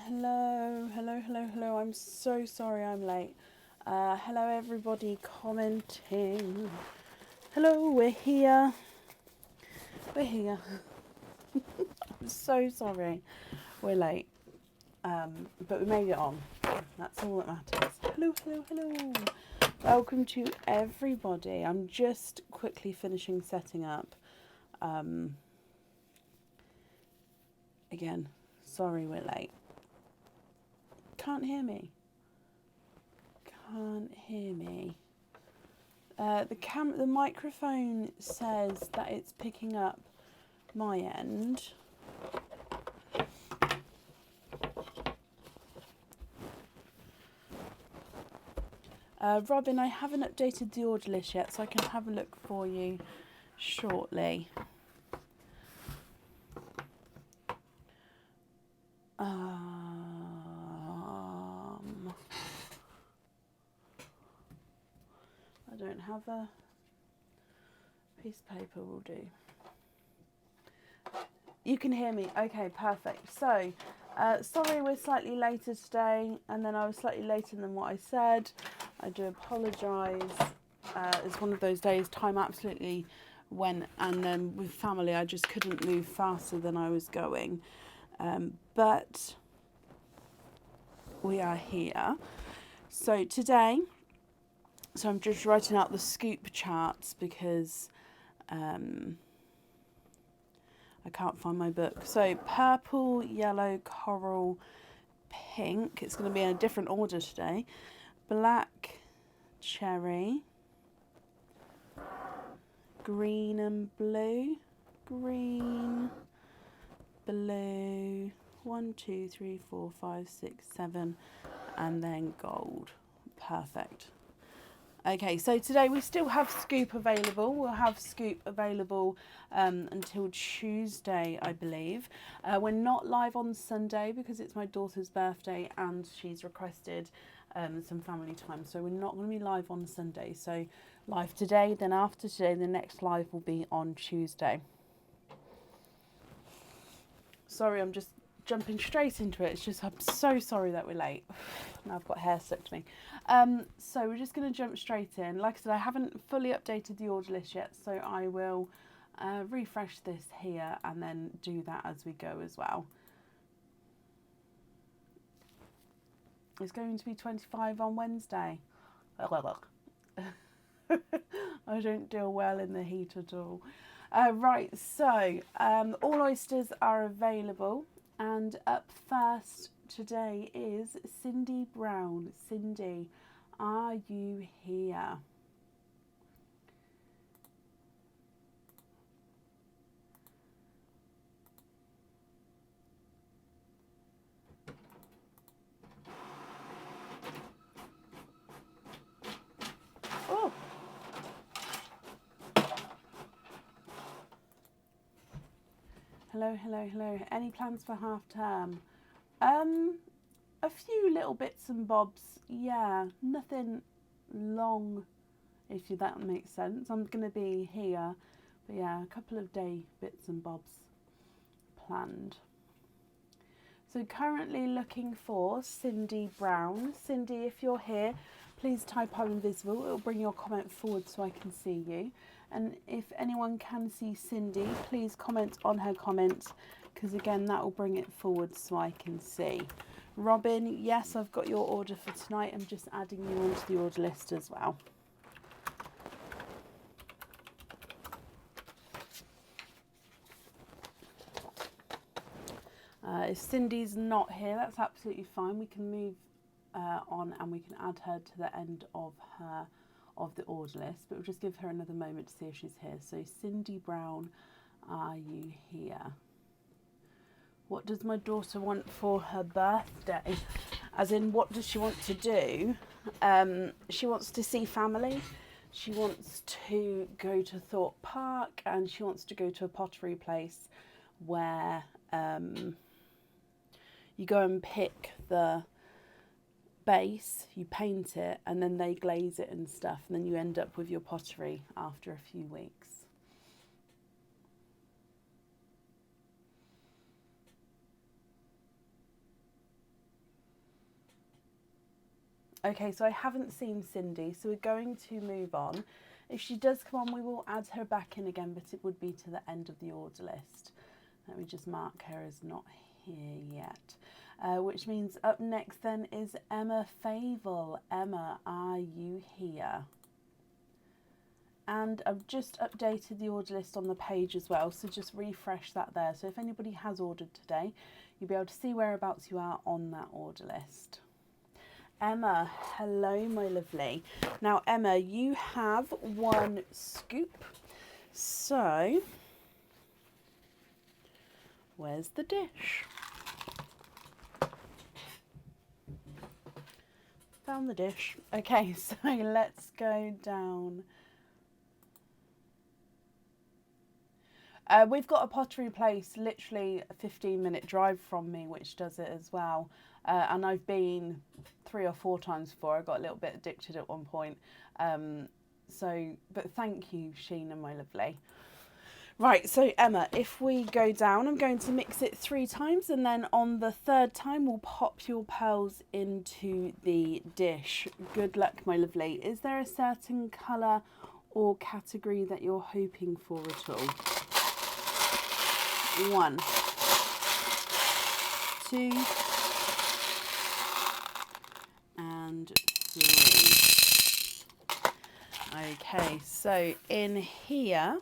Hello. I'm so sorry I'm late. Hello, everybody commenting. Hello, we're here. I'm so sorry we're late, but we made it on. That's all that matters. Hello. Welcome to everybody. I'm just quickly finishing setting up. Again, sorry we're late. Can't hear me. The microphone says that it's picking up my end. Robin, I haven't updated the order list yet, so I can have a look for you shortly. I don't have a piece of paper, will do. You can hear me. Okay, perfect. So, sorry we're slightly later today, and then I was slightly later than what I said. I do apologise. It's one of those days, time absolutely went, and then with family I just couldn't move faster than I was going. But we are here. So today, I'm just writing out the scoop charts because I can't find my book. So purple, yellow, coral, pink. It's going to be in a different order today. Black, cherry, green and blue. Green, blue. 1, 2, 3, 4, 5, 6, 7, and then gold. Perfect. Okay, so today we still have scoop available. We'll have scoop available until Tuesday, I believe. We're not live on Sunday because it's my daughter's birthday and she's requested some family time. So we're not going to be live on Sunday. So live today, then after today, the next live will be on Tuesday. Sorry, I'm just jumping straight into it. It's just I'm so sorry that we're late. Now I've got hair stuck to me. So we're just going to jump straight in. Like I said, I haven't fully updated the order list yet, so I will refresh this here and then do that as we go as well. It's going to be 25 on Wednesday. I don't deal well in the heat at all. Right, so all oysters are available, and up first today is Cindy Brown. Cindy, are you here? Oh. Hello. Any plans for half term? A few little bits and bobs. Yeah, nothing long, if that makes sense. I'm going to be here, but yeah, a couple of day bits and bobs planned. So currently looking for Cindy Brown. Cindy, if you're here, please type I'm invisible. It'll bring your comment forward so I can see you. And if anyone can see Cindy, please comment on her comment, because again, that will bring it forward so I can see. Robin, yes, I've got your order for tonight. I'm just adding you onto the order list as well. If Cindy's not here, that's absolutely fine. We can move on and we can add her to the end of the order list, but we'll just give her another moment to see if she's here. So Cindy Brown, are you here? What does my daughter want for her birthday? As in, what does she want to do? She wants to see family. She wants to go to Thorpe Park, and she wants to go to a pottery place where you go and pick the base, you paint it, and then they glaze it and stuff, and then you end up with your pottery after a few weeks. Okay, so I haven't seen Cindy, so we're going to move on. If she does come on, we will add her back in again, but it would be to the end of the order list. Let me just mark her as not here yet. Which means up next then is Emma Fable. Emma, are you here? And I've just updated the order list on the page as well, so just refresh that there. So if anybody has ordered today, you'll be able to see whereabouts you are on that order list. Emma, hello my lovely. Now Emma, you have 1 scoop. So, where's the dish? Found the dish. Okay, so let's go down. We've got a pottery place literally a 15-minute drive from me, which does it as well. And I've been 3 or 4 times before. I got a little bit addicted at one point. But thank you, Sheena, my lovely. Right, so Emma, if we go down, I'm going to mix it 3 times, and then on the 3rd time, we'll pop your pearls into the dish. Good luck, my lovely. Is there a certain colour or category that you're hoping for at all? 1, 2, and 3. Okay, so in here,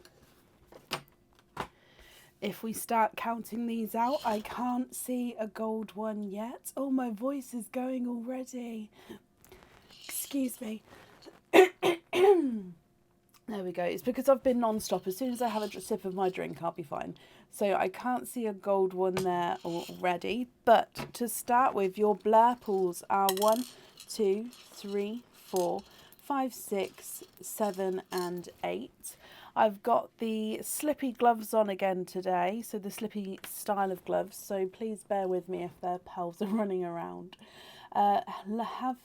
if we start counting these out, I can't see a gold one yet. Oh, my voice is going already. Excuse me. There we go. It's because I've been non-stop. As soon as I have a sip of my drink, I'll be fine. So I can't see a gold one there already. But to start with, your blurples are 1, 2, 3, 4, 5, 6, 7, and 8. I've got the slippy gloves on again today, so the slippy style of gloves. So please bear with me if their pearls are running around. Have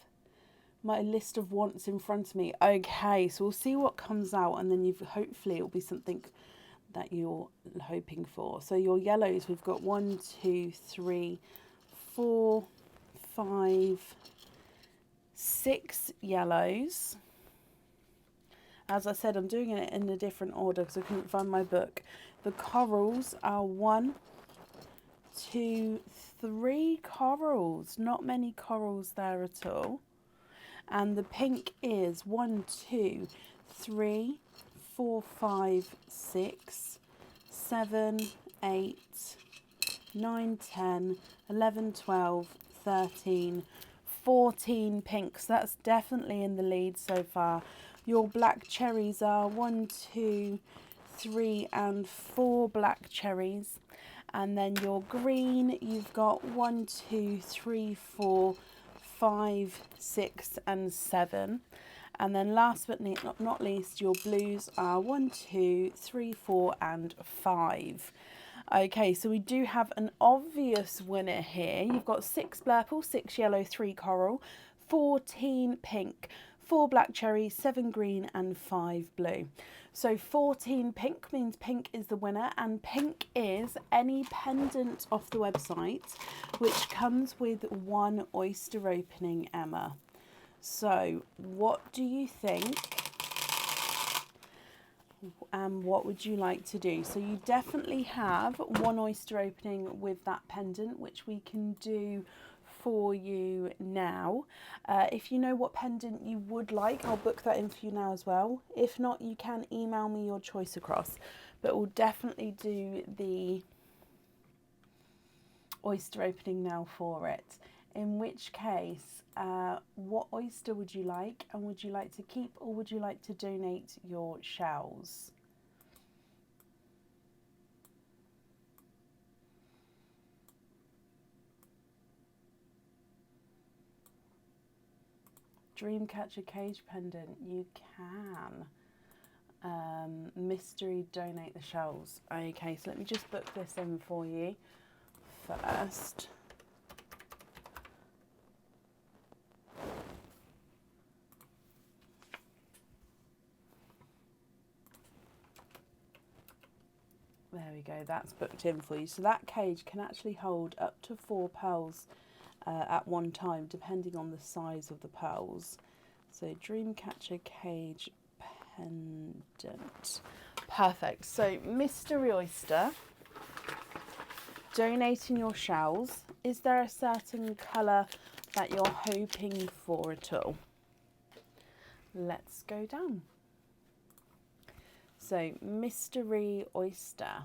my list of wants in front of me. Okay, so we'll see what comes out, and then hopefully it'll be something that you're hoping for. So your yellows, we've got 1, 2, 3, 4, 5, 6 yellows. As I said, I'm doing it in a different order because I couldn't find my book. The corals are 1, 2, 3 corals. Not many corals there at all. And the pink is 1, 2, 3, 4, 5, 6, 7, 8, 9, 10, 11, 12, 13, 14 pinks. That's definitely in the lead so far. Your black cherries are 1, 2, 3, and 4 black cherries. And then your green, you've got 1, 2, 3, 4, 5, 6, and 7. And then last but not least, your blues are 1, 2, 3, 4, and 5. Okay, so we do have an obvious winner here. You've got 6 blurple, 6 yellow, 3 coral, 14 pink, 4 black cherry, 7 green, and 5 blue. So 14 pink means pink is the winner, and pink is any pendant off the website which comes with 1 oyster opening, Emma. So what do you think? And what would you like to do? So you definitely have 1 oyster opening with that pendant, which we can do for you now. If you know what pendant you would like, I'll book that in for you now as well. If not, you can email me your choice across, but we'll definitely do the oyster opening now for it. In which case, what oyster would you like, and would you like to keep or would you like to donate your shells? Dreamcatcher cage pendant, you can. Mystery donate the shells. Okay, so let me just book this in for you first. There we go, that's booked in for you. So that cage can actually hold up to 4 pearls at one time, depending on the size of the pearls. So Dreamcatcher Cage Pendant. Perfect. So Mystery Oyster, donating your shells. Is there a certain colour that you're hoping for at all? Let's go down. So Mystery Oyster.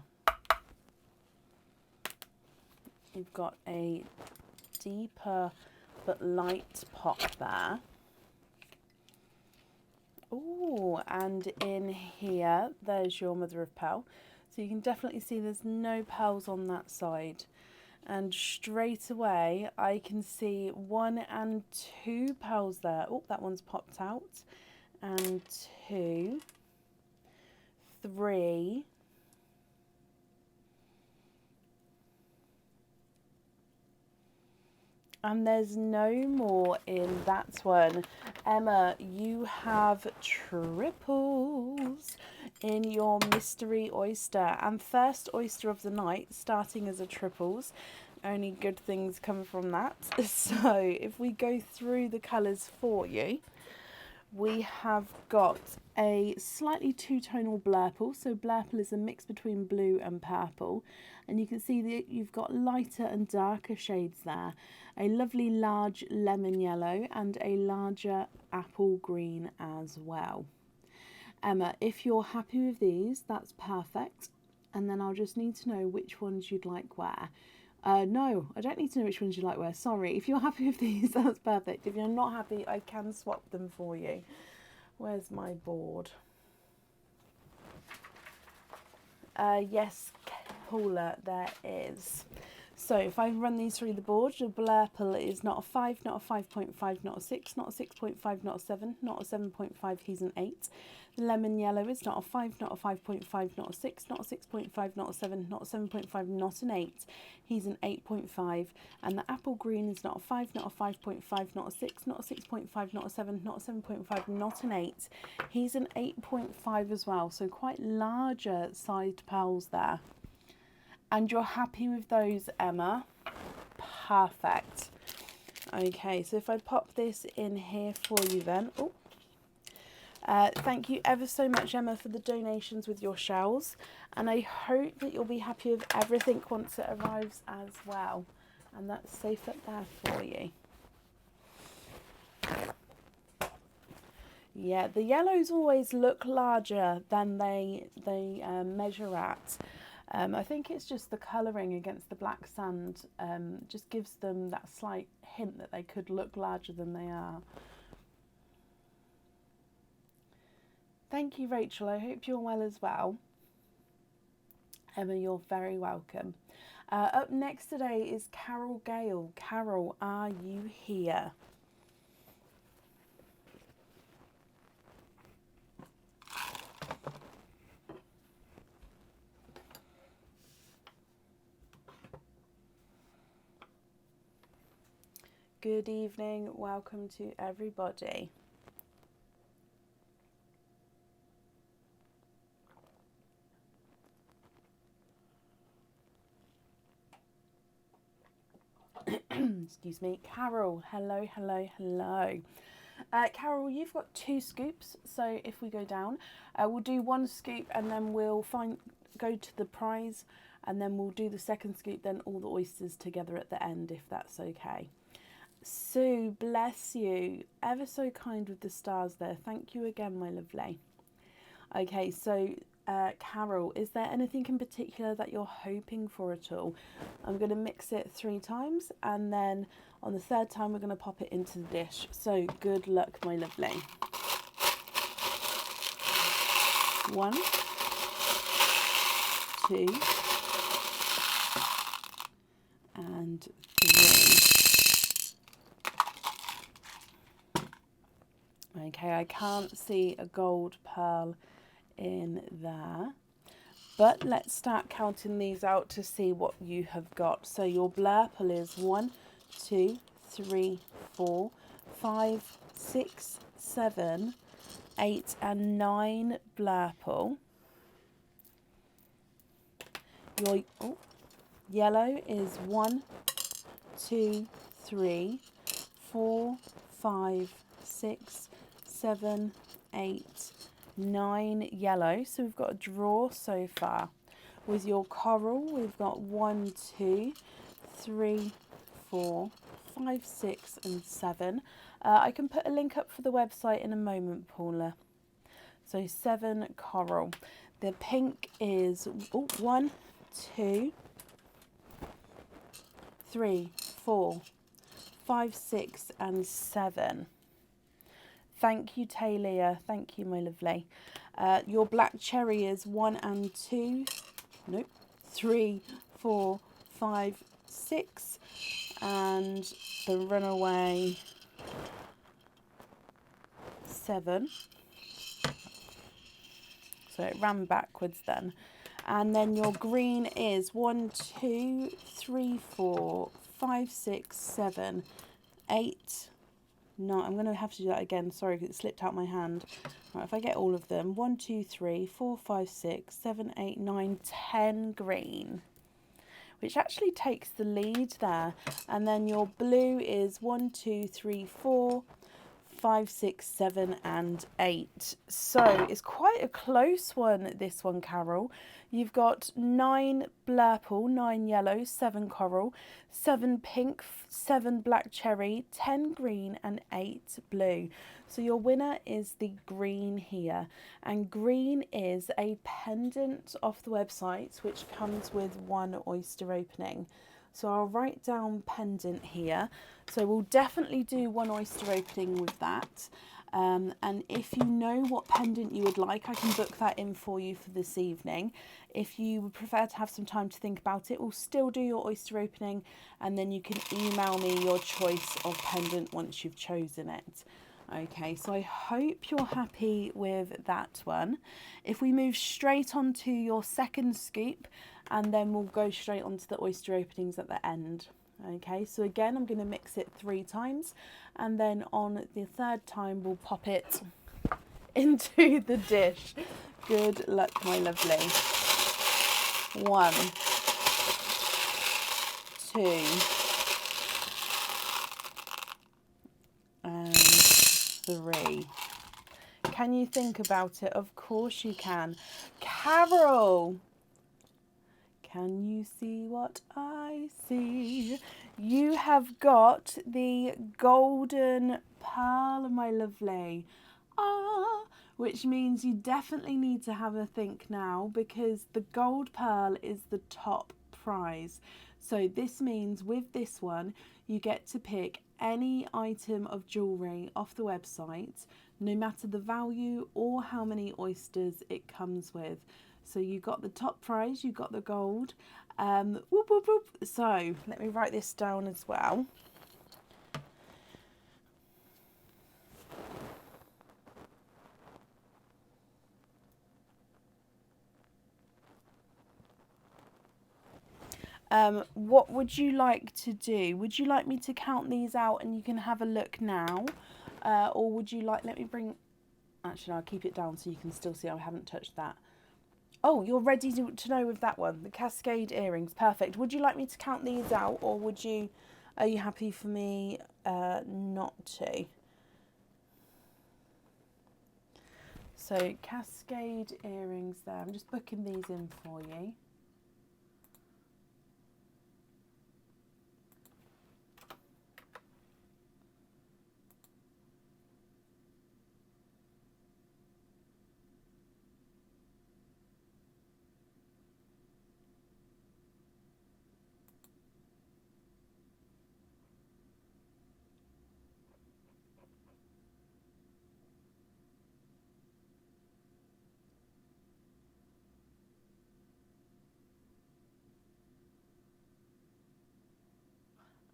You've got a deeper but light pop there. Oh, and in here, there's your mother of pearl. So you can definitely see there's no pearls on that side. And straight away, I can see 1 and 2 pearls there. Oh, that one's popped out. And 2, 3. And there's no more in that one. Emma, you have triples in your Mystery Oyster. And first oyster of the night, starting as a triples. Only good things come from that. So if we go through the colours for you, we have got a slightly two-tonal blurple. So blurple is a mix between blue and purple. And you can see that you've got lighter and darker shades there. A lovely large lemon yellow and a larger apple green as well. Emma, if you're happy with these, that's perfect. And then I'll just need to know which ones you'd like where. No, I don't need to know which ones you like where. Sorry, if you're happy with these, that's perfect. If you're not happy, I can swap them for you. Where's my board? Yes, Paula, there is. So if I run these through the board, your blurple is not a 5, not a 5.5, not a 6, not a 6.5, not a 7, not a 7.5, he's an 8. The lemon yellow is not a 5, not a 5.5, not a 6, not a 6.5, not a 7, not a 7.5, not an 8. He's an 8.5. And the apple green is not a 5, not a 5.5, not a 6, not a 6.5, not a 7, not a 7.5, not an 8. He's an 8.5 as well. So quite larger sized pearls there. And you're happy with those, Emma? Perfect. Okay, so if I pop this in here for you then. Oh. Thank you ever so much, Emma, for the donations with your shells. And I hope that you'll be happy with everything once it arrives as well. And that's safe up there for you. Yeah, the yellows always look larger than they measure at. I think it's just the colouring against the black sand just gives them that slight hint that they could look larger than they are. Thank you, Rachel. I hope you're well as well. Emma, you're very welcome. Up next today is Carol Gale. Carol, are you here? Good evening. Welcome to everybody. Excuse me. Carol, hello, hello, hello. Carol, you've got 2 scoops, so if we go down, we'll do 1 scoop and then we'll go to the prize, and then we'll do the 2nd scoop, then all the oysters together at the end, if that's okay. Sue, bless you. Ever so kind with the stars there. Thank you again, my lovely. Okay, so Carol, is there anything in particular that you're hoping for at all? I'm going to mix it 3 times, and then on the 3rd time we're going to pop it into the dish. So good luck, my lovely. 1, 2, and 3. Okay, I can't see a gold pearl in there, but let's start counting these out to see what you have got. So your blurple is 1, 2, 3, 4, 5, 6, 7, 8 and 9 blurple. Your yellow is 1, 2, 3, 4, 5, 6, 7, 8, 9 yellow. So we've got a draw so far. With your coral, we've got 1, 2, 3, 4, 5, 6 and 7. I can put a link up for the website in a moment, Paula. So 7 coral. The pink is 1, 2, 3, 4, 5, 6 and 7. Thank you, Talia. Thank you, my lovely. Your black cherry is 1 and 2. Nope. 3, 4, 5, 6. And the runaway 7. So it ran backwards then. And then your green is 1, 2, 3, 4, 5, 6, 7, 8, 9. I'm going to have to do that again. Sorry, it slipped out my hand. Right, if I get all of them. 1, 2, 3, 4, 5, 6, 7, 8, 9, 10 green. Which actually takes the lead there. And then your blue is 1, 2, 3, 4, 5, 6, 7 and 8. So it's quite a close one, this one, Carol. You've got 9 blurple, 9 yellow, 7 coral, 7 pink, 7 black cherry, 10 green and 8 blue. So your winner is the green here. And green is a pendant off the website which comes with 1 oyster opening. So I'll write down pendant here. So we'll definitely do 1 oyster opening with that. And if you know what pendant you would like, I can book that in for you for this evening. If you would prefer to have some time to think about it, we'll still do your oyster opening and then you can email me your choice of pendant once you've chosen it. Okay, so I hope you're happy with that one. If we move straight on to your second scoop, and then we'll go straight on to the oyster openings at the end. Okay, so again, I'm going to mix it 3 times, and then on the 3rd time, we'll pop it into the dish. Good luck, my lovely. 1, 2, and 3. Can you think about it? Of course you can. Carol, can you see what I see? You have got the golden pearl, my lovely. Which means you definitely need to have a think now, because the gold pearl is the top prize. So this means with this one, you get to pick any item of jewellery off the website, no matter the value or how many oysters it comes with. So you got the top prize, you got the gold. Whoop, whoop, whoop. So let me write this down as well. What would you like to do? Would you like me to count these out and you can have a look now? Or would you like, let me bring, actually I'll keep it down so you can still see I haven't touched that. Oh, you're ready to know with that one, the cascade earrings, perfect. Would you like me to count these out, or are you happy for me not to? So cascade earrings there, I'm just booking these in for you.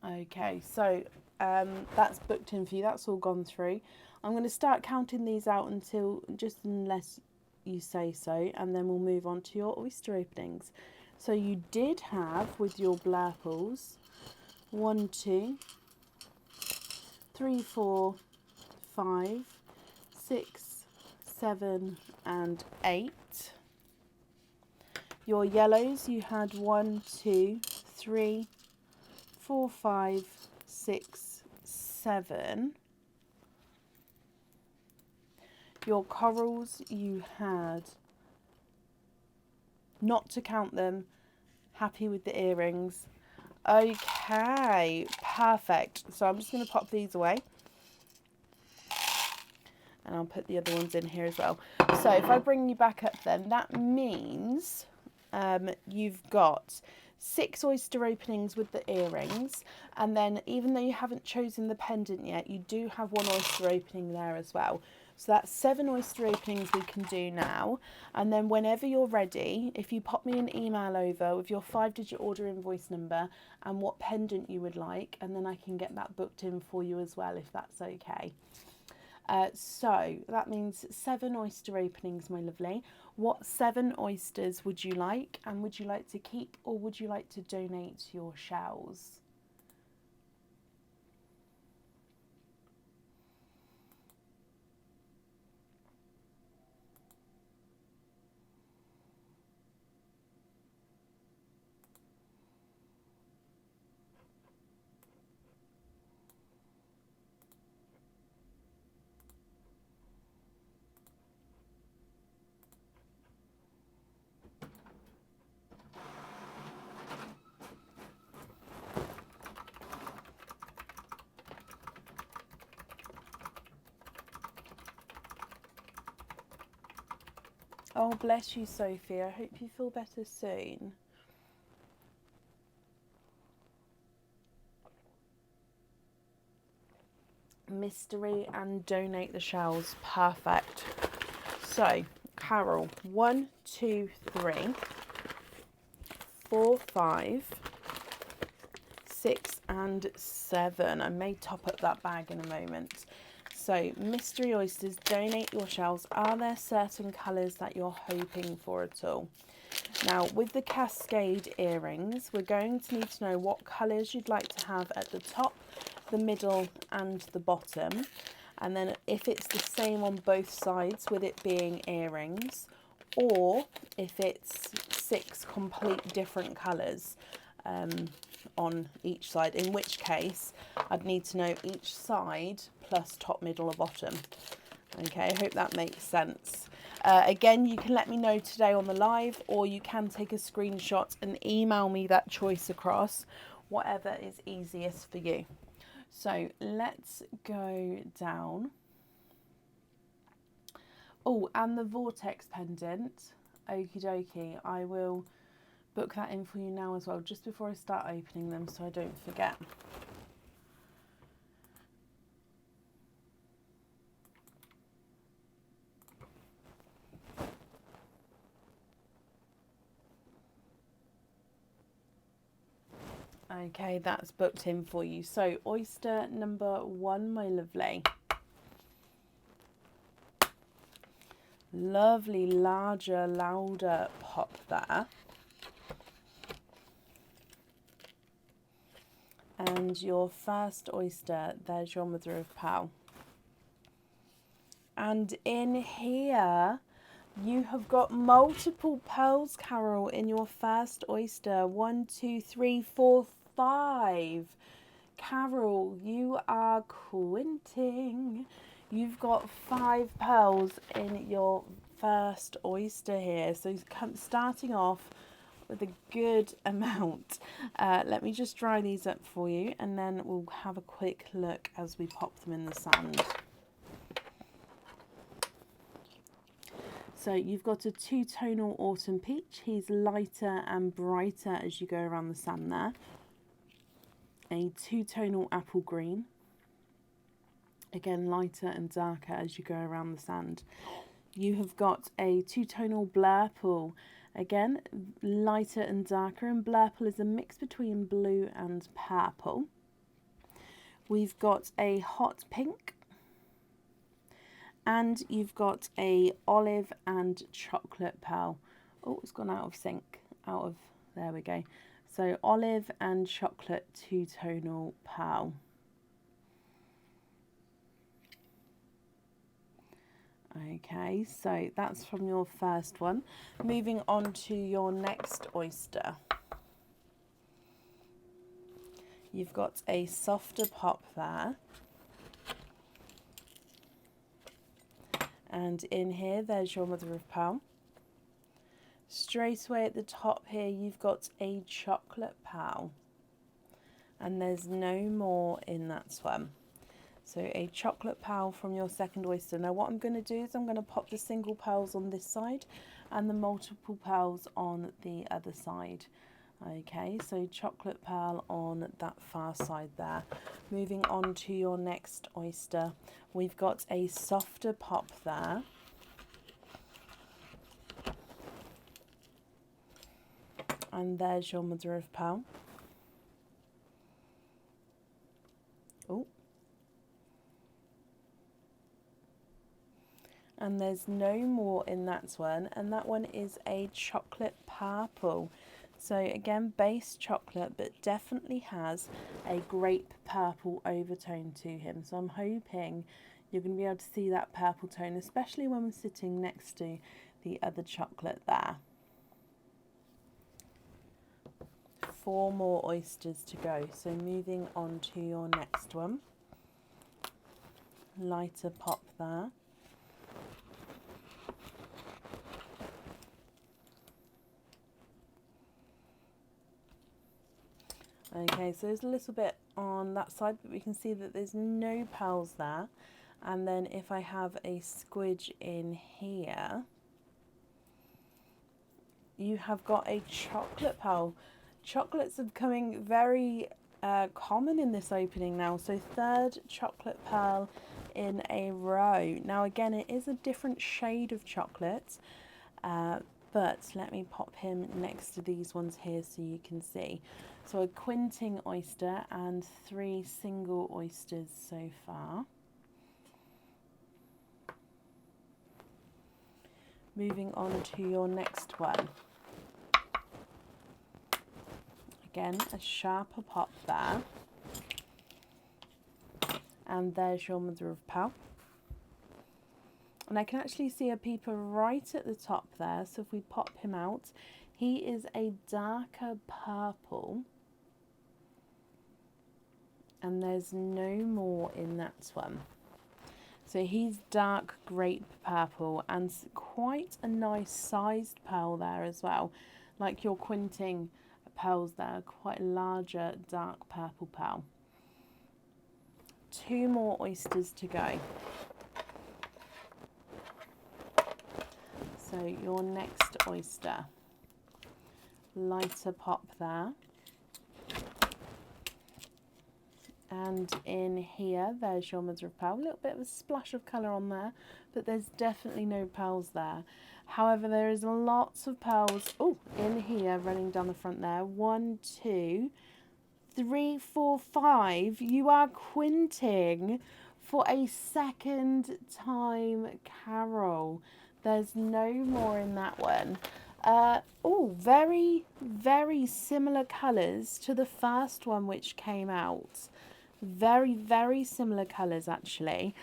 Okay, so that's booked in for you. That's all gone through. I'm going to start counting these out unless you say so, and then we'll move on to your oyster openings. So you did have with your blurples 1, 2, 3, 4, 5, 6, 7 and 8. Your yellows, you had 1, 2, 3, 4, 5, 6, 7. Your corals, you had, not to count them, happy with the earrings. Okay, perfect. So I'm just going to pop these away. And I'll put the other ones in here as well. So if I bring you back up then, that means you've got 6 oyster openings with the earrings. And then even though you haven't chosen the pendant yet, you do have 1 oyster opening there as well. So that's 7 oyster openings we can do now. And then whenever you're ready, if you pop me an email over with your 5-digit order invoice number and what pendant you would like, and then I can get that booked in for you as well, if that's okay. So that means 7 oyster openings, my lovely. What 7 oysters would you like? And would you like to keep or would you like to donate your shells? Oh, bless you, Sophie. I hope you feel better soon. Mystery and donate the shells. Perfect. So, Carol, 1, 2, 3, 4, 5, 6 and 7. I may top up that bag in a moment. So, mystery oysters, donate your shells. Are there certain colours that you're hoping for at all? Now, with the cascade earrings, we're going to need to know what colours you'd like to have at the top, the middle and the bottom. And then if it's the same on both sides with it being earrings, or if it's 6 complete different colours on each side, in which case I'd need to know each side plus top, middle or bottom. Okay, I hope that makes sense. Again, you can let me know today on the live, or you can take a screenshot and email me that choice across, whatever is easiest for you. So let's go down. Oh, and the vortex pendant. Okie dokie. I will book that in for you now as well, just before I start opening them so I don't forget. Okay, that's booked in for you. So oyster number 1, my lovely. Lovely, larger, louder pop there. And your first oyster, there's your mother of pearl. And in here, you have got multiple pearls, Carol, in your first oyster. 1, 2, 3, 4, 5. Carol, you are quinting. You've got 5 pearls in your first oyster here. So starting off with a good amount. Let me just dry these up for you and then we'll have a quick look as we pop them in the sand. So you've got a 2-tonal autumn peach. He's lighter and brighter as you go around the sand there. A 2-tonal apple green. Again, lighter and darker as you go around the sand. You have got a 2-tonal blurple. Again, lighter and darker, and blurple is a mix between blue and purple. We've got a hot pink. And you've got a olive and chocolate pearl. Oh, it's gone out of sync. There we go. So olive and chocolate 2-tonal pearl. Okay, so that's from your first one. Moving on to your next oyster. You've got a softer pop there. And in here, there's your mother of pearl. Straight away at the top here, you've got a chocolate pearl. And there's no more in that one. So a chocolate pearl from your second oyster. Now what I'm going to do is I'm going to pop the single pearls on this side and the multiple pearls on the other side. Okay, so chocolate pearl on that far side there. Moving on to your next oyster, we've got a softer pop there. And there's your mother of pearl. Oh. And there's no more in that one, and that one is a chocolate purple. So again, base chocolate, but definitely has a grape purple overtone to him. So I'm hoping you're going to be able to see that purple tone, especially when we're sitting next to the other chocolate there. 4 more oysters to go. So moving on to your next one. Lighter pop there. Okay, so there's a little bit on that side, but we can see that there's no pearls there. And then if I have a squidge in here, you have got a chocolate pearl. Chocolates are becoming very common in this opening now. So 3rd chocolate pearl in a row. Now again, it is a different shade of chocolate, but let me pop him next to these ones here so you can see. So a quinting oyster and 3 single oysters so far. Moving on to your next one. Again, a sharper pop there. And there's your mother of pearl. And I can actually see a peeper right at the top there. So if we pop him out, he is a darker purple. And there's no more in that one. So he's dark grape purple and quite a nice sized pearl there as well. Like your quinting pearls there, quite a larger dark purple pearl. 2 more oysters to go. So your next oyster, lighter pop there. And in here, there's your mother of pearl. A little bit of a splash of colour on there, but there's definitely no pearls there. However, there is lots of pearls, in here, running down the front there. 1, 2, 3, 4, 5. You are quinting for a second time Carol. There's no more in that one. Very, very similar colours to the first one which came out. Very, very similar colours actually.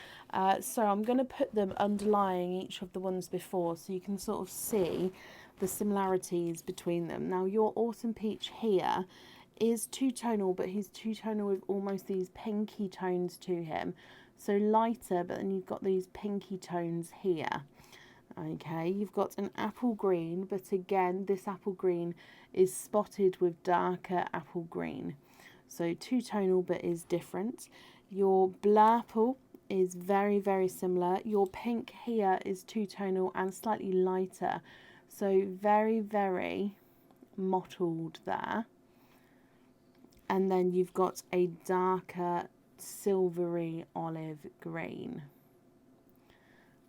So I'm going to put them underlying each of the ones before so you can sort of see the similarities between them. Now your Autumn Peach here is two-tonal, but he's two-tonal with almost these pinky tones to him. So lighter, but then you've got these pinky tones here. Okay, you've got an apple green, but again, this apple green is spotted with darker apple green. So two-tonal, but is different. Your blurple is very, very similar. Your pink here is two-tonal and slightly lighter. So very, very mottled there. And then you've got a darker silvery olive green.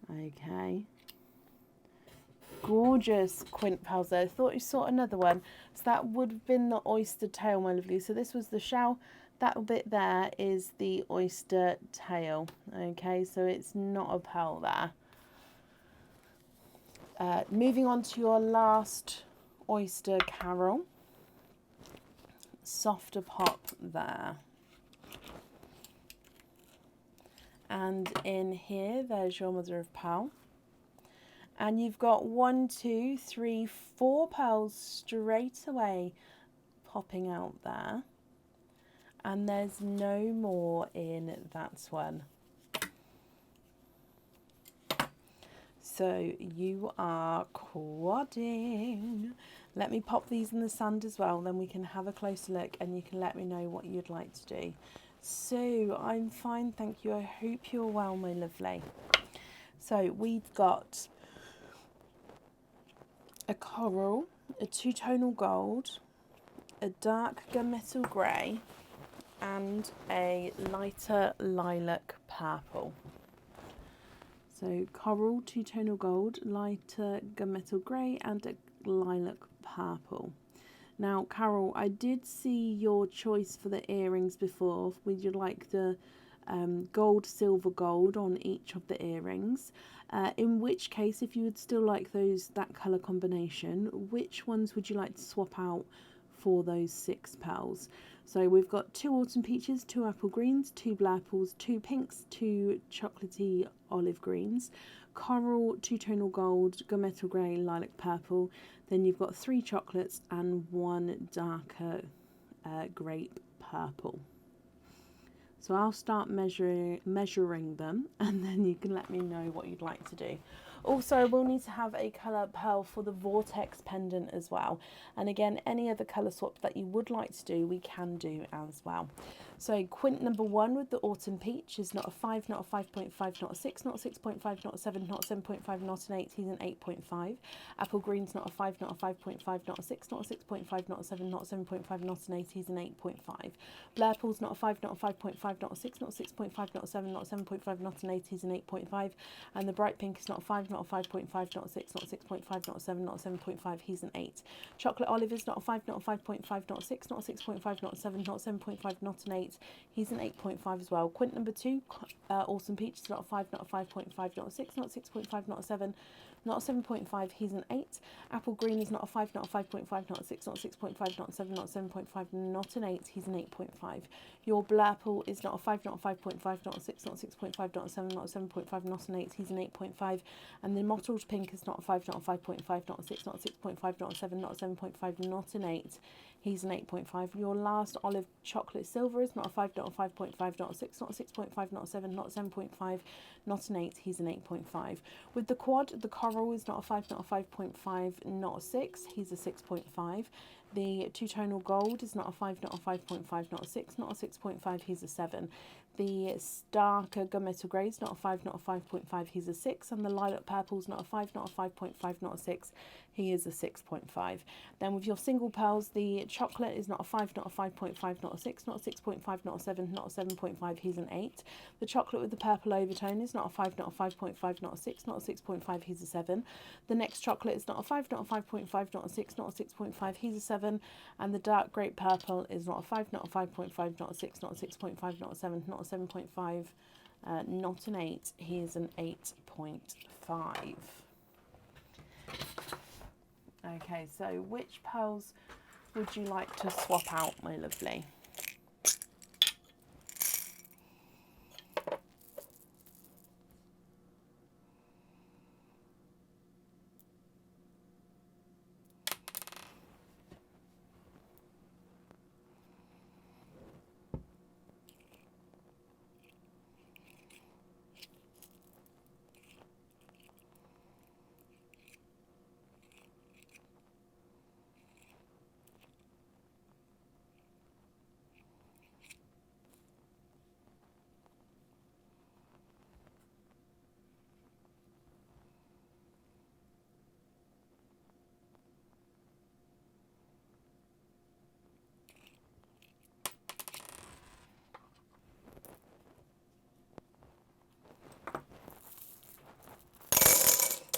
Okay. Gorgeous quint pearls there. I thought you saw another one. So that would have been the oyster tail, my lovely. So this was the shell. That bit there is the oyster tail. Okay, so it's not a pearl there. Moving on to your last oyster Carol. Softer pop there. And in here, there's your mother of pearl. And you've got 1, 2, 3, 4 pearls straight away popping out there. And there's no more in that one. So you are quadding. Let me pop these in the sand as well, then we can have a closer look and you can let me know what you'd like to do. So I'm fine, thank you. I hope you're well, my lovely. So we've got a coral, a two-tonal gold, a dark gunmetal grey, and a lighter lilac purple. So coral, two-tonal gold, lighter gunmetal grey, and a lilac purple. Now, Carol, I did see your choice for the earrings before. Would you like the gold, silver, gold on each of the earrings? In which case, if you would still like that colour combination, which ones would you like to swap out for those 6 pearls? So we've got 2 autumn peaches, 2 apple greens, 2 blurples, 2 pinks, 2 chocolatey olive greens, coral, two-tonal gold, gunmetal grey, lilac purple. Then you've got 3 chocolates and 1 darker grape purple. So I'll start measuring them, and then you can let me know what you'd like to do. Also, we'll need to have a colour pearl for the vortex pendant as well. And again, any other colour swap that you would like to do, we can do as well. So quint number 1 with the autumn peach is not a 5, not a 5.5, not a 6, not a 6.5, not a 7, not a 7.5, not an 8, he's an 8.5. Apple green's not a 5, not a 5.5, not a 6, not a 6.5, not a 7, not a 7.5, not an 8, he's an 8.5. Blurple's not a 5, not a 5.5, not a 6, not a 6.5, not a 7, not a 7.5, not an 8, he's an 8.5. And the bright pink is not a 5, not a 5.5, not a 6, not a 6.5, not a 7, not a 7.5, he's an 8. Chocolate olive is not a 5, not a 5.5, not a 6, not a 6.5, not a 7, not a 7.5, not an 8, he's an 8.5 as well. Quint number 2, awesome peach is not a 5, not a 5.5, not a 6, not a 6.5, not a 7, not a 7.5, he's an 8. Apple green is not a 5, not a 5.5, not a 6, not a 6.5, not a 7, not a 7.5, not an 8, he's an 8.5. Your blurple is not a 5, not a 5.5, not a 6, not a 6.5, not a 7, not a 7.5, not an 8, he's an 8.5. And the mottled pink is not a 5, not a 5.5, not a 6, not a 6.5, not a 7, not a 7.5, not an 8, he's an 8.5. Your last olive chocolate silver is not a 5, not a 5.5, not a 6, not a 6.5, not a 7, not a 7.5, not an 8, he's an 8.5. With the quad, the coral is not a 5, not a 5.5, not a 6, he's a 6.5. The two-tonal gold is not a 5, not a 5.5, not a 6, not a 6.5, he's a 7. The darker gunmetal grey is not a 5, not a 5.5, he's a 6. And the lilac purple is not a 5, not a 5.5, not a 6, he is a 6.5. Then with your single pearls, the chocolate is not a 5, not a 5.5, not a 6, not a 6.5, not a 7, not a 7.5, he's an 8. The chocolate with the purple overtone is not a 5, not a 5.5, not a 6, not a 6.5, he's a 7. The next chocolate is not a 5, not a 5.5, not a 6, not a 6.5, he's a 7. And the dark grape purple is not a 5, not a 5.5, not a 6, not a 6.5, not a 7, not a 7.5, not an 8, he is an 8.5. Okay, so which pearls would you like to swap out, my lovely?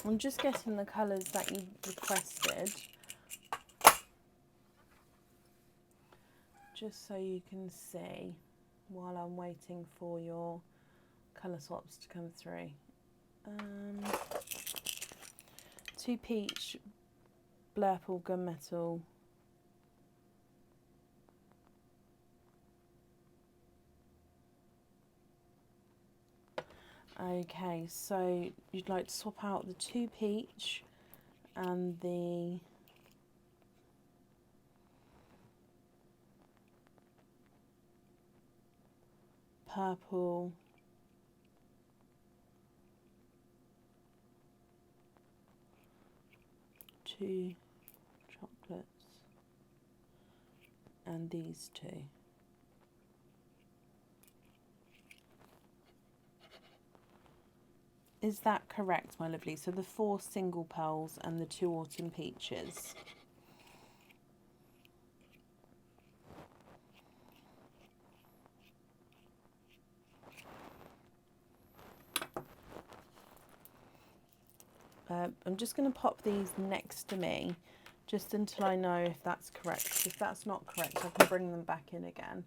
I'm just getting the colours that you requested, just so you can see while I'm waiting for your colour swaps to come through. 2 peach, blurple, gunmetal. Okay, so you'd like to swap out the 2 peach and the purple, two chocolates, and these two. Is that correct, my lovely? So the 4 single pearls and the 2 autumn peaches. I'm just going to pop these next to me just until I know if that's correct. If that's not correct, I can bring them back in again.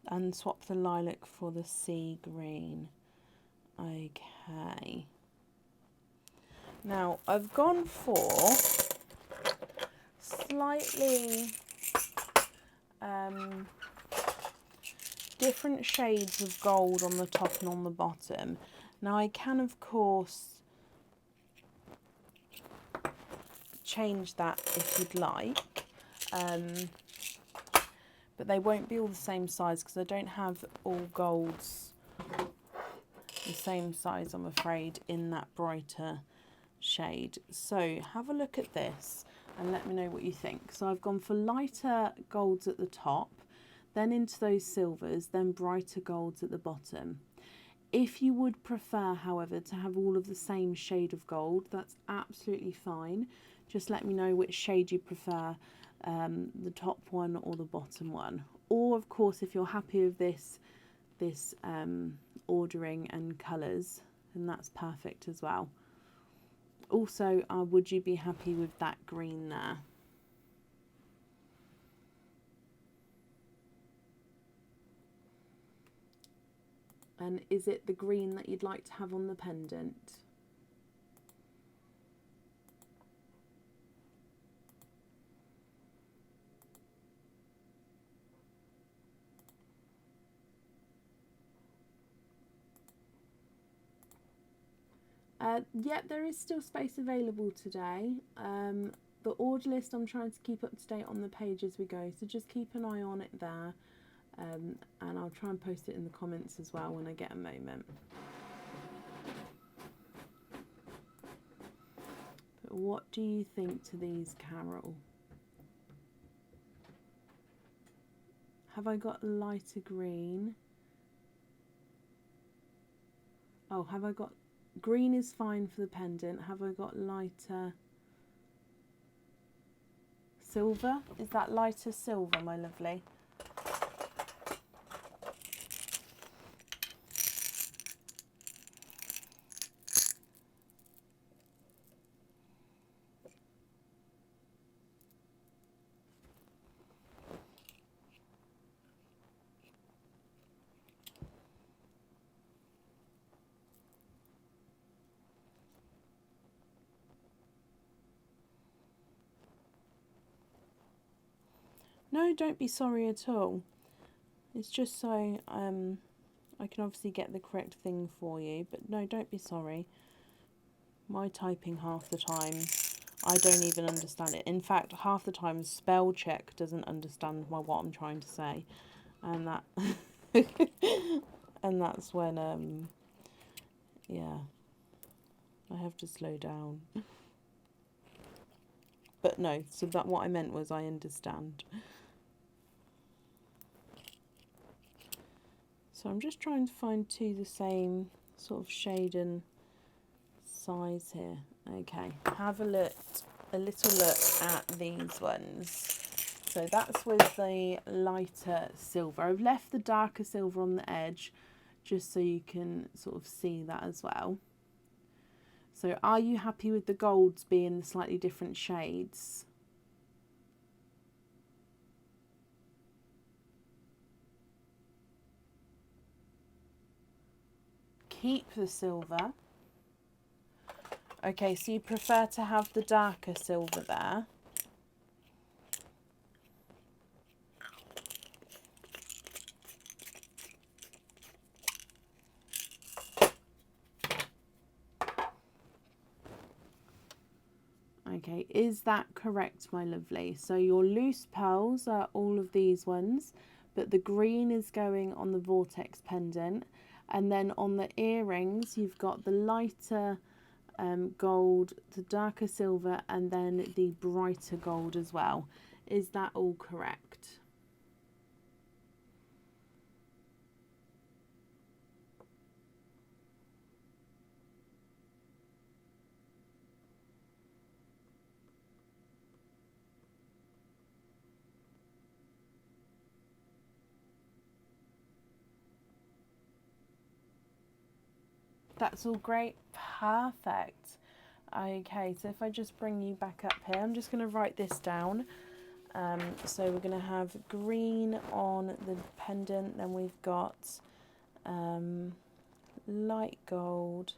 And swap the lilac for the sea green. Okay. Now I've gone for slightly different shades of gold on the top and on the bottom. Now I can of course change that if you'd like. But they won't be all the same size because I don't have all golds the same size, I'm afraid, in that brighter shade. So have a look at this and let me know what you think. So I've gone for lighter golds at the top, then into those silvers, then brighter golds at the bottom. If you would prefer, however, to have all of the same shade of gold, that's absolutely fine. Just let me know which shade you prefer. The top one or the bottom one, or of course if you're happy with this ordering and colours, then that's perfect as well. Also, would you be happy with that green there? And is it the green that you'd like to have on the pendant? Yeah, there is still space available today. The order list I'm trying to keep up to date on the page as we go, so just keep an eye on it there, and I'll try and post it in the comments as well when I get a moment. But what do you think to these, Carol? Have I got lighter green? Oh, have I got... Green is fine for the pendant. Have I got lighter silver? Is that lighter silver, my lovely? No, don't be sorry at all. It's just so I can obviously get the correct thing for you, but no, don't be sorry. My typing half the time, I don't even understand it. In fact, half the time spell check doesn't understand what I'm trying to say, and that and that's when yeah, I have to slow down. But no, so that what I meant was I understand. So I'm just trying to find two the same sort of shade and size here. Okay, have a little look at these ones. So that's with the lighter silver. I've left the darker silver on the edge just so you can sort of see that as well. So are you happy with the golds being the slightly different shades? keep the silver. Okay, so you prefer to have the darker silver there. Okay, is that correct, my lovely? So your loose pearls are all of these ones, but the green is going on the vortex pendant. And then on the earrings, you've got the lighter gold, the darker silver, and then the brighter gold as well. Is that all correct? That's all great. Perfect. Okay, so if I just bring you back up here, I'm just going to write this down. So we're going to have green on the pendant, then we've got light gold,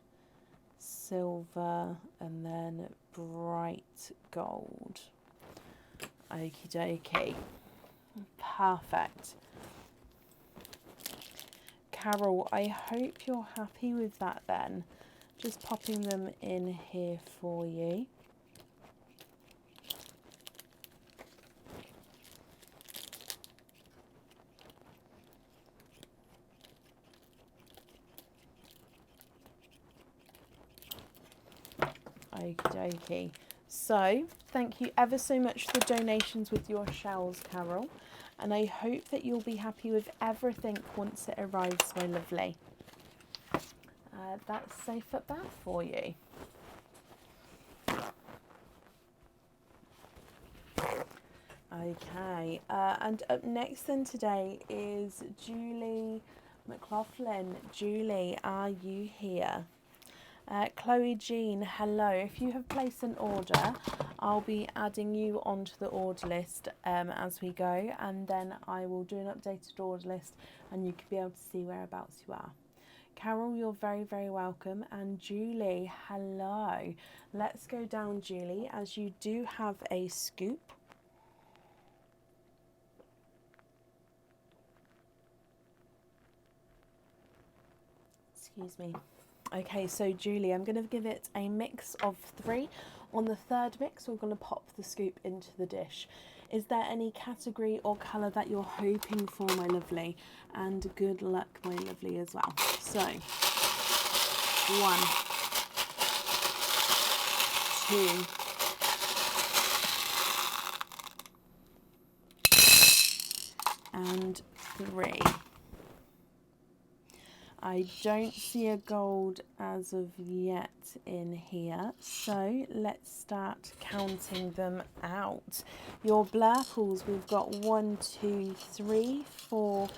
silver, and then bright gold. Okie dokie. Perfect. Carol, I hope you're happy with that then. Just popping them in here for you. Okie dokie. So, thank you ever so much for the donations with your shells, Carol. And I hope that you'll be happy with everything once it arrives, my lovely. That's safe up there for you. Okay, and up next then today is Julie McLaughlin. Julie, are you here? Chloe Jean, hello. If you have placed an order, I'll be adding you onto the order list as we go, and then I will do an updated order list and you can be able to see whereabouts you are. Carol, you're very, very welcome. And Julie, hello. Let's go down, Julie, as you do have a scoop. Excuse me. Okay, so Julie, I'm going to give it a mix of 3. On the third mix, we're going to pop the scoop into the dish. Is there any category or colour that you're hoping for, my lovely? And good luck, my lovely, as well. So, 1, 2, and 3. I don't see a gold as of yet in here, so let's start counting them out. Your blurples, we've got 1, 2, 3, 4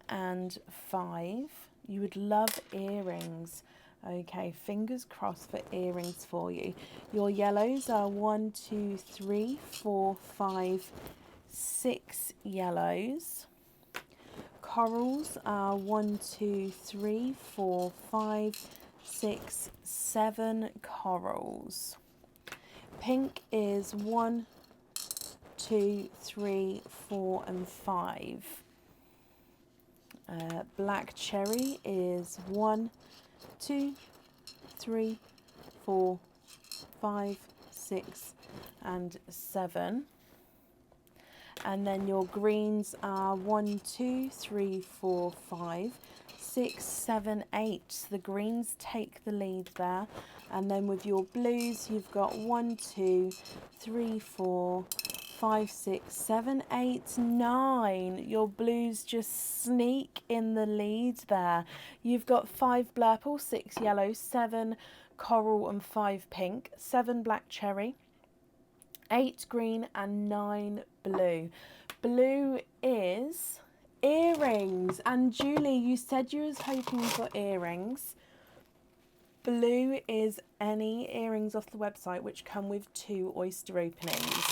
and 5. You would love earrings. Okay, fingers crossed for earrings for you. Your yellows are 1, 2, 3, 4, 5, 6 yellows. Corals are 1, 2, 3, 4, 5, 6, 7 corals. Pink is 1, 2, 3, 4 and 5. Black cherry is 1, 2, 3, 4, 5, 6 and 7. And then your greens are 1, 2, 3, 4, 5, 6, 7, 8. The greens take the lead there. And then with your blues, you've got 1, 2, 3, 4, 5, 6, 7, 8, 9. Your blues just sneak in the lead there. You've got 5 blurple, 6 yellow, 7 coral and 5 pink, 7 black cherry, 8 green and 9 blue. Blue is earrings. And Julie, you said you was hoping for earrings. Blue is any earrings off the website which come with 2 oyster openings.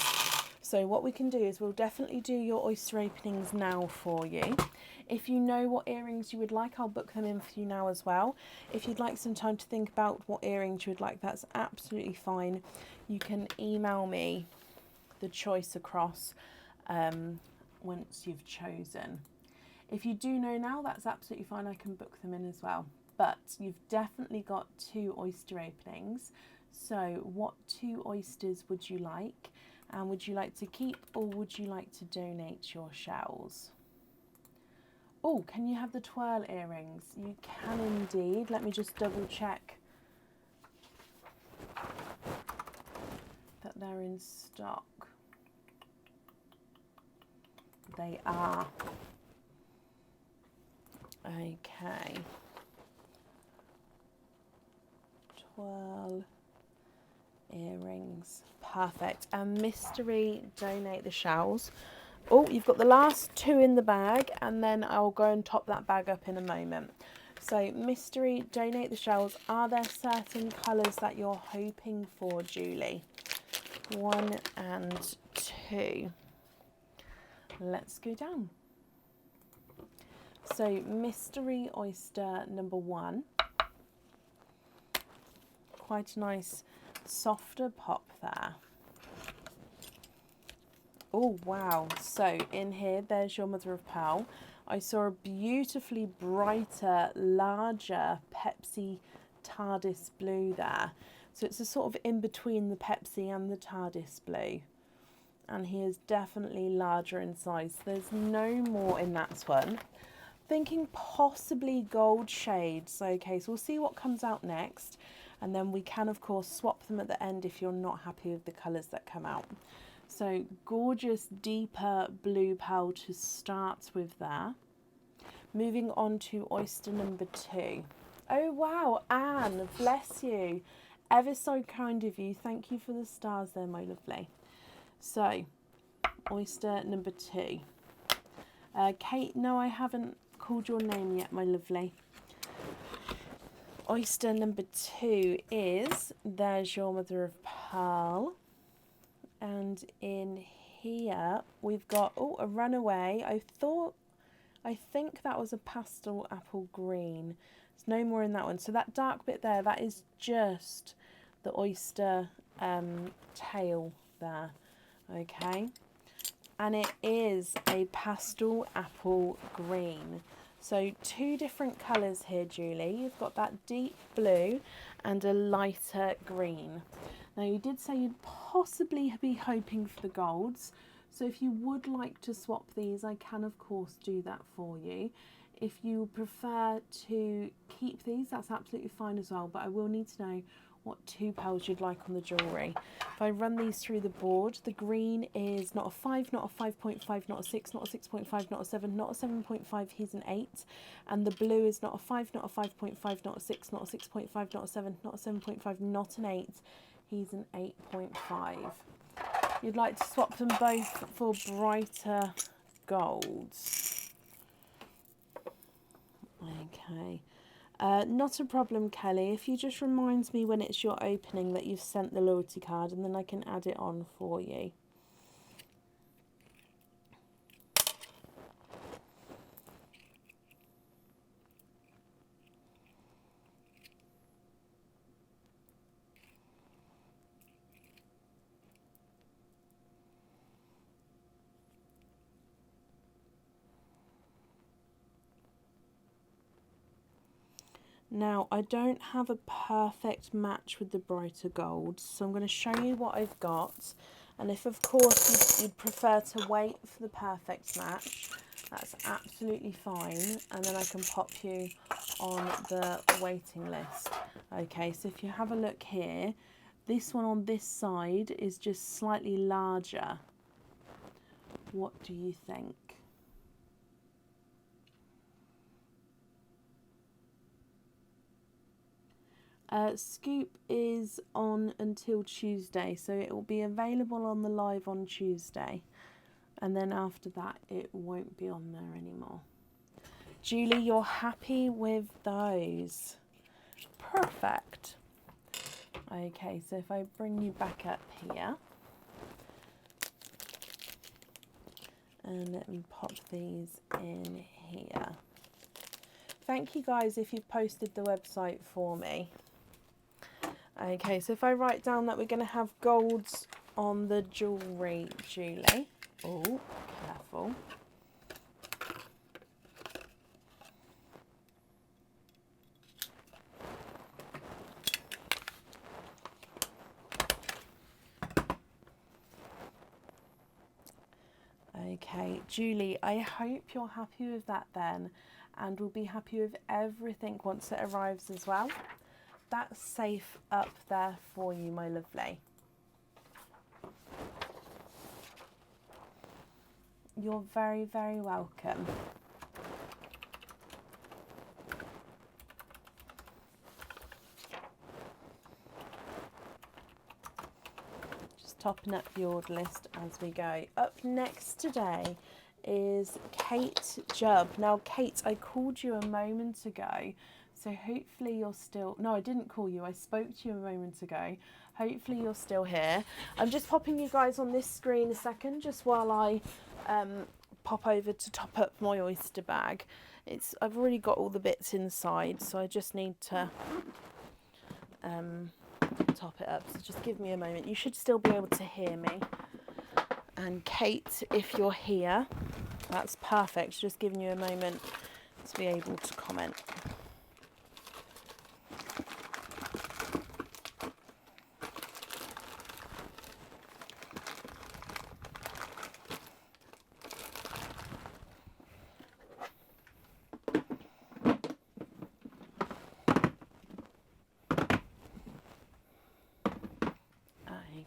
So what we can do is we'll definitely do your oyster openings now for you. If you know what earrings you would like, I'll book them in for you now as well. If you'd like some time to think about what earrings you would like, that's absolutely fine. You can email me the choice across once you've chosen. If you do know now, that's absolutely fine. I can book them in as well. But you've definitely got 2 oyster openings. So what 2 oysters would you like? And would you like to keep or would you like to donate your shells? Oh, can you have the twirl earrings? You can indeed. Let me just double check that they're in stock. They are. Okay. Twirl earrings. Perfect. And mystery, donate the shells. Oh, you've got the last 2 in the bag, and then I'll go and top that bag up in a moment. So mystery, donate the shells. Are there certain colours that you're hoping for, Julie? 1 and 2. Let's go down. So mystery oyster number 1. Quite a nice softer pop there. Oh wow, so in here there's your mother of pearl. I saw a beautifully brighter, larger Pepsi TARDIS blue there. So it's a sort of in between the Pepsi and the TARDIS blue. And he is definitely larger in size. There's no more in that one. Thinking possibly gold shades. Okay, so we'll see what comes out next. And then we can of course swap them at the end if you're not happy with the colours that come out. So gorgeous deeper blue pearl to start with there. Moving on to oyster number 2. Oh wow, Anne, bless you. Ever so kind of you. Thank you for the stars there, my lovely. So oyster number 2. Kate, no, I haven't called your name yet, my lovely. Oyster number 2 is, there's your mother of pearl. And in here we've got, oh, a runaway. I think that was a pastel apple green. There's no more in that one. So that dark bit there, that is just the oyster tail there. Okay. And it is a pastel apple green. So 2 different colours here, Julie. You've got that deep blue and a lighter green. Now you did say you'd possibly be hoping for the golds. So if you would like to swap these, I can of course do that for you. If you prefer to keep these, that's absolutely fine as well. But I will need to know what 2 pearls you'd like on the jewellery. If I run these through the board, the green is not a 5, not a 5.5, not a 6, not a 6.5, not a 7, not a 7.5, he's an 8. And the blue is not a 5, not a 5.5, not a 6, not a 6.5, not a 7, not a 7.5, not an 8. He's an 8.5. You'd like to swap them both for brighter golds. Okay. Not a problem, Kelly. If you just remind me when it's your opening that you've sent the loyalty card, and then I can add it on for you. Now, I don't have a perfect match with the brighter golds, so I'm going to show you what I've got. And if, of course, you'd prefer to wait for the perfect match, that's absolutely fine. And then I can pop you on the waiting list. Okay, so if you have a look here, this one on this side is just slightly larger. What do you think? Scoop is on until Tuesday, so it will be available on the live on Tuesday, and then after that it won't be on there anymore. Julie, you're happy with those? Perfect. Okay, so if I bring you back up here, And let me pop these in here. Thank you guys if you've posted the website for me. Okay, so if I write down that we're going to have golds on the jewellery, Julie. Oh, careful. Okay, Julie, I hope you're happy with that then, and will be happy with everything once it arrives as well. That's safe up there for you, my lovely. You're very, very welcome. Topping up the order list as we go. Up next today is Kate Jubb. Now, Kate, I called you a moment ago, so hopefully you're still... No, I didn't call you. I spoke to you a moment ago. Hopefully you're still here. I'm just popping you guys on this screen a second, just while I pop over to top up my oyster bag. I've already got all the bits inside, so I just need to... top it up, so just give me a moment. You should still be able to hear me. And Kate, if you're here, that's perfect. Just giving you a moment to be able to comment.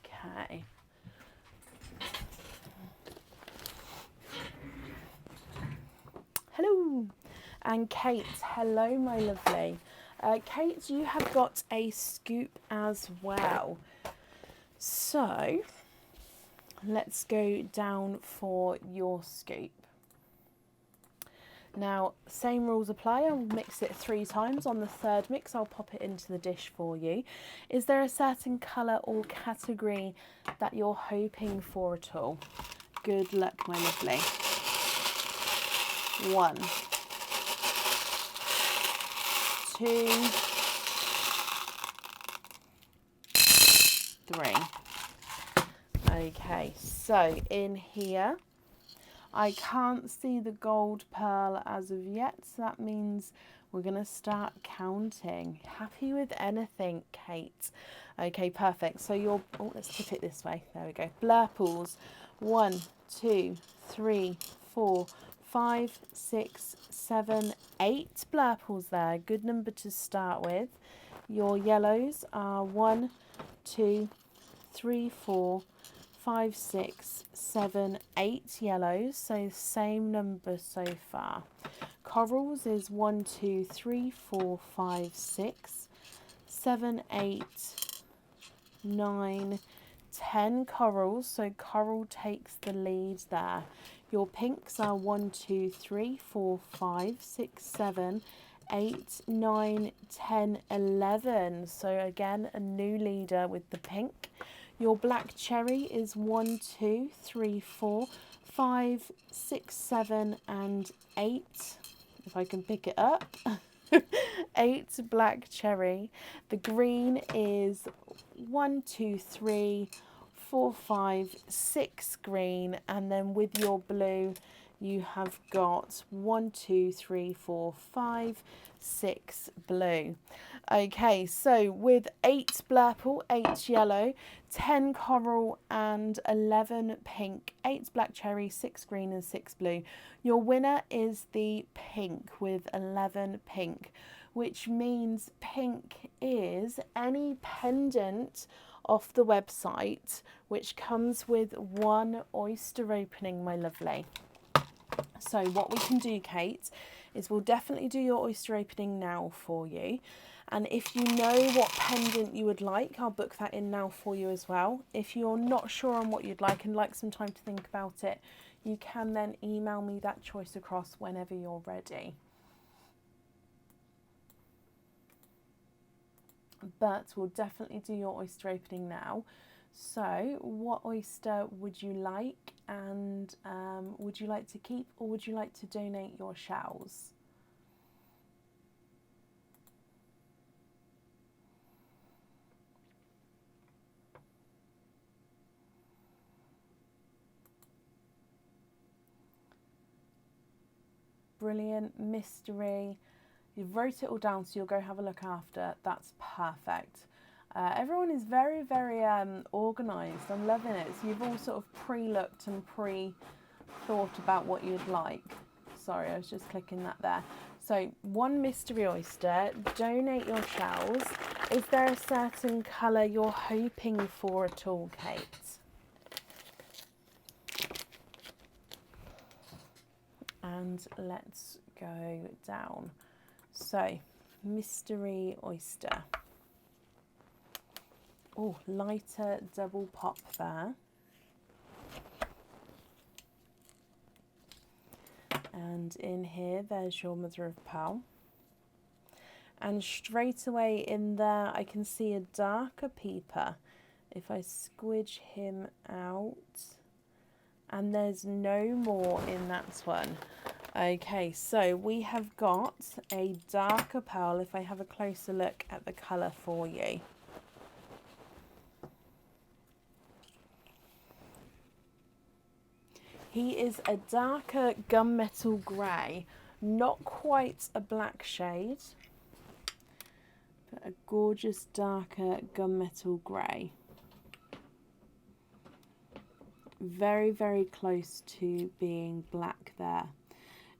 Okay. Hello. And Kate, hello, my lovely. Kate, you have got a scoop as well. So let's go down for your scoop. Now, same rules apply. I'll mix it 3 times. On the third mix, I'll pop it into the dish for you. Is there a certain colour or category that you're hoping for at all? Good luck, my lovely. 1, 2, 3. Okay, so in here, I can't see the gold pearl as of yet, so that means we're going to start counting. Happy with anything, Kate? Okay, perfect. So let's tip it this way. There we go. Blurples. 1, 2, 3, 4, 5, 6, 7, 8 blurples there. Good number to start with. Your yellows are 1, 2, 3, 4, 5, 6, 7, 8 yellows, so same number so far. Corals is 1, 2, 3, 4, 5, 6, 7, 8, 9, 10 corals, so coral takes the lead there. Your pinks are 1, 2, 3, 4, 5, 6, 7, 8, 9, 10, 11. So again, a new leader with the pink. Your black cherry is 1, 2, 3, 4, 5, 6, 7, and 8. If I can pick it up. 8 black cherry. The green is 1, 2, 3, 4, 5, 6 green. And then with your blue, you have got 1, 2, 3, 4, 5, 6 blue. Okay, so with 8 blurple, 8 yellow, 10 coral and 11 pink, 8 black cherry, 6 green and 6 blue. Your winner is the pink with 11 pink, which means pink is any pendant off the website which comes with 1 oyster opening, my lovely. So what we can do, Kate, is we'll definitely do your oyster opening now for you. And if you know what pendant you would like, I'll book that in now for you as well. If you're not sure on what you'd like and like some time to think about it, you can then email me that choice across whenever you're ready. But we'll definitely do your oyster opening now. So what oyster would you like, and would you like to keep or would you like to donate your shells? Brilliant. Mystery. You've wrote it all down, so you'll go have a look after. That's perfect. Everyone is very, very organised. I'm loving it. So you've all sort of pre-looked and pre-thought about what you'd like. Sorry, I was just clicking that there. So 1 mystery oyster, donate your shells. Is there a certain colour you're hoping for at all, Kate? And let's go down. So, mystery oyster. Oh, lighter double pop there. And in here, there's your mother of pearl. And straight away in there, I can see a darker peeper. If I squidge him out, and there's no more in that one. Okay, so we have got a darker pearl. If I have a closer look at the colour for you. He is a darker gunmetal grey, not quite a black shade, but a gorgeous darker gunmetal grey. Very, very close to being black there.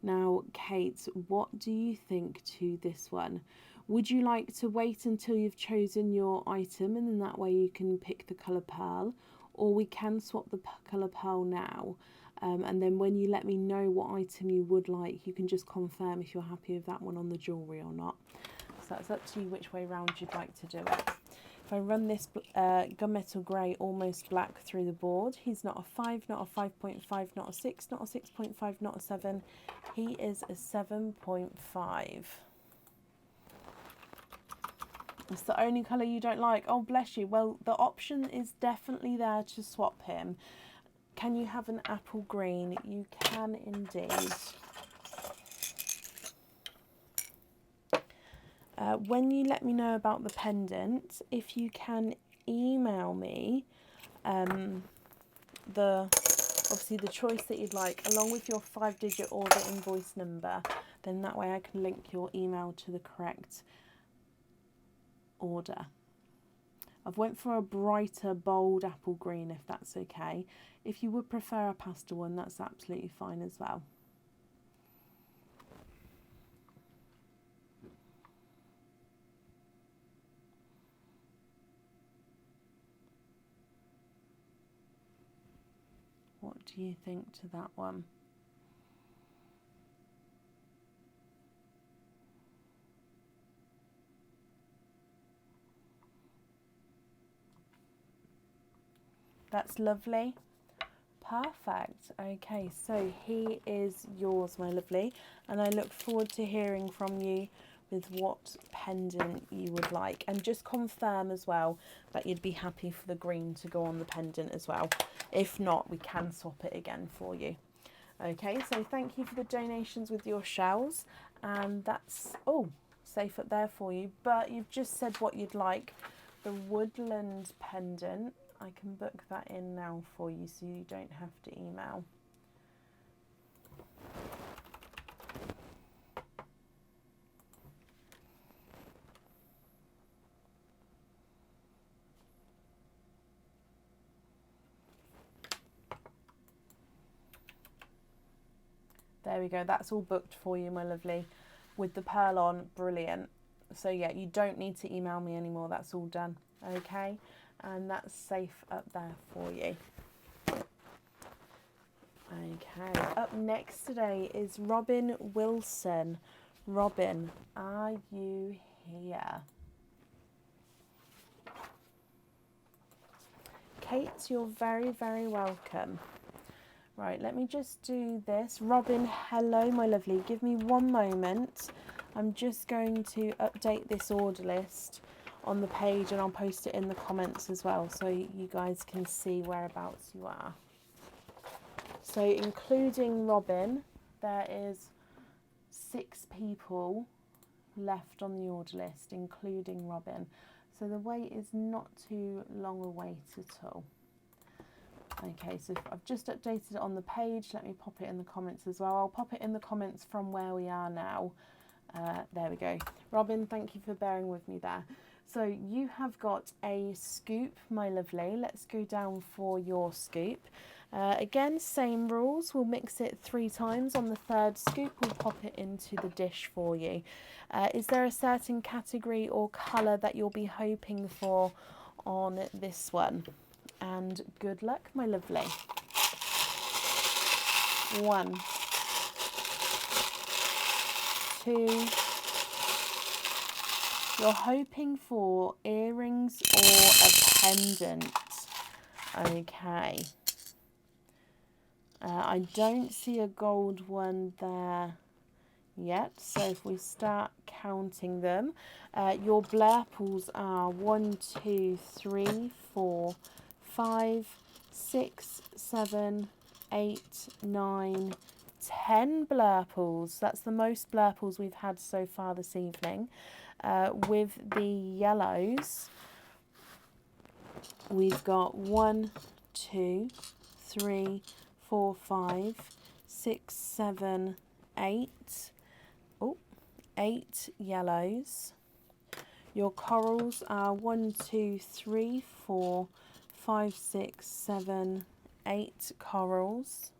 Now, Kate, what do you think to this one? Would you like to wait until you've chosen your item and then that way you can pick the colour pearl? Or we can swap the colour pearl now. And then when you let me know what item you would like, you can just confirm if you're happy with that one on the jewellery or not. So that's up to you which way round you'd like to do it. If I run this gunmetal grey almost black through the board, he's not a 5, not a 5.5, not a 6, not a 6.5, not a 7. He is a 7.5. It's the only colour you don't like. Oh, bless you. Well, the option is definitely there to swap him. Can you have an apple green? You can indeed. When you let me know about the pendant, if you can email me obviously the choice that you'd like along with your 5-digit order invoice number, then that way I can link your email to the correct order. I've went for a brighter bold apple green if that's okay. If you would prefer a pastel one, that's absolutely fine as well. What do you think to that one? That's lovely. Perfect. Okay, so he is yours, my lovely, and I look forward to hearing from you with what pendant you would like, and just confirm as well that you'd be happy for the green to go on the pendant as well. If not, we can swap it again for you. Okay, so thank you for the donations with your shells, and that's all safe up there for you. But you've just said what you'd like. The woodland pendant, I can book that in now for you so you don't have to email. There we go, that's all booked for you, my lovely. With the pearl on, brilliant. So yeah, you don't need to email me anymore, that's all done, okay? And that's safe up there for you. Okay, up next today is Robin Wilson. Robin, are you here? Kate, you're very, very welcome. Right, let me just do this. Robin, hello, my lovely. Give me one moment. I'm just going to update this order list on the page, and I'll post it in the comments as well so you guys can see whereabouts you are. So including Robin, there is 6 people left on the order list, including Robin. So the wait is not too long a wait at all. Okay, so I've just updated it on the page. Let me pop it in the comments as well. I'll pop it in the comments from where we are now. There we go. Robin, thank you for bearing with me there. So you have got a scoop, my lovely. Let's go down for your scoop. Again, same rules. We'll mix it 3 times. On the 3rd scoop, we'll pop it into the dish for you. Is there a certain category or colour that you'll be hoping for on this one? And good luck, my lovely. 1, 2. You're hoping for earrings or a pendant. Okay. I don't see a gold one there yet. So if we start counting them, your blurples are 1, 2, 3, 4, 5, 6, 7, 8, 9, 10 blurples. That's the most blurples we've had so far this evening. With the yellows, we've got 1, 2, 3, 4, 5, 6, 7, 8. Oh, 8 yellows. Your corals are 1, 2, 3, 4, 5, 6, 7, 8 corals.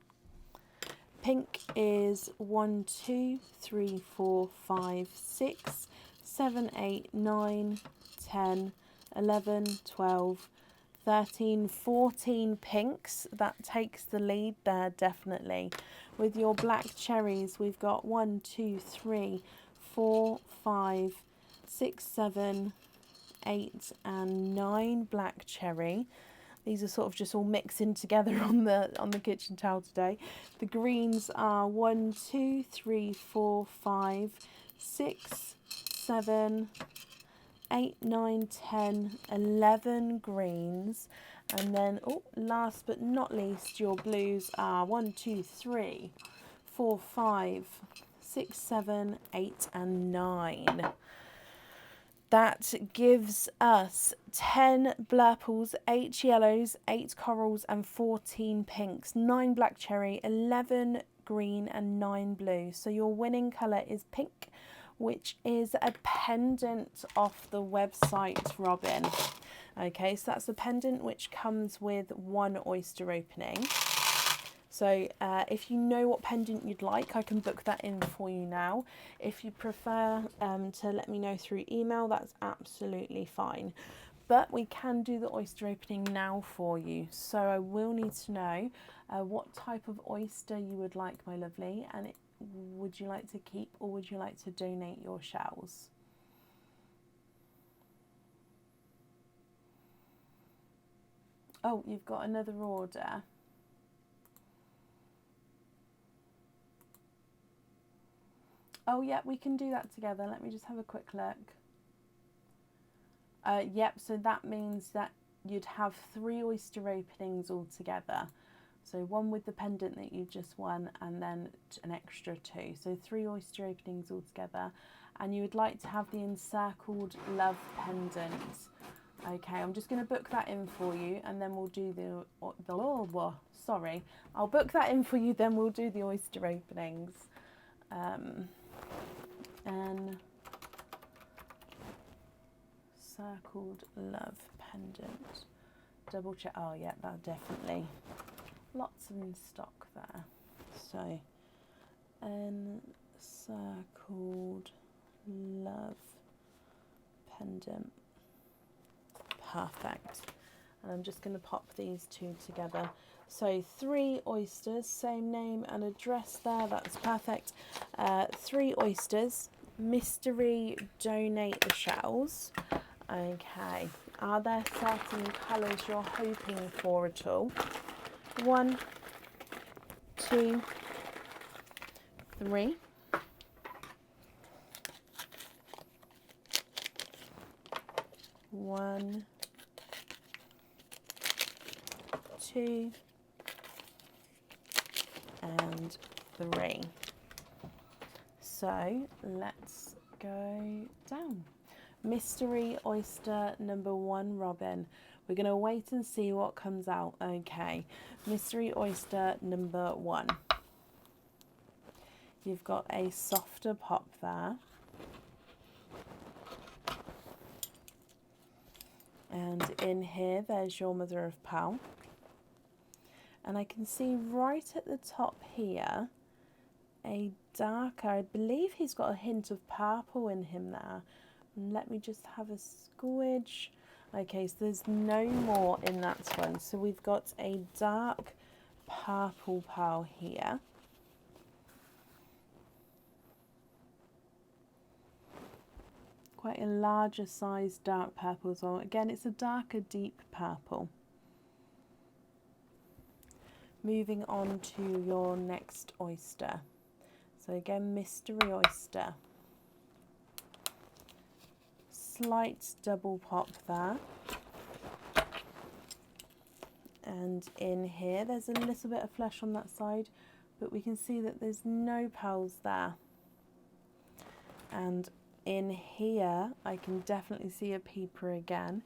Pink is 1, 2, 3, 4, 5, 6, 7, 8, 9, 10, 11, 12, 13, 14 pinks. That takes the lead there, definitely. With your black cherries, we've got 1, 2, 3, 4, 5, 6, 7, 8 and 9 black cherry. These are sort of just all mixing together on the kitchen towel today. The greens are 1, 2, 3, 4, 5, 6, 7, 8, 9, 10, 11 greens. And then, oh, last but not least, your blues are 1, 2, 3, 4, 5, 6, 7, 8 and 9. That gives us 10 blurples, 8 yellows, 8 corals and 14 pinks, 9 black cherry, 11 green and 9 blue. So your winning colour is pink, which is a pendant off the website, Robin. Okay, so that's a pendant which comes with 1 oyster opening. So if you know what pendant you'd like, I can book that in for you now. If you prefer to let me know through email, that's absolutely fine. But we can do the oyster opening now for you. So I will need to know what type of oyster you would like, my lovely, and would you like to keep or would you like to donate your shells? Oh, you've got another order. Oh, yeah, we can do that together. Let me just have a quick look. Yep, so that means that you'd have 3 oyster openings altogether. So 1 with the pendant that you just won and then an extra 2. So 3 oyster openings altogether. And you would like to have the encircled love pendant. Okay, I'm just going to book that in for you and then we'll do I'll book that in for you, then we'll do the oyster openings. And circled love pendant. Double check. Oh yeah, that definitely lots in stock there. So encircled love pendant. Perfect. And I'm just going to pop these 2 together. So 3 oysters, same name and address there, that's perfect. 3 oysters, mystery, donate the shells. Okay, are there certain colours you're hoping for at all? 1, 2, 3. 1, 2, and 3. So let's go down. Mystery oyster number 1, Robin. We're going to wait and see what comes out. Okay, mystery oyster number 1. You've got a softer pop there. And in here, there's your mother of pearl. And I can see right at the top here, a darker, I believe he's got a hint of purple in him there. And let me just have a squidge. Okay, so there's no more in that one. So we've got a dark purple pearl here. Quite a larger size dark purple as well. Again, it's a darker deep purple. Moving on to your next oyster. So again, mystery oyster. Slight double pop there. And in here, there's a little bit of flesh on that side, but we can see that there's no pearls there. And in here, I can definitely see a peeper again.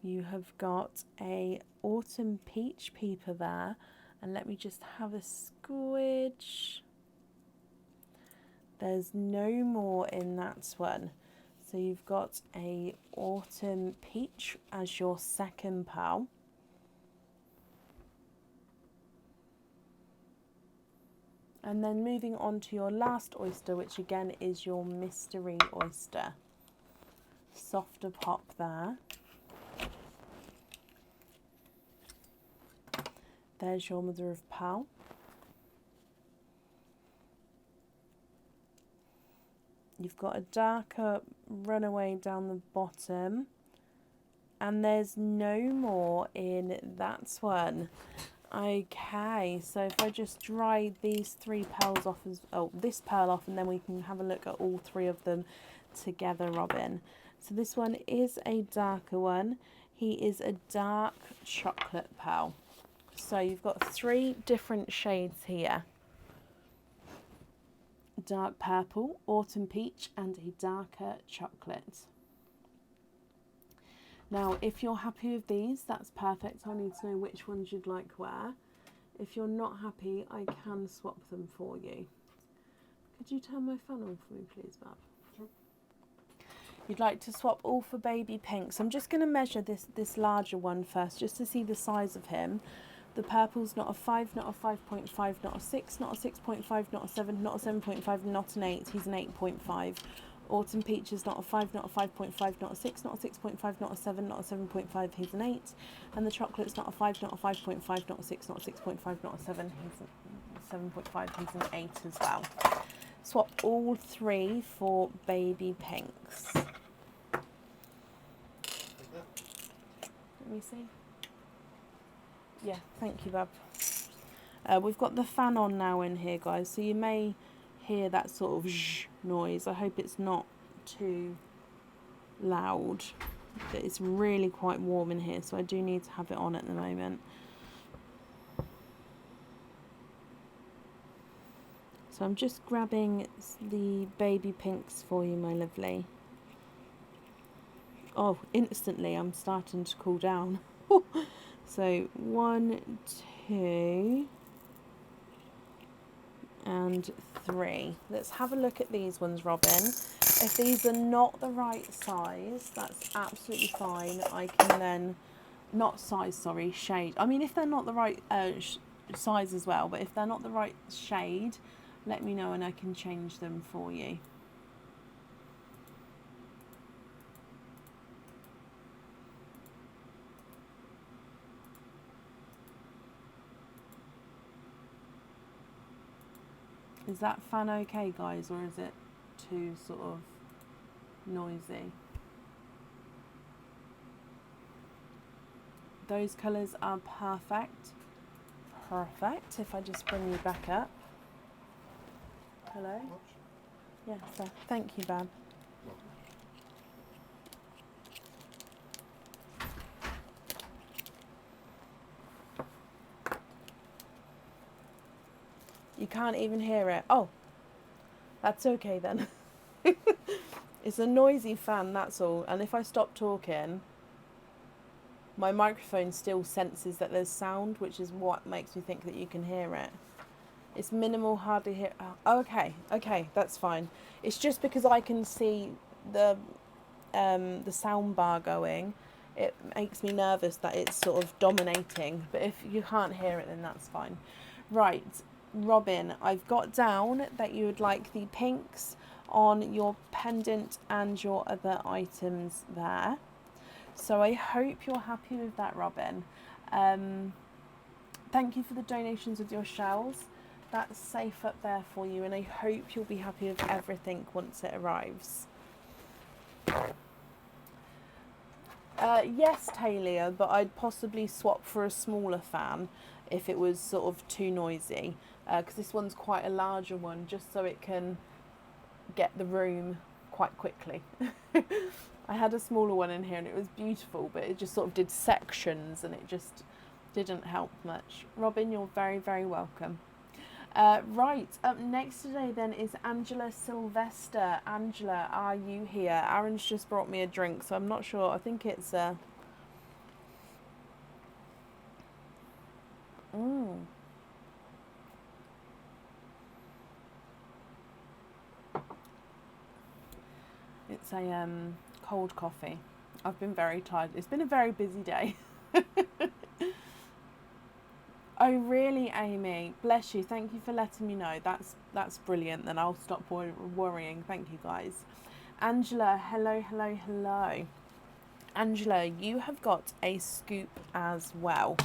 You have got a autumn peach peeper there. And let me just have a squidge. There's no more in that one. So you've got a autumn peach as your second pearl. And then moving on to your last oyster, which again is your mystery oyster. Softer pop there. There's your mother of pearl. You've got a darker runaway down the bottom. And there's no more in that one. Okay, so if I just dry these 3 pearls off, this pearl off, and then we can have a look at all 3 of them together, Robin. So this one is a darker one. He is a dark chocolate pearl. So you've got 3 different shades here. Dark purple, autumn peach, and a darker chocolate. Now, if you're happy with these, that's perfect. I need to know which ones you'd like where. If you're not happy, I can swap them for you. Could you turn my fan on for me, please, Bab? Sure. You'd like to swap all for baby pinks. I'm just going to measure this larger one first, just to see the size of him. The purple's not a 5, not a 5.5, not a 6, not a 6.5, not a 7, not a 7.5, not an 8. He's an 8.5. Autumn peach is not a 5, not a 5.5, not a 6, not a 6.5, not a 7, not a 7.5, he's an 8. And the chocolate's not a 5, not a 5.5, not a 6, not a 6.5, not a 7, he's a 7.5, he's an 8 as well. Swap all 3 for baby pinks. Let me see. Yeah, thank you, Bab. We've got the fan on now in here, guys, so you may hear that sort of zh noise. I hope it's not too loud. But it's really quite warm in here, so I do need to have it on at the moment. So I'm just grabbing the baby pinks for you, my lovely. Oh, instantly I'm starting to cool down. So 1, 2 and 3. Let's have a look at these ones, Robin. If these are not the right size, that's absolutely fine. I can then, not size, sorry, shade. I mean, if they're not the right size as well, but if they're not the right shade, let me know and I can change them for you. Is that fan okay, guys, or is it too sort of noisy? Those colours are perfect. Perfect. If I just bring you back up. Hello? Yes, thank you, Bab. You can't even hear it. Oh, that's okay then. It's a noisy fan, that's all. And if I stop talking, my microphone still senses that there's sound, which is what makes me think that you can hear it. It's minimal, hardly hear. Oh, okay, that's fine. It's just because I can see the sound bar going. It makes me nervous that it's sort of dominating. But if you can't hear it, then that's fine. Right, Robin, I've got down that you would like the pinks on your pendant and your other items there. So I hope you're happy with that, Robin. Thank you for the donations of your shells. That's safe up there for you, and I hope you'll be happy with everything once it arrives. Yes, Talia, but I'd possibly swap for a smaller fan if it was sort of too noisy, because this one's quite a larger one, just so it can get the room quite quickly. I had a smaller one in here and it was beautiful, but it just sort of did sections and it just didn't help much. Robin, you're very, very welcome. Right, up next today then is Angela Sylvester. Angela, are you here? Aaron's just brought me a drink, so I'm not sure. I think it's It's a cold coffee. I've been very tired. It's been a very busy day. Oh really, Amy? Bless you. Thank you for letting me know. That's brilliant. Then I'll stop worrying. Thank you, guys. Angela, hello. Angela, you have got a scoop as well.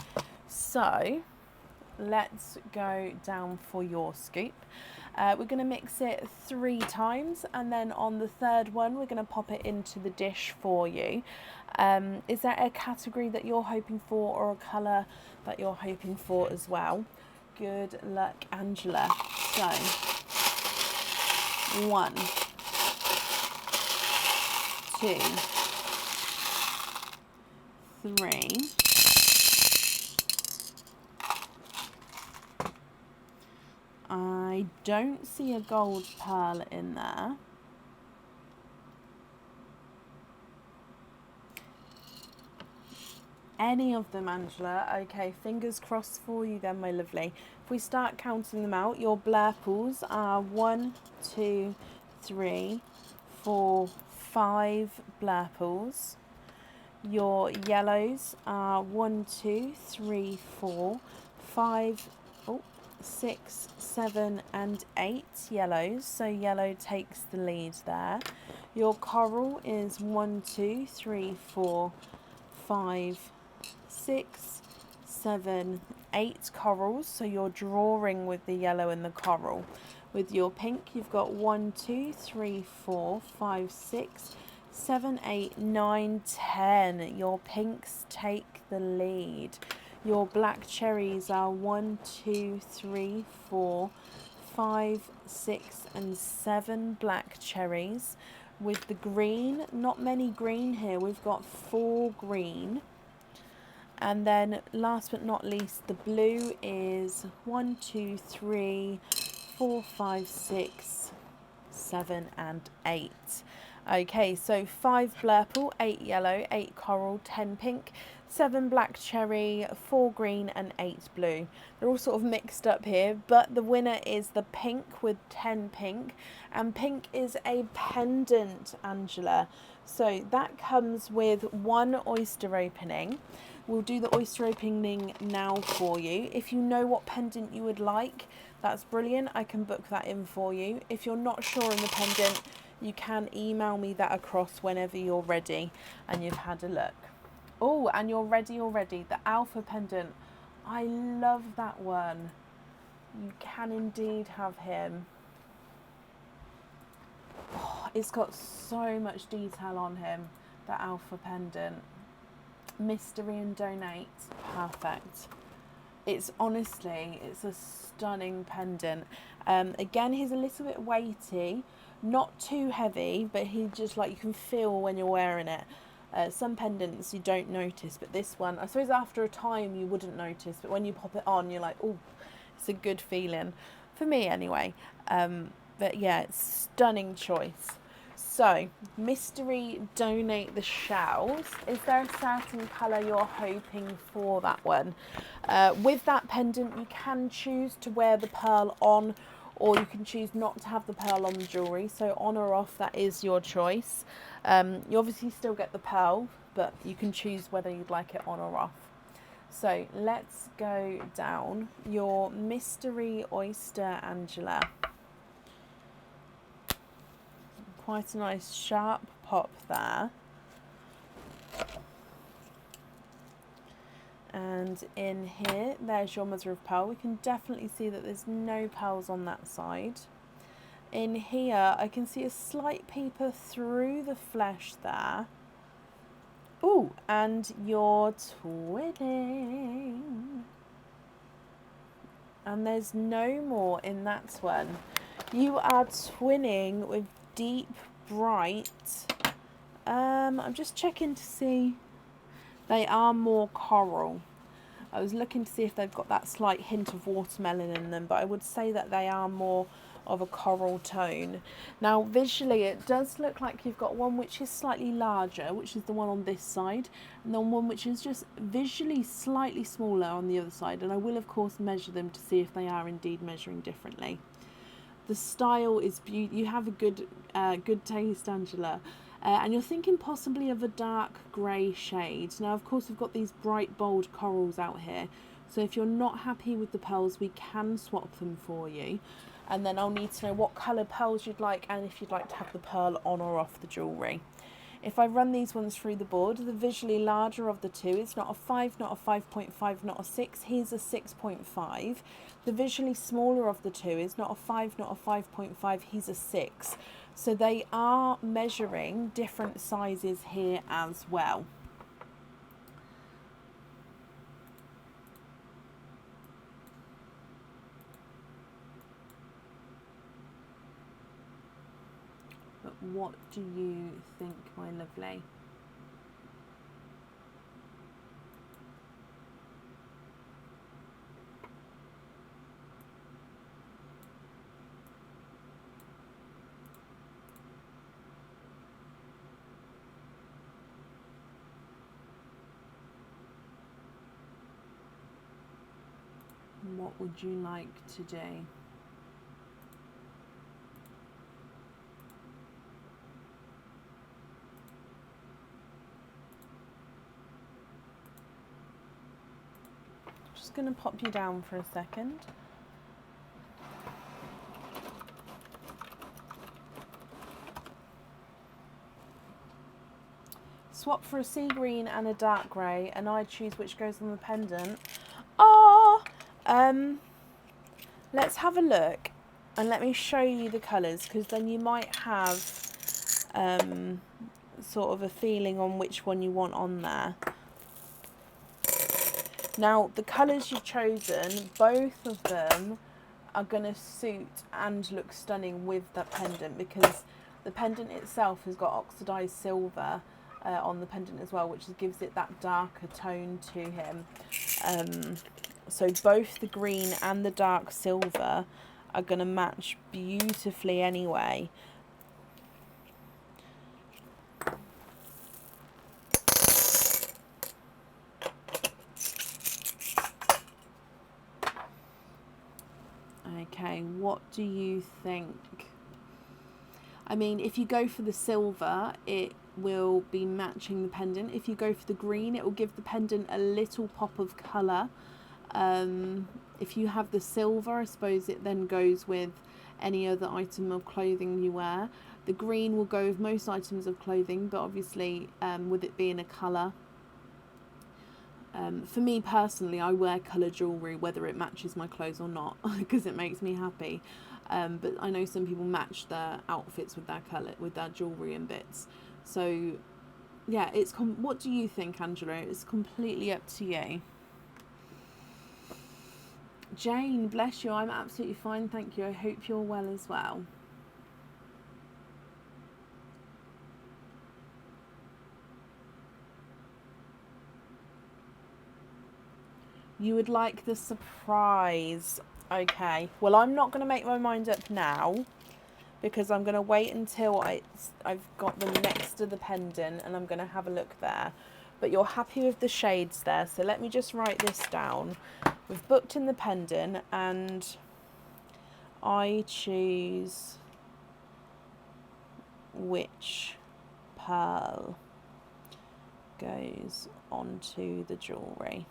So let's go down for your scoop. We're going to mix it 3 times, and then on the third one we're going to pop it into the dish for you. Is there a category that you're hoping for, or a colour that you're hoping for as well? Good luck, Angela. So 1, 2, 3. I don't see a gold pearl in there. Any of them, Angela. Okay, fingers crossed for you then, my lovely. If we start counting them out, your blurples are 1, 2, 3, 4, 5 blurples. Your yellows are 1, 2, 3, 4, 5, 6, 7 and 8 yellows, so yellow takes the lead there. Your coral is 1, 2, 3, 4, 5, 6, 7, 8 corals, so you're drawing with the yellow and the coral. With your pink, you've got 1, 2, 3, 4, 5, 6, 7, 8, 9, 10. Your pinks take the lead. Your black cherries are 1, 2, 3, 4, 5, 6 and 7 black cherries. With the green, not many green here, we've got 4 green. And then last but not least, the blue is 1, 2, 3, 4, 5, 6, 7 and 8. Okay, so 5 blurple, 8 yellow, 8 coral, 10 pink, 7 black cherry, 4 green and 8 blue. They're all sort of mixed up here, but the winner is the pink with 10 pink, and pink is a pendant, Angela. So that comes with 1 oyster opening. We'll do the oyster opening now for you. If you know what pendant you would like, that's brilliant. I can book that in for you. If you're not sure on the pendant, you can email me that across whenever you're ready and you've had a look. Oh, and you're ready already. The alpha pendant. I love that one. You can indeed have him. Oh, it's got so much detail on him, the alpha pendant. Mystery and donate. Perfect. It's honestly, it's a stunning pendant. Again, he's a little bit weighty. Not too heavy, but he just, like, you can feel when you're wearing it. Some pendants you don't notice, but this one, I suppose after a time you wouldn't notice, but when you pop it on, you're like, oh, it's a good feeling. for me anyway. But yeah, it's stunning choice. So, mystery donate the shells. Is there a certain colour you're hoping for that one? With that pendant, you can choose to wear the pearl on, or you can choose not to have the pearl on the jewellery. So on or off, that is your choice. You obviously still get the pearl, but you can choose whether you'd like it on or off. So let's go down your mystery oyster, Angela. Quite a nice sharp pop there. And in here, there's your mother of pearl. We can definitely see that there's no pearls on that side. In here, I can see a slight peeper through the flesh there. Ooh, and you're twinning. And there's no more in that one. You are twinning with deep, bright. I'm just checking to see. They are more coral. I was looking to see if they've got that slight hint of watermelon in them, but I would say that they are more of a coral tone. Now visually it does look like you've got one which is slightly larger, which is the one on this side, and then one which is just visually slightly smaller on the other side, and I will of course measure them to see if they are indeed measuring differently. The style is beautiful. You have a good taste, Angela. And you're thinking possibly of a dark grey shade. Now, of course, we've got these bright, bold corals out here. So if you're not happy with the pearls, we can swap them for you. And then I'll need to know what colour pearls you'd like and if you'd like to have the pearl on or off the jewellery. If I run these ones through the board, the visually larger of the two, it's not a 5, not a 5.5, not a 6. Here's a 6.5. The visually smaller of the two is not a 5, not a 5.5. He's a 6. So they are measuring different sizes here as well. But what do you think, my lovely? What would you like to do? Just going to pop you down for a second. Swap for a sea green and a dark grey, and I choose which goes on the pendant. Oh, let's have a look and let me show you the colours, because then you might have sort of a feeling on which one you want on there. Now, the colours you've chosen, both of them are going to suit and look stunning with that pendant, because the pendant itself has got oxidised silver on the pendant as well, which gives it that darker tone to him. So both the green and the dark silver are going to match beautifully anyway. Okay, what do you think? I mean, if you go for the silver, it will be matching the pendant. If you go for the green, it will give the pendant a little pop of colour. If you have the silver, I suppose it then goes with any other item of clothing you wear. The green will go with most items of clothing, but obviously with it being a colour. For me personally, I wear colour jewellery whether it matches my clothes or not, because it makes me happy. But I know some people match their outfits with their colour, with their jewellery and bits. So yeah, what do you think, Angela? It's completely up to you. Jane, bless you. I'm absolutely fine, thank you. I hope you're well as well. You would like the surprise. Okay, well, I'm not going to make my mind up now because I'm going to wait until I've got them next to the pendant and I'm going to have a look there. But you're happy with the shades there, so let me just write this down. We've booked in the pendant and I choose which pearl goes onto the jewellery.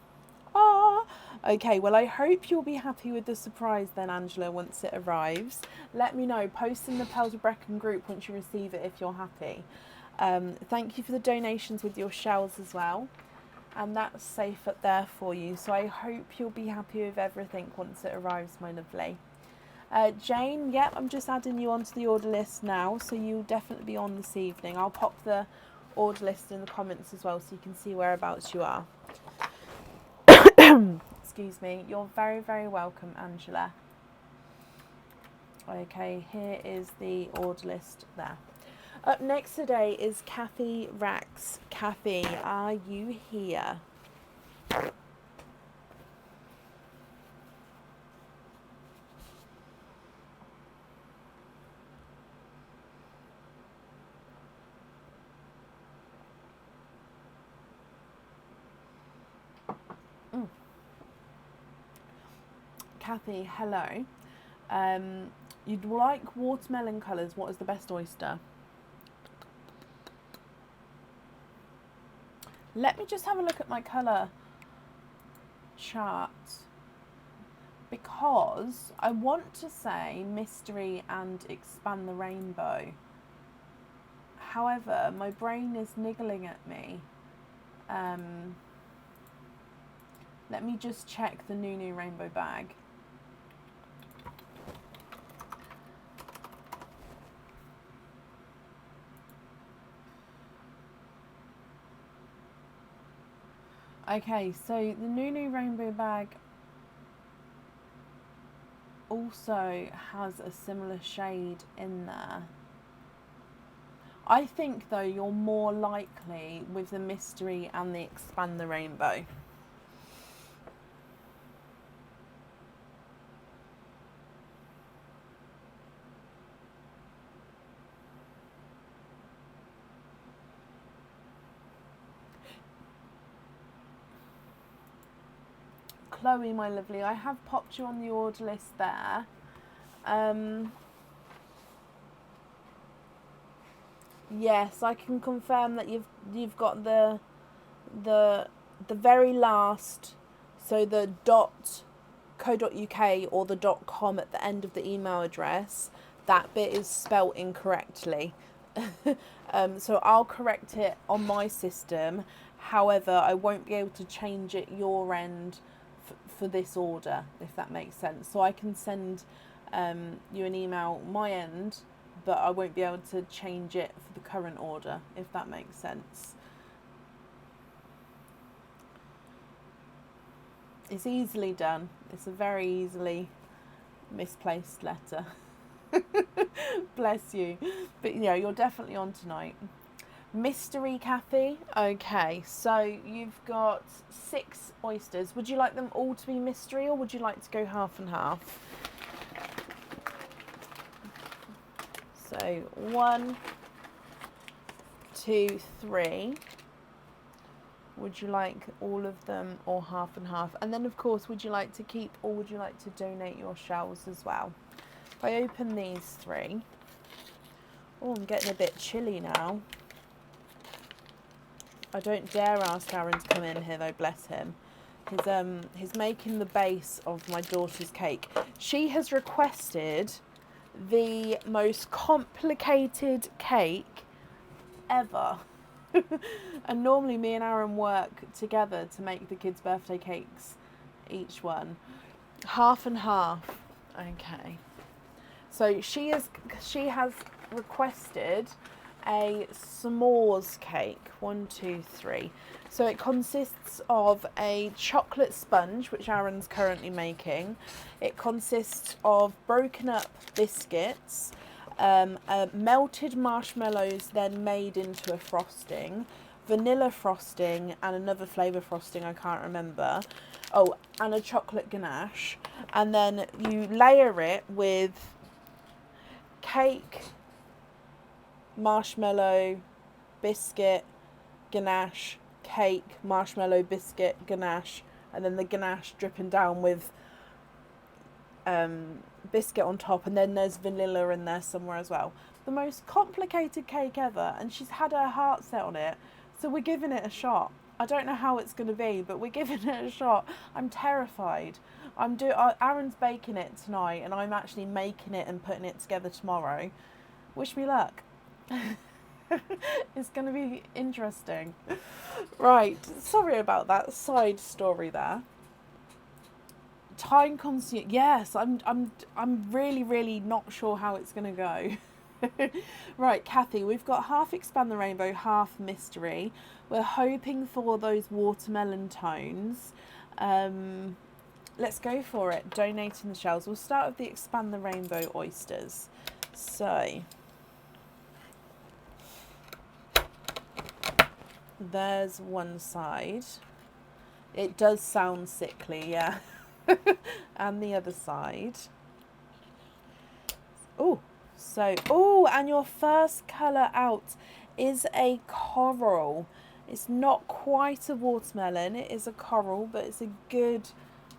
Ah, okay, well, I hope you'll be happy with the surprise then, Angela, once it arrives. Let me know, post in the Pearls of Brecon group once you receive it if you're happy. Thank you for the donations with your shells as well. And that's safe up there for you. So I hope you'll be happy with everything once it arrives, my lovely. Jane, yep, I'm just adding you onto the order list now. So you'll definitely be on this evening. I'll pop the order list in the comments as well so you can see whereabouts you are. Excuse me. You're very, very welcome, Angela. Okay, here is the order list there. Up next today is Kathy Rax. Kathy, are you here? Kathy, hello. You'd like watermelon colours. What is the best oyster? Let me just have a look at my colour chart because I want to say mystery and expand the rainbow. However, my brain is niggling at me. Let me just check the Nunu rainbow bag. Okay, so the Nunu rainbow bag also has a similar shade in there. I think though you're more likely with the mystery and the expand the rainbow. Chloe, my lovely, I have popped you on the order list there. Yes, I can confirm that you've got the very last, so the .co.uk or the .com at the end of the email address. That bit is spelt incorrectly. So I'll correct it on my system. However, I won't be able to change it your end for this order, if that makes sense. So I can send you an email my end, but I won't be able to change it for the current order, if that makes sense. It's easily done. It's a very easily misplaced letter. Bless you. But yeah, you're definitely on tonight. Mystery Kathy. Okay, so you've got 6 oysters. Would you like them all to be mystery or would you like to go half and half? So 1, 2, 3. Would you like all of them or half and half? And then of course, would you like to keep or would you like to donate your shells as well? If I open these 3. Oh, I'm getting a bit chilly now. I don't dare ask Aaron to come in here though, bless him. He's making the base of my daughter's cake. She has requested the most complicated cake ever. And normally me and Aaron work together to make the kids' birthday cakes, each one. Half and half. Okay. So she has requested a s'mores cake. 1, 2, 3. So it consists of a chocolate sponge, which Aaron's currently making. It consists of broken up biscuits, melted marshmallows then made into a frosting, vanilla frosting and another flavour frosting, I can't remember. Oh, and a chocolate ganache. And then you layer it with cake, marshmallow, biscuit, ganache, cake, marshmallow, biscuit, ganache, and then the ganache dripping down with biscuit on top, and then there's vanilla in there somewhere as well. The most complicated cake ever, and she's had her heart set on it, so we're giving it a shot. I don't know how it's going to be, but we're giving it a shot. I'm terrified. Aaron's baking it tonight, and I'm actually making it and putting it together tomorrow. Wish me luck. It's going to be interesting. Right, sorry about that side story there. Time consuming. Yes, I'm really not sure how it's going to go. Right, Kathy, we've got half Expand the Rainbow, half Mystery. We're hoping for those watermelon tones. Let's go for it. Donating the shells. We'll start with the Expand the Rainbow oysters. So there's one side. It does sound sickly, yeah. And the other side. Oh, so, oh, and your first colour out is a coral. It's not quite a watermelon, it is a coral, but it's a good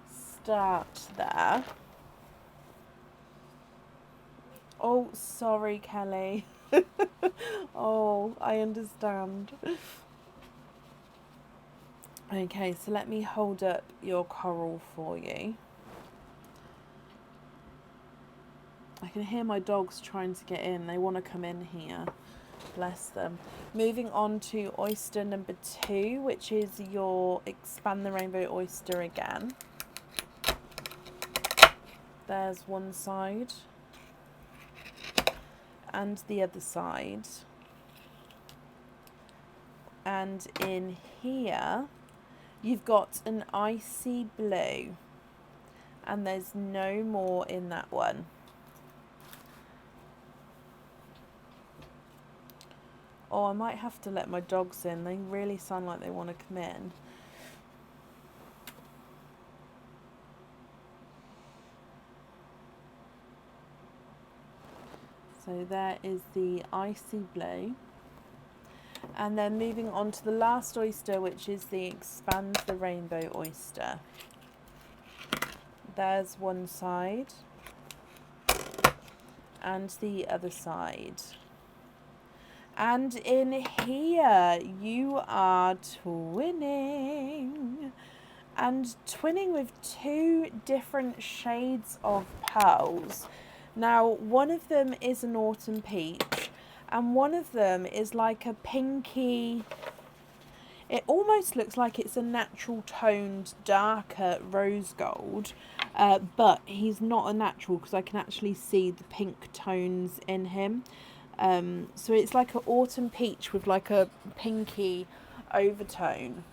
start there. Oh, sorry, Kelly. Oh, I understand. Okay, so let me hold up your coral for you. I can hear my dogs trying to get in. They want to come in here. Bless them. Moving on to oyster number 2, which is your Expand the Rainbow oyster again. There's one side. And the other side. And in here, you've got an icy blue. And there's no more in that one. Oh, I might have to let my dogs in. They really sound like they want to come in. So there is the icy blue. And then moving on to the last oyster, which is the Expand the Rainbow oyster. There's one side. And the other side. And in here, you are twinning. And twinning with 2 different shades of pearls. Now, one of them is an autumn peach. And one of them is like a pinky... It almost looks like it's a natural toned, darker rose gold. But he's not a natural because I can actually see the pink tones in him. So it's like an autumn peach with like a pinky overtone.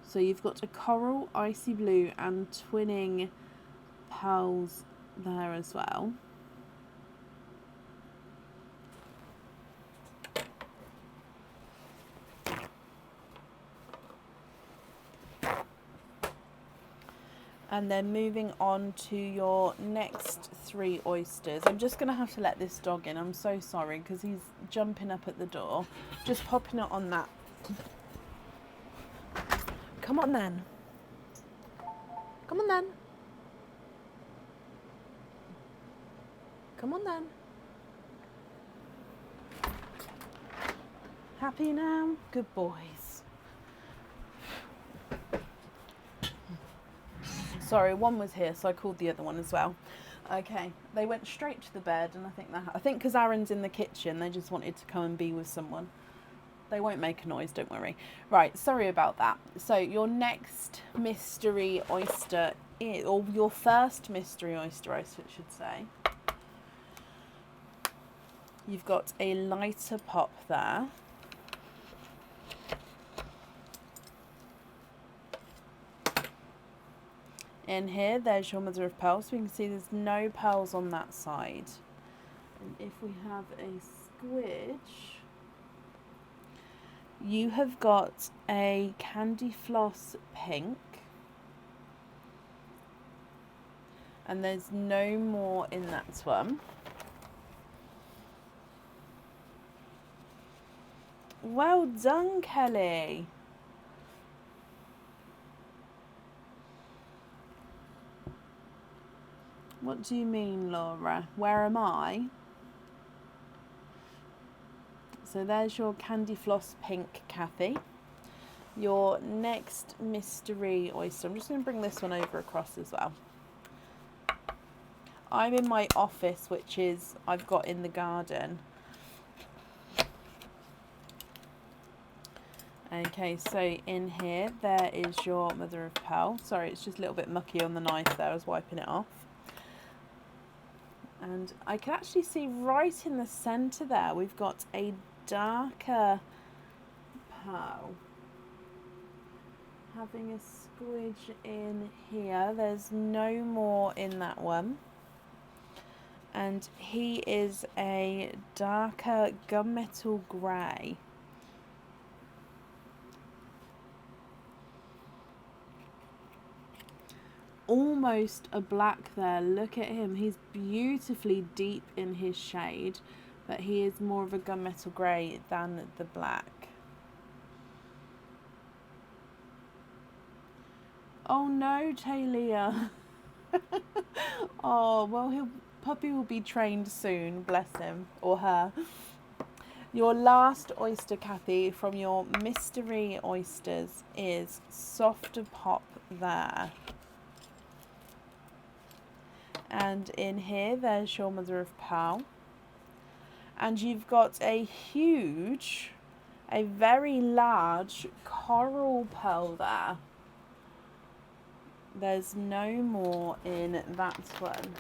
So you've got a coral, icy blue and twinning pearls there as well. And then moving on to your next 3 oysters. I'm just going to have to let this dog in. I'm so sorry because he's jumping up at the door. Just popping it on that. Come on then. Come on then. Come on then. Happy now? Good boys. Sorry, one was here, so I called the other one as well. Okay, they went straight to the bed, and I think because Aaron's in the kitchen, they just wanted to come and be with someone. They won't make a noise, don't worry. Right, sorry about that. So your next mystery oyster, or your first mystery oyster, I should say. You've got a lighter pop there. In here, there's your mother of pearls. So we can see there's no pearls on that side. And if we have a Squidge, you have got a Candy Floss pink. And there's no more in that one. Well done, Kelly. What do you mean, Laura? Where am I? So there's your Candy Floss pink, Kathy. Your next mystery oyster. I'm just going to bring this one over across as well. I'm in my office, which is I've got in the garden. Okay, so in here, there is your mother of pearl. Sorry, it's just a little bit mucky on the knife there. I was wiping it off. And I can actually see right in the centre there, we've got a darker pearl. Having a Squidge in here. There's no more in that one. And he is a darker gunmetal grey. Almost a black there. Look at him. He's beautifully deep in his shade, but he is more of a gunmetal grey than the black. Oh no, Talia. Oh, well, puppy will be trained soon, bless him, or her. Your last oyster, Kathy, from your mystery oysters is Softer Pop there. And in here, there's your mother of pearl. And you've got a very large coral pearl there. There's no more in that one.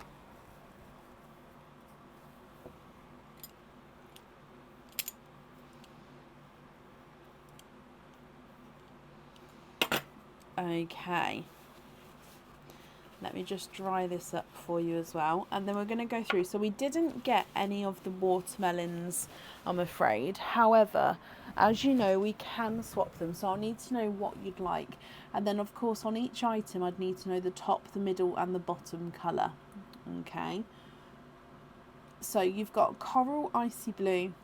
Okay. Let me just dry this up for you as well. And then we're going to go through. So we didn't get any of the watermelons, I'm afraid. However, as you know, we can swap them. So I'll need to know what you'd like. And then, of course, on each item, I'd need to know the top, the middle, and the bottom colour. Okay. So you've got Coral Icy Blue,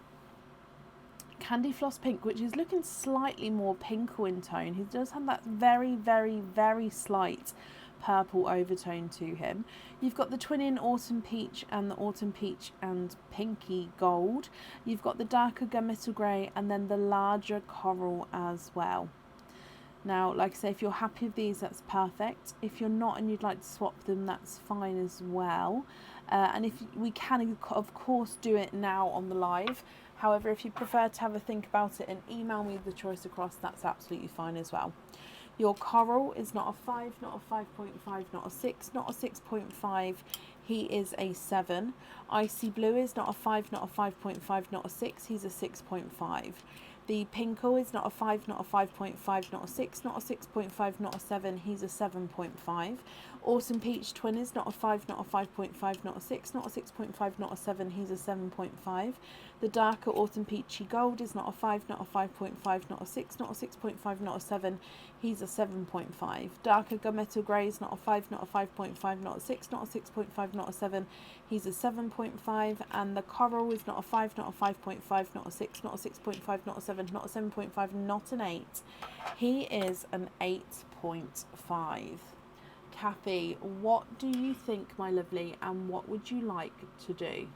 Candy Floss Pink, which is looking slightly more pinkle in tone. He does have that very, very, very slight purple overtone to him. You've got the twinning Autumn Peach and the Autumn Peach and Pinky Gold. You've got the darker gunmetal grey and then the larger coral as well. Now, like I say, if you're happy with these, that's perfect. If you're not and you'd like to swap them, that's fine as well. And if we can, of course, do it now on the live. However, if you prefer to have a think about it and email me the choice across, that's absolutely fine as well. Your coral is not a 5, not a 5.5, not a 6, not a 6.5. He is a 7. Icy Blue is not a 5, not a 5.5, not a 6. He's a 6.5. The Pinkle is not a 5, not a 5.5, not a 6, not a 6.5, not a 7. He's a 7.5. Autumn Peach Twin is not a 5, not a 5.5, not a 6, not a 6.5, not a 7. He's a 7.5. The darker Autumn Peachy Gold is not a 5, not a 5.5, not a 6, not a 6.5, not a 7. He's a 7.5. Darker Gunmetal Grey is not a 5, not a 5.5, not a 6, not a 6.5, not a 7. He's a 7.5. And the Coral is not a 5, not a 5.5, not a 6, not a 6.5, not a 7, not a 7.5, not an 8. He is an 8.5. Kathy, what do you think, my lovely, and what would you like to do?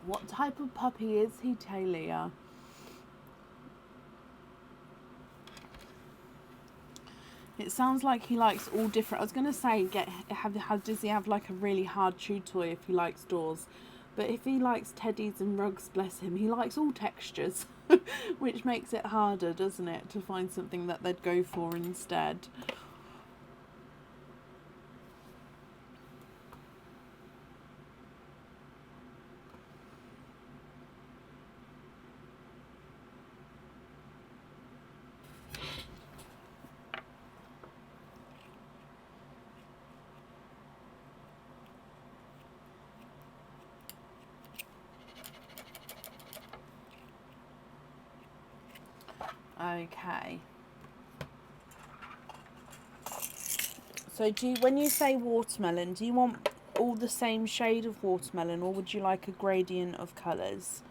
What type of puppy is he, Talia? It sounds like he likes all different. I was going to say, does he have like a really hard chew toy if he likes doors? But if he likes teddies and rugs, bless him, he likes all textures. which makes it harder, doesn't it, to find something that they'd go for instead. Okay. So when you say watermelon, do you want all the same shade of watermelon, or would you like a gradient of colours?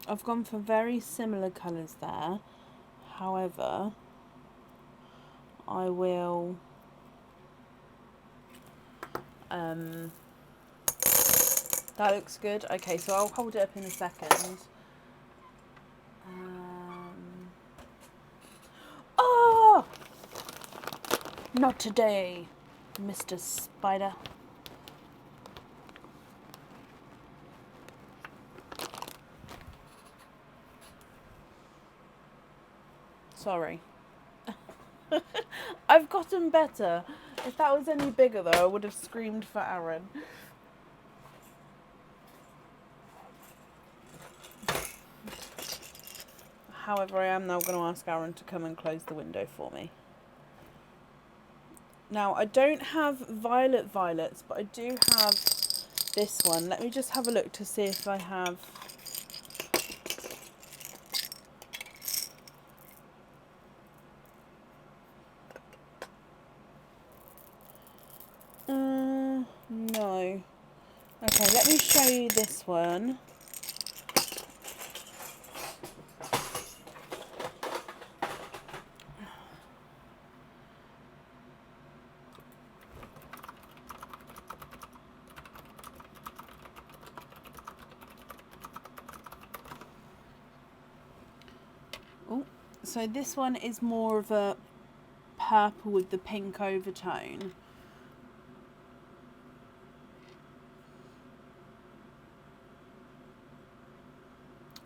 I've gone for very similar colours there. However, I will that looks good. Okay, so I'll hold it up in a second. Oh! Not today, Mr. Spider. Sorry. I've gotten better. If that was any bigger though, I would have screamed for Aaron. However, I am now going to ask Aaron to come and close the window for me. Now, I don't have violet violets, but I do have this one. Let me just have a look to see if I have... No. Okay, let me show you this one. Oh, so this one is more of a purple with the pink overtone.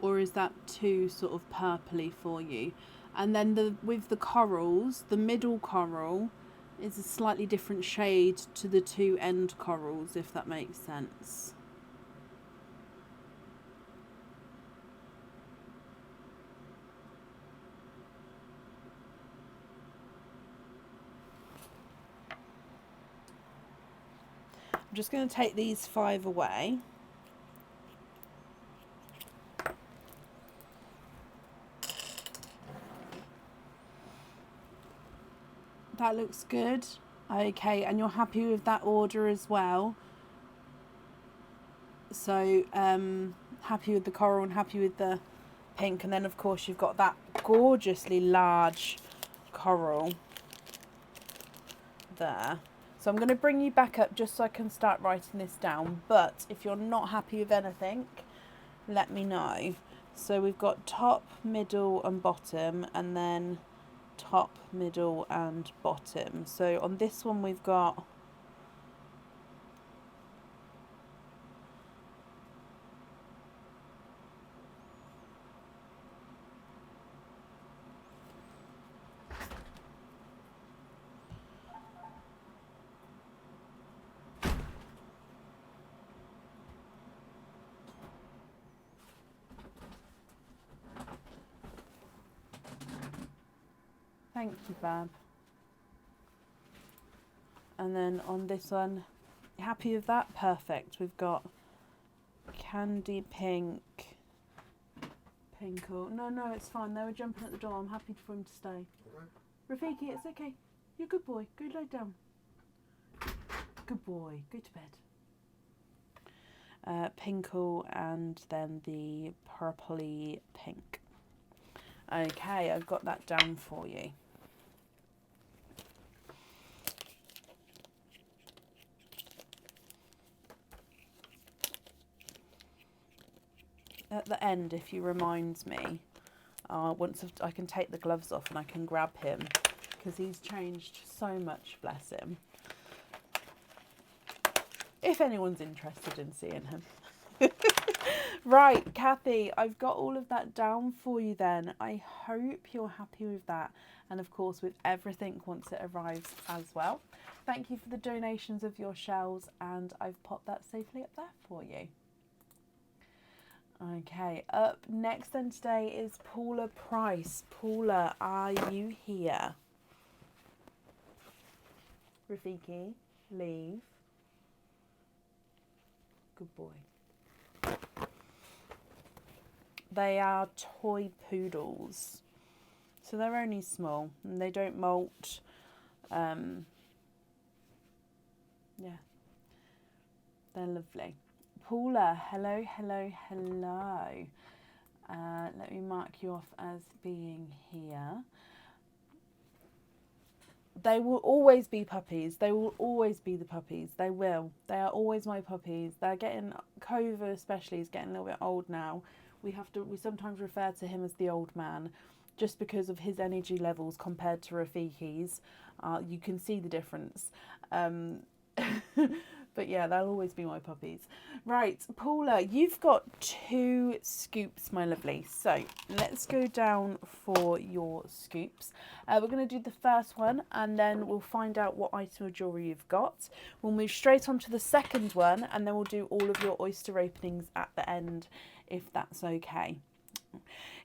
Or is that too sort of purpley for you? And then with the corals, the middle coral is a slightly different shade to the two end corals, if that makes sense. I'm just going to take these 5 away. That looks good. Okay, and you're happy with that order as well? So, happy with the coral and happy with the pink. And then, of course, you've got that gorgeously large coral there. So I'm going to bring you back up just so I can start writing this down. But if you're not happy with anything, let me know. So we've got top, middle and bottom, and then top, middle and bottom. So on this one we've got thank you, Bab. And then on this one, happy with that? Perfect. We've got candy pink, Pinkle. No, it's fine. They were jumping at the door. I'm happy for him to stay. Okay. Rafiki, it's okay. You're a good boy. Go lie down. Good boy. Go to bed. Pinkle and then the purpley pink. Okay, I've got that down for you. At the end, if you remind me, once I can take the gloves off and I can grab him, because he's changed so much, bless him. If anyone's interested in seeing him. Right, Kathy, I've got all of that down for you then. I hope you're happy with that. And of course with everything once it arrives as well. Thank you for the donations of your shells, and I've popped that safely up there for you. Okay, up next then today is Paula Price. Paula, are you here? Rafiki, leave. Good boy. They are toy poodles. So they're only small and they don't molt. Yeah, they're lovely. Paula, hello. Let me mark you off as being here. They will always be puppies. They will always be the puppies. They will. They are always my puppies. They're getting, Cova especially is getting a little bit old now. We sometimes refer to him as the old man, just because of his energy levels compared to Rafiki's. You can see the difference. But yeah, they'll always be my puppies. Right, Paula, you've got 2 scoops, my lovely. So let's go down for your scoops. We're going to do the first one and then we'll find out what item of jewellery you've got. We'll move straight on to the second one and then we'll do all of your oyster openings at the end, if that's okay.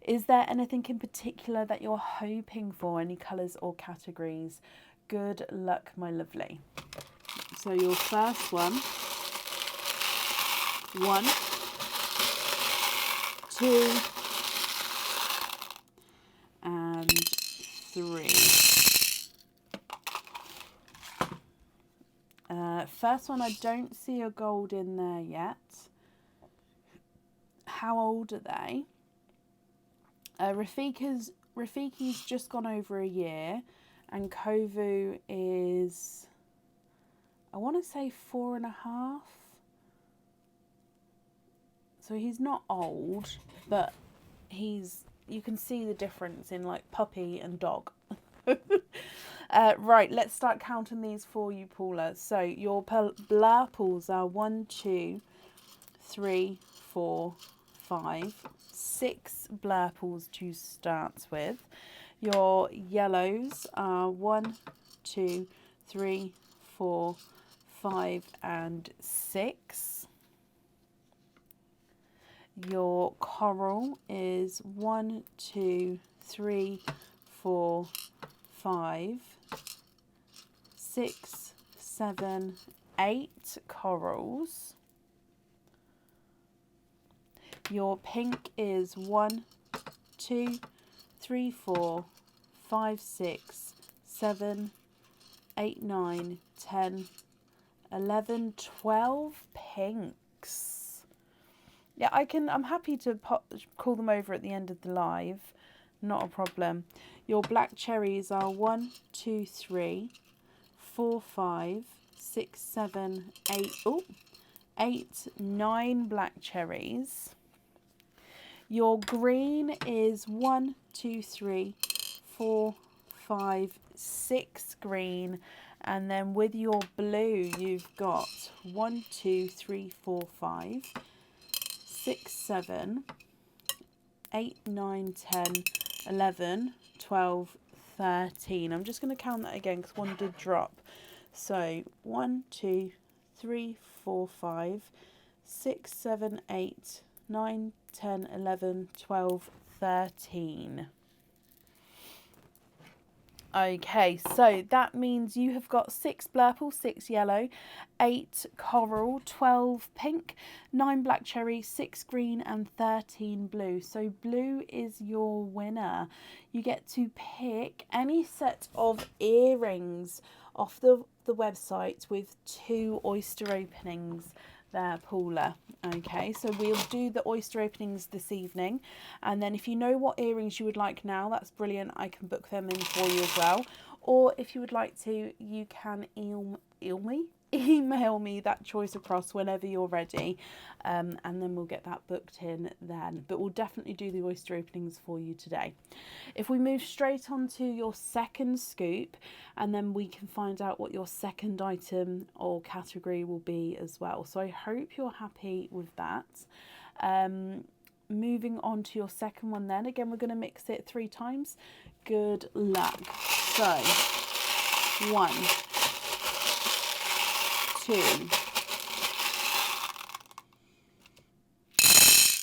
Is there anything in particular that you're hoping for? Any colours or categories? Good luck, my lovely. So your first one, 1, 2, and 3. First one, I don't see a gold in there yet. How old are they? Rafiki's just gone over a year, and Kovu is, I want to say 4.5. So he's not old, but you can see the difference in like puppy and dog. Right, let's start counting these for you, Paula. So your blurples are 1, 2, 3, 4, 5, 6 blurples to start with. Your yellows are 1, 2, 3, 4, 5, and 6. Your coral is 1, 2, 3, 4, 5, 6, 7, 8 corals. Your pink is 1, 2, 3, 4, 5, 6, 7, 8, 9, 10, 11, 12 pinks. Yeah, I'm happy to call them over at the end of the live. Not a problem. Your black cherries are 1, 2, 3, 4, 5, 6, 7, 8. Oh, 8, 9 black cherries. Your green is 1, 2, 3, 4, 5, 6 green. And then with your blue, you've got 1, 2, 3, 4, 5, 6, 7, 8, 9, 10, 11, 12, 13. I'm just going to count that again because one did drop. So 1, 2, 3, 4, 5, 6, 7, 8, 9, 10, 11, 12, 13. Okay, so that means you have got 6 blurple, 6 yellow, 8 coral, 12 pink, 9 black cherry, 6 green and 13 blue. So blue is your winner. You get to pick any set of earrings off the website with 2 oyster openings there, Paula. Okay, so we'll do the oyster openings this evening, and then if you know what earrings you would like now, that's brilliant. I can book them in for you as well. Or if you would like to, you can email me that choice across whenever you're ready, and then we'll get that booked in then. But we'll definitely do the oyster openings for you today. If we move straight on to your second scoop, and then we can find out what your second item or category will be as well. So I hope you're happy with that. Moving on to your second one then. Again, we're going to mix it 3 times. Good luck. So, 1, 2.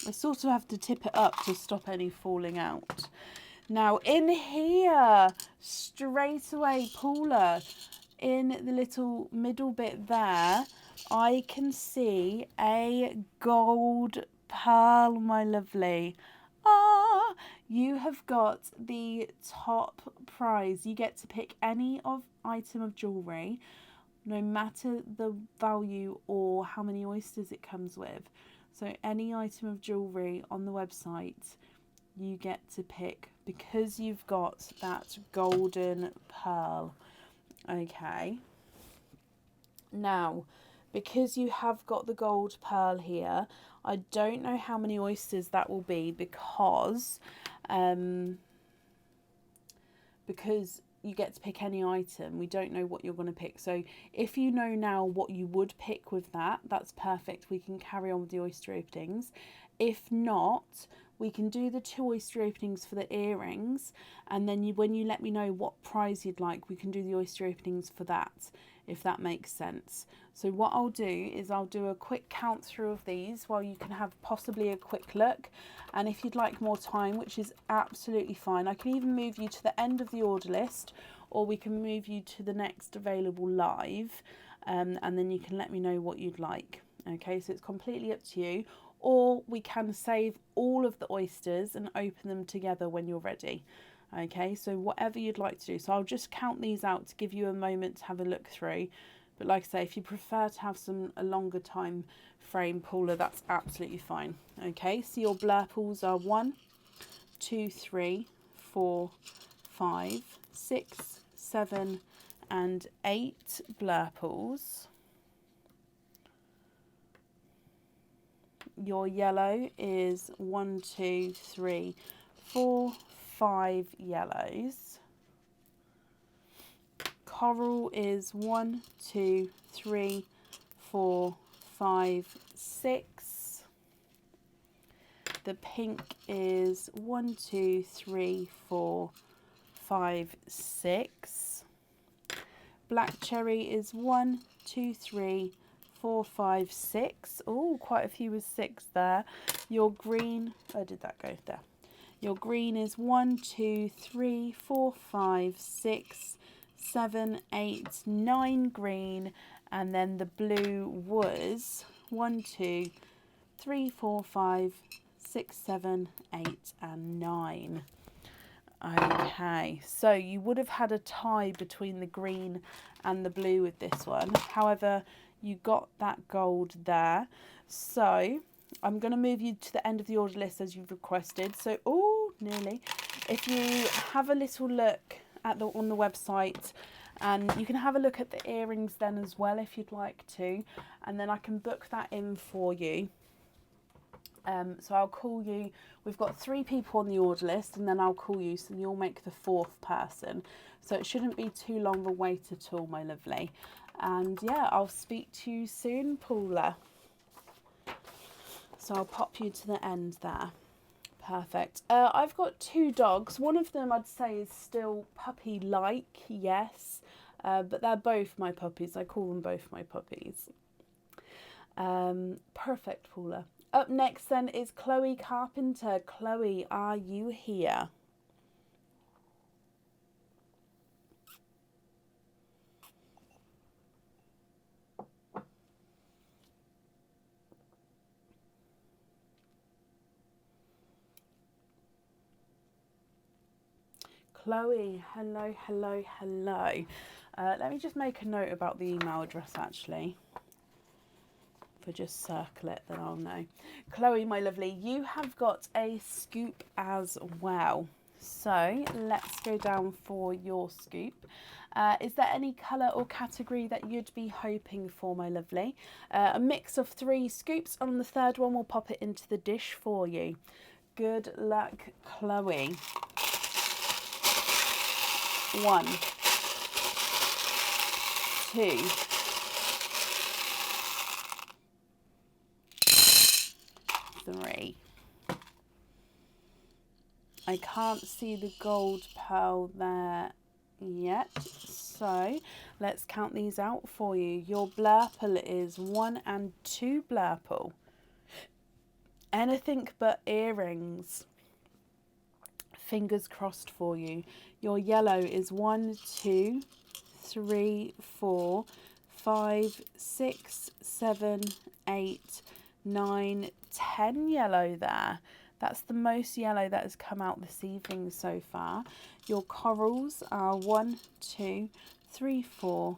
I sort of have to tip it up to stop any falling out. Now in here, straight away, Paula, in the little middle bit there, I can see a gold pearl, my lovely. Ah, you have got the top prize. You get to pick any item of jewellery, no matter the value or how many oysters it comes with. So any item of jewellery on the website, you get to pick because you've got that golden pearl. Okay. Now, because you have got the gold pearl here, I don't know how many oysters that will be because you get to pick any item. We don't know what you're going to pick. So if you know now what you would pick with that, that's perfect. We can carry on with the oyster openings. If not, we can do the 2 oyster openings for the earrings, and then when you let me know what prize you'd like, we can do the oyster openings for that, if that makes sense. So what I'll do is I'll do a quick count through of these while you can have possibly a quick look, and if you'd like more time, which is absolutely fine, I can even move you to the end of the order list, or we can move you to the next available live, and then you can let me know what you'd like. Okay, so it's completely up to you. Or we can save all of the oysters and open them together when you're ready. Okay, so whatever you'd like to do. So I'll just count these out to give you a moment to have a look through. But like I say, if you prefer to have a longer time frame, Paula, that's absolutely fine. Okay, so your blurples are 1, 2, 3, 4, 5, 6, 7 and 8 blurples. Your yellow is 1, 2, 3, 4, 5 yellows. Coral is 1, 2, 3, 4, 5, 6. The pink is 1, 2, 3, 4, 5, 6. Black cherry is 1, 2, 3, 4, 5, 6. Oh, quite a few with 6 there. Your green, where did that go? There. Your green is 1, 2, 3, 4, 5, 6, 7, 8, 9 green, and then the blue was 1, 2, 3, 4, 5, 6, 7, 8, and 9. Okay, so you would have had a tie between the green and the blue with this one. However, you got that gold there. So I'm going to move you to the end of the order list as you've requested. So, oh, nearly. If you have a little look at on the website, and you can have a look at the earrings then as well if you'd like to, and then I can book that in for you. So I'll call you. We've got 3 people on the order list, and then I'll call you, so you'll make the 4th person. So it shouldn't be too long a wait at all, my lovely. And yeah, I'll speak to you soon, Paula. So I'll pop you to the end there. Perfect. I've got 2 dogs. One of them I'd say is still puppy-like, yes. But they're both my puppies. I call them both my puppies. Perfect, Paula. Up next then is Chloe Carpenter. Chloe, are you here? Chloe, hello, hello, hello. Let me just make a note about the email address actually. If I just circle it, then I'll know. Chloe, my lovely, you have got a scoop as well. So let's go down for your scoop. Is there any colour or category that you'd be hoping for, my lovely? A mix of 3 scoops. On the third one, we'll pop it into the dish for you. Good luck, Chloe. 1, 2, 3. I can't see the gold pearl there yet, so let's count these out for you. Your blurple is 1 and 2 blurple. Anything but earrings. Fingers crossed for you. Your yellow is 1, 2, 3, 4, 5, 6, 7, 8, 9, 10 yellow there. That's the most yellow that has come out this evening so far. Your corals are 1, 2, 3, 4,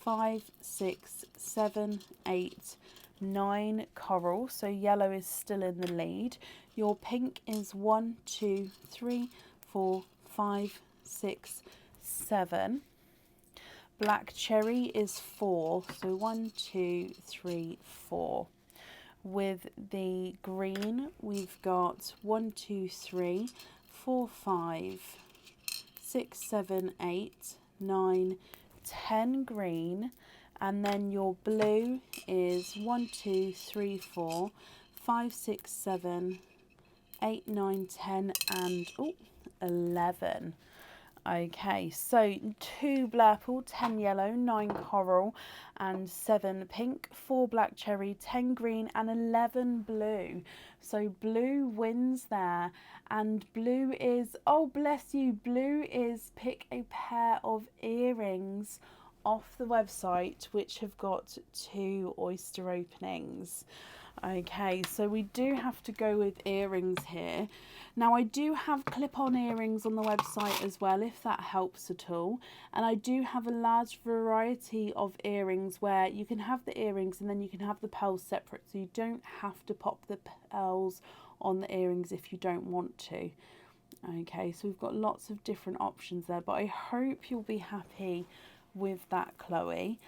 5, 6, 7, 8, 9 coral. So yellow is still in the lead. Your pink is 1, 2, 3, 4, 5, 6, 7. Black cherry is 4. So 1, 2, 3, 4. With the green, we've got 1, 2, 3, 4, 5, 6, 7, 8, 9, 10 green. And then your blue is 1, 2, 3, 4, 5, 6, 7, 8, 9, 10, and 11. Okay, so 2 blurple, 10 yellow, 9 coral, and 7 pink, 4 black cherry, 10 green, and 11 blue. So blue wins there, and blue is, oh bless you, blue is pick a pair of earrings off the website which have got 2 oyster openings. Okay, so we do have to go with earrings here. Now I do have clip-on earrings on the website as well, if that helps at all. And I do have a large variety of earrings where you can have the earrings and then you can have the pearls separate, so you don't have to pop the pearls on the earrings if you don't want to. Okay, so we've got lots of different options there, but I hope you'll be happy with that, Chloe.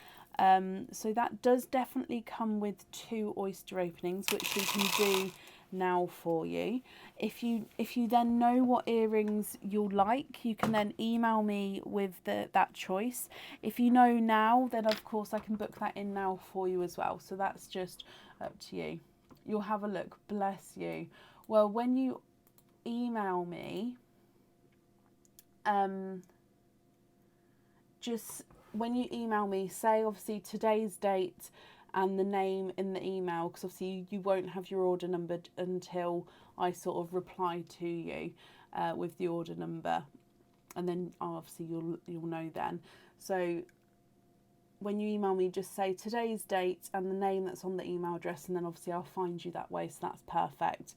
So that does definitely come with 2 oyster openings, which we can do now for you. If you then know what earrings you'll like, you can then email me with that choice. If you know now, then of course I can book that in now for you as well. So that's just up to you. You'll have a look. Bless you. Well, when you email me, when you email me, say obviously today's date and the name in the email, because obviously you won't have your order number until I sort of reply to you with the order number, and then obviously you'll know then. So when you email me, just say today's date and the name that's on the email address, and then obviously I'll find you that way, so that's perfect.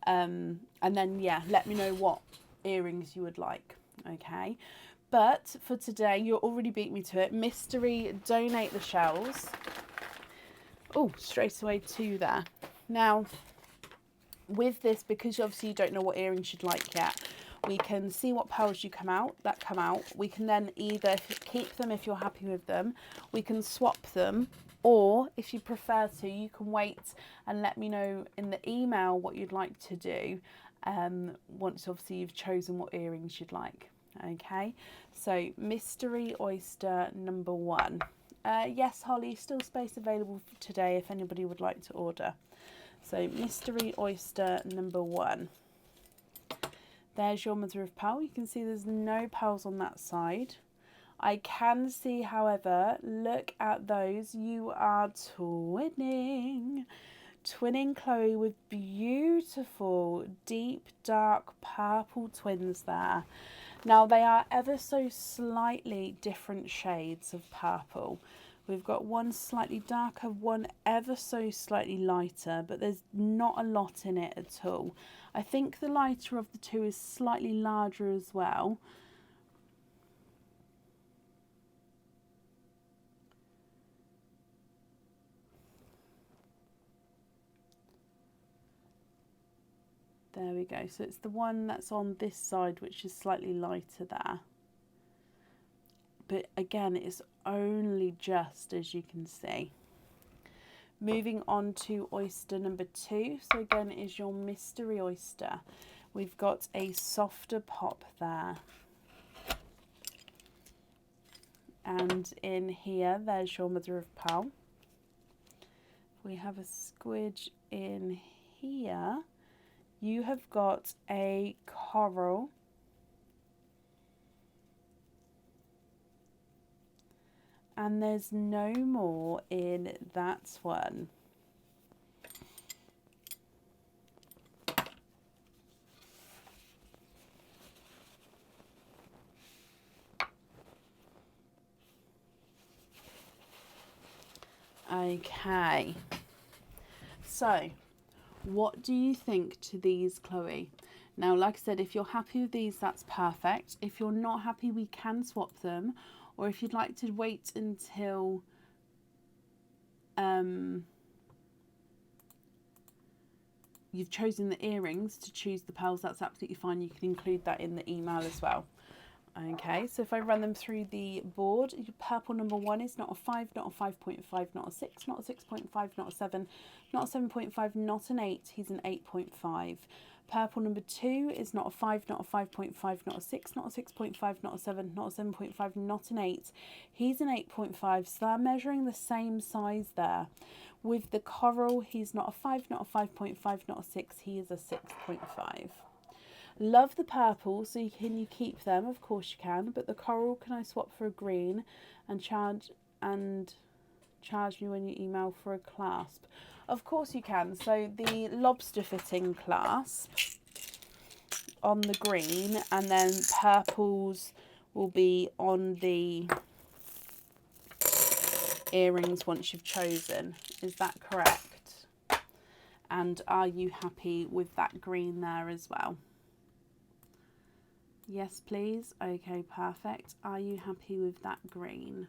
And then yeah, let me know what earrings you would like. Okay. But for today, you already beat me to it. Mystery, donate the shells. Oh, straight away 2 there. Now, with this, because obviously you don't know what earrings you'd like yet, we can see what pearls come out. We can then either keep them if you're happy with them. We can swap them. Or if you prefer to, you can wait and let me know in the email what you'd like to do. Once obviously you've chosen what earrings you'd like. Okay, so mystery oyster number 1. Yes, Holly, still space available for today if anybody would like to order. So mystery oyster number 1. There's your mother of pearl. You can see there's no pearls on that side. I can see, however, look at those. You are twinning, Chloe, with beautiful deep dark purple twins there. Now they are ever so slightly different shades of purple. We've got one slightly darker, one ever so slightly lighter, but there's not a lot in it at all. I think the lighter of the 2 is slightly larger as well. There we go. So it's the one that's on this side, which is slightly lighter there. But again, it's only just, as you can see. Moving on to oyster number 2. So again, it is your mystery oyster. We've got a softer pop there. And in here, there's your mother of pearl. We have a squidge in here. You have got a coral. And there's no more in that one. Okay. So, what do you think to these, Chloe? Now, like I said, if you're happy with these, that's perfect. If you're not happy, we can swap them. Or if you'd like to wait until you've chosen the earrings to choose the pearls, that's absolutely fine. You can include that in the email as well. Okay, so if I run them through the board, purple number 1 is not a 5, not a 5.5, not a 6, not a 6.5, not a 7, not a 7.5, not an 8, he's an 8.5. Purple number 2 is not a 5, not a 5.5, not a 6, not a 6.5, not a 7, not a 7.5, not an 8. He's an 8.5, so they're measuring the same size there. With the coral, he's not a 5, not a 5.5, not a 6, he is a 6.5. Love the purple, so can you keep them? Of course you can, but the coral, can I swap for a green and charge me when you email for a clasp? Of course you can. So the lobster fitting clasp on the green, and then purples will be on the earrings once you've chosen. Is that correct? And are you happy with that green there as well? Yes, please. Okay, perfect. Are you happy with that green?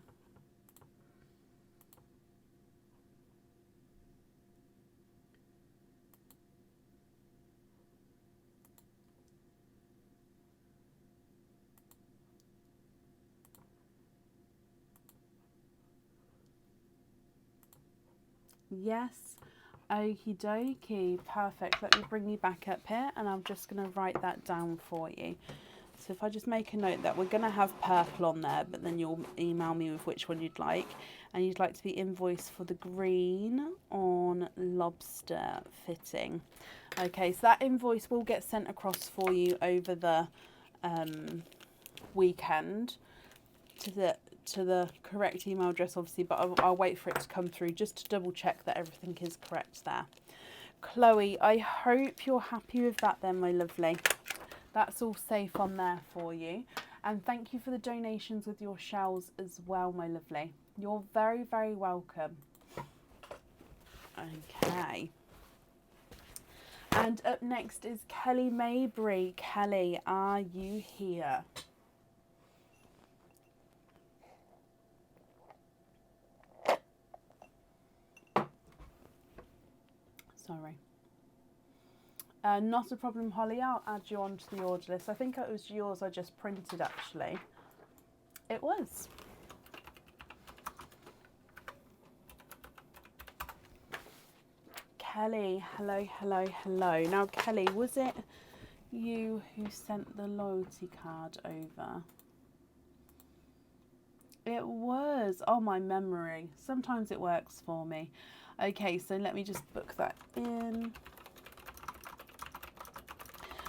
Yes. Okie dokie. Perfect. Let me bring you back up here and I'm just going to write that down for you. So if I just make a note that we're going to have purple on there, but then you'll email me with which one you'd like. And you'd like to be invoiced for the green on lobster fitting. Okay, so that invoice will get sent across for you over the weekend to the correct email address, obviously, but I'll wait for it to come through just to double check that everything is correct there. Chloe, I hope you're happy with that then, my lovely. That's all safe on there for you. And thank you for the donations with your shells as well, my lovely. You're very, very welcome. Okay. And up next is Kelly Mabry. Kelly, are you here? Sorry. Not a problem, Holly. I'll add you onto the order list. I think it was yours I just printed, actually. It was. Kelly, hello, hello, hello. Now, Kelly, was it you who sent the loyalty card over? It was. Oh, my memory. Sometimes it works for me. Okay, so let me just book that in.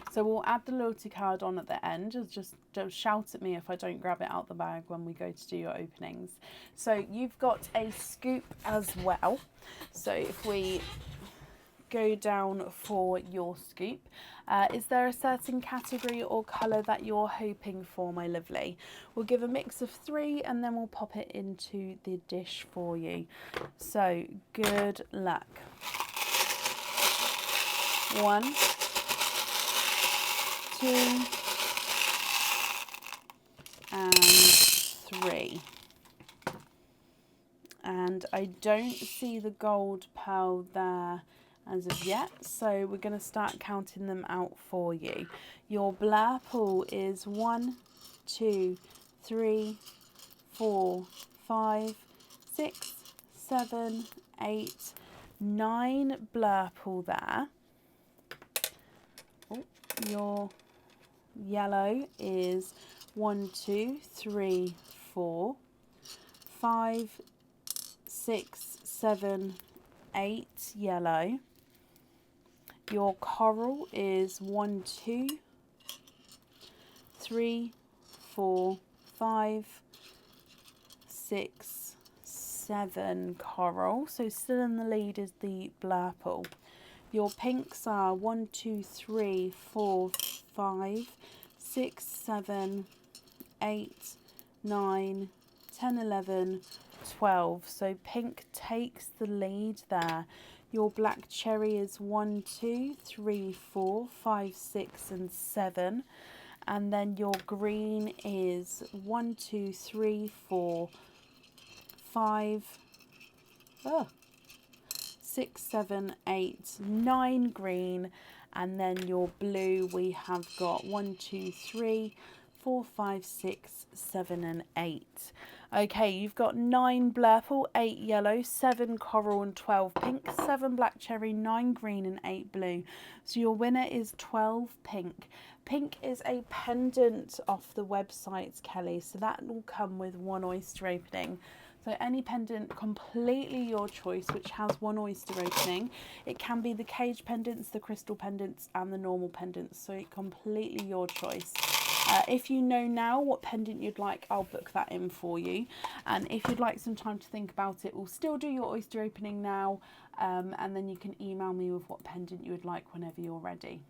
So we'll add the loyalty card on at the end. Just shout at me if I don't grab it out the bag when we go to do your openings. So you've got a scoop as well. So if we go down for your scoop, is there a certain category or colour that you're hoping for, my lovely? We'll give a mix of 3 and then we'll pop it into the dish for you. So good luck. 1, 2 and 3. And I don't see the gold pearl there as of yet, so we're going to start counting them out for you. Your blurple is 1, 2, 3, 4, 5, 6, 7, 8, 9 blurple there. Oh, your yellow is 1, 2, 3, 4, 5, 6, 7, 8 yellow. Your coral is 1, 2, 3, 4, 5, 6, 7 coral. So still in the lead is the blurple. Your pinks are 1, 2, 3, 4, 5, 6, 7, 8, 9, 10, 11, 12. So pink takes the lead there. Your black cherry is 1, 2, 3, 4, 5, 6 and 7. And then your green is 1, 2, 3, 4, 5, 6, 7, 8, 9 green. And then your blue, we have got 1, 2, 3, 4, 5, 6, 7 and 8. Okay, you've got 9 blurple, 8 yellow, 7 coral and 12 pink, 7 black cherry, 9 green and 8 blue. So your winner is 12 pink. Pink is a pendant off the website, Kelly, so that will come with 1 oyster opening. So any pendant, completely your choice, which has 1 oyster opening. It can be the cage pendants, the crystal pendants and the normal pendants, so completely your choice. If you know now what pendant you'd like, I'll book that in for you. And if you'd like some time to think about it, we'll still do your oyster opening now, and then you can email me with what pendant you would like whenever you're ready.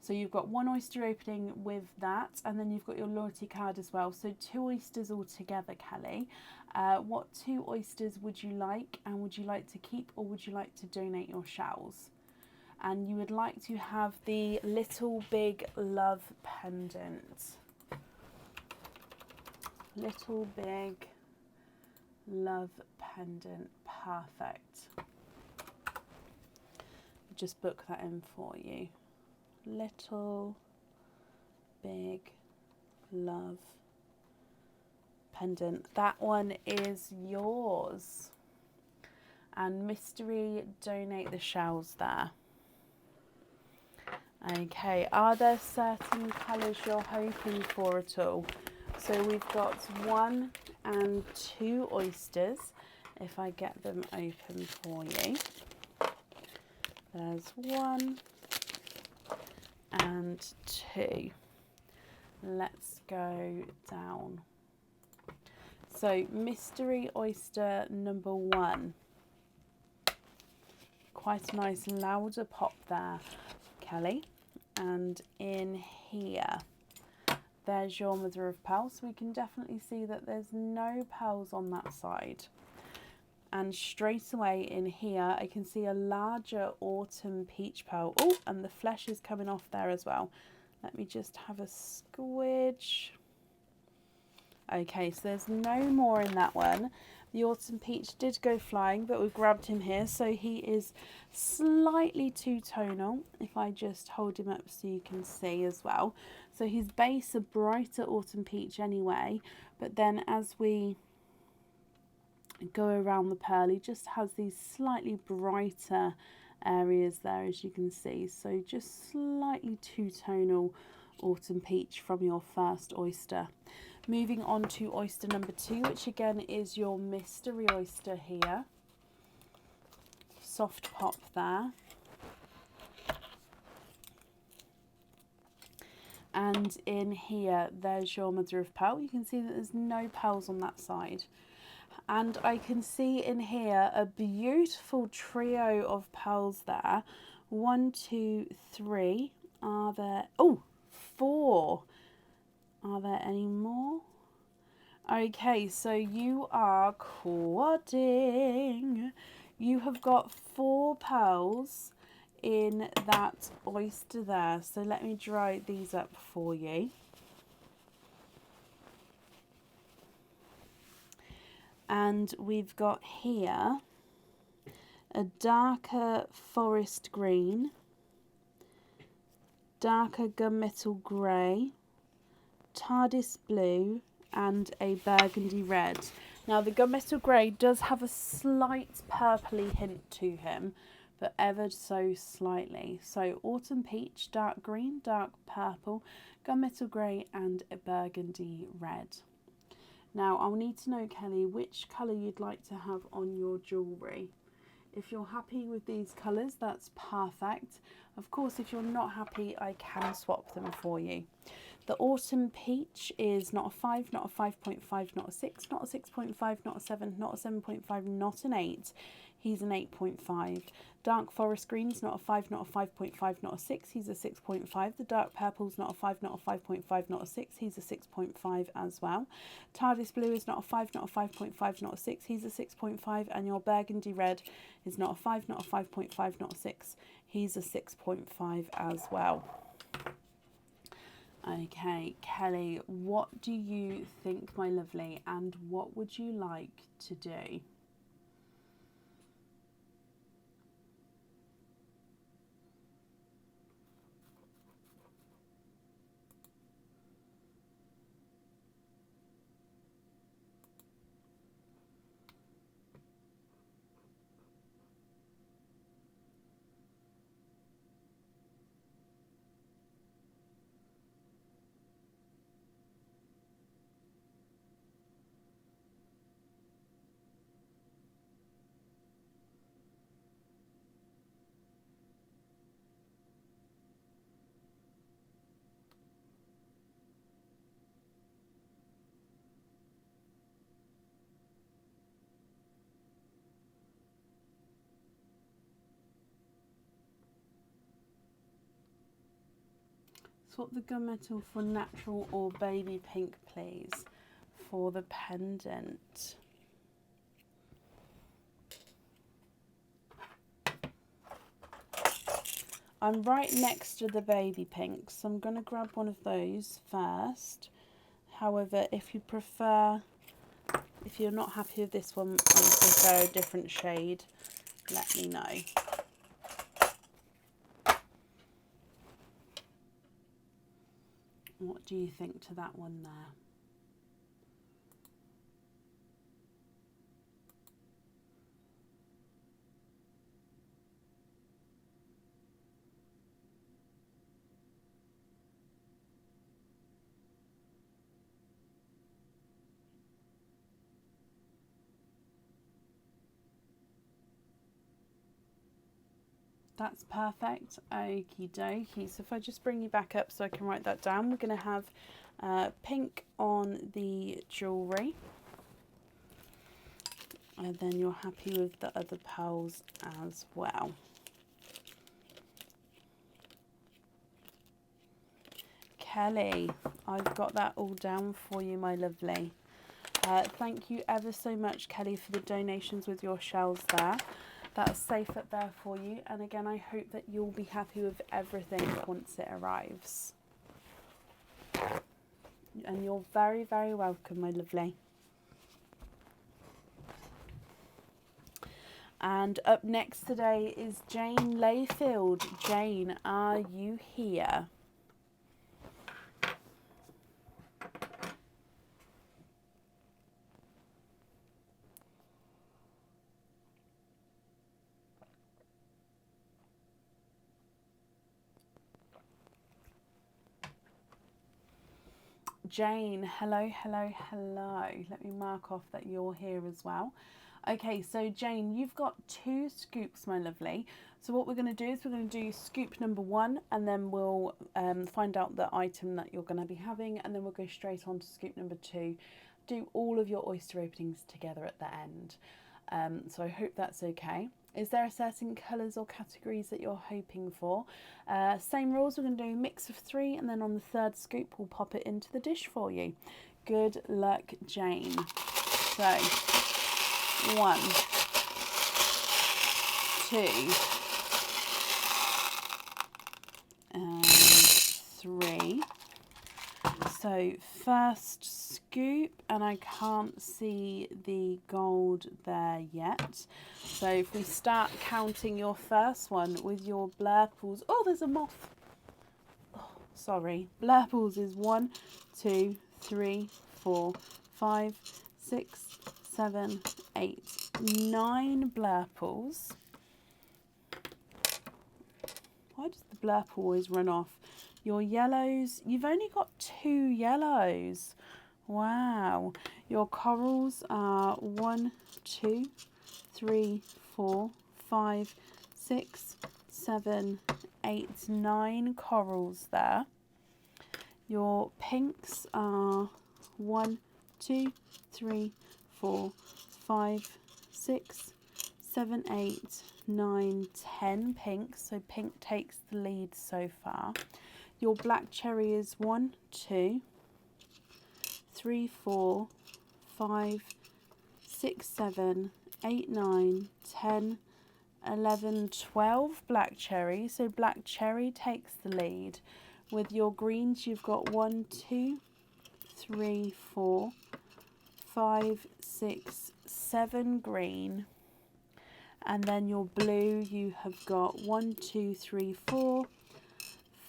So you've got 1 oyster opening with that, and then you've got your loyalty card as well. So 2 oysters altogether, Kelly. What 2 oysters would you like, and would you like to keep or would you like to donate your shells? And you would like to have the Little Big Love pendant. Little Big Love pendant, perfect. Just book that in for you. Little Big Love pendant. That one is yours. And mystery, donate the shells there. Okay, are there certain colours you're hoping for at all? So we've got 1 and 2 oysters, if I get them open for you. There's 1 and 2. Let's go down. So mystery oyster number 1. Quite a nice louder pop there, Kelly. And in here, there's your mother of pearl. So we can definitely see that there's no pearls on that side. And straight away in here, I can see a larger autumn peach pearl. Oh, and the flesh is coming off there as well. Let me just have a squidge. Okay, so there's no more in that one. The autumn peach did go flying, but we've grabbed him here. So he is slightly two-tonal. If I just hold him up so you can see as well. So his base a brighter autumn peach anyway. But then as we go around the pearl, he just has these slightly brighter areas there, as you can see. So just slightly two-tonal autumn peach from your first oyster. Moving on to oyster number 2, which again is your mystery oyster here. Soft pop there. And in here, there's your mother of pearl. You can see that there's no pearls on that side. And I can see in here a beautiful trio of pearls there. 1, 2, 3. Are there... Oh, 4. Are there any more? Okay, so you are quadding. You have got 4 pearls in that oyster there. So let me dry these up for you. And we've got here a darker forest green, darker gunmetal grey, TARDIS blue, and a burgundy red. Now the gunmetal grey does have a slight purpley hint to him, but ever so slightly. So autumn peach, dark green, dark purple, gunmetal grey, and a burgundy red. Now I'll need to know, Kelly, which colour you'd like to have on your jewellery. If you're happy with these colours, that's perfect. Of course, if you're not happy, I can swap them for you. The autumn peach is not a 5, not a 5.5, not a 6, not a 6.5, not a 7, not a 7.5, not an 8. He's an 8.5. Dark forest green is not a 5, not a 5.5, not a 6. He's a 6.5. The dark purple's not a 5, not a 5.5, not a 6. He's a 6.5 as well. TARDIS blue is not a 5, not a 5.5, not a 6. He's a 6.5. And your burgundy red is not a 5, not a 5.5, not a 6. He's a 6.5 as well. Okay, Kelly, what do you think, my lovely, and what would you like to do? Swap the gunmetal for natural or baby pink, please, for the pendant. I'm right next to the baby pink, so I'm going to grab one of those first. However, if you prefer, if you're not happy with this one and prefer a different shade, let me know. What do you think to that one there? That's perfect. Okie dokie. So if I just bring you back up so I can write that down, we're going to have pink on the jewellery. And then you're happy with the other pearls as well. Kelly, I've got that all down for you, my lovely. Thank you ever so much, Kelly, for the donations with your shells there. That's safe up there for you. And again, I hope that you'll be happy with everything once it arrives. And you're very, very welcome, my lovely. And up next today is Jane Layfield. Jane, are you here? Jane, hello, hello, hello. Let me mark off that you're here as well. Okay, so Jane, you've got 2 scoops, my lovely. So what we're going to do is we're going to do scoop number 1, and then we'll find out the item that you're going to be having, and then we'll go straight on to scoop number 2. Do all of your oyster openings together at the end. So I hope that's okay. Is there a certain colours or categories that you're hoping for? Same rules, we're going to do a mix of 3, and then on the 3rd scoop we'll pop it into the dish for you. Good luck, Jane. So 1, 2 and 3. So first scoop, and I can't see the gold there yet. So if we start counting your first one with your blurples. Oh, there's a moth. Oh, sorry. Blurples is 1, 2, 3, 4, 5, 6, 7, 8, 9 blurples. Why does the blurple always run off? Your yellows, you've only got 2 yellows. Wow. Your corals are 1, 2, 3, 4, 5, 6, 7, 8, 9 corals there. Your pinks are 1, 2, 3, 4, 5, 6, 7, 8, 9, 10 pinks. So pink takes the lead so far. Your black cherry is 1, 2, 3, 4, 5, 6, 7, 8, 9, 10, 11, 12 black cherry. So black cherry takes the lead. With your greens, you've got 1, 2, 3, 4, 5, 6, 7 green. And then your blue, you have got 1, 2, 3, 4,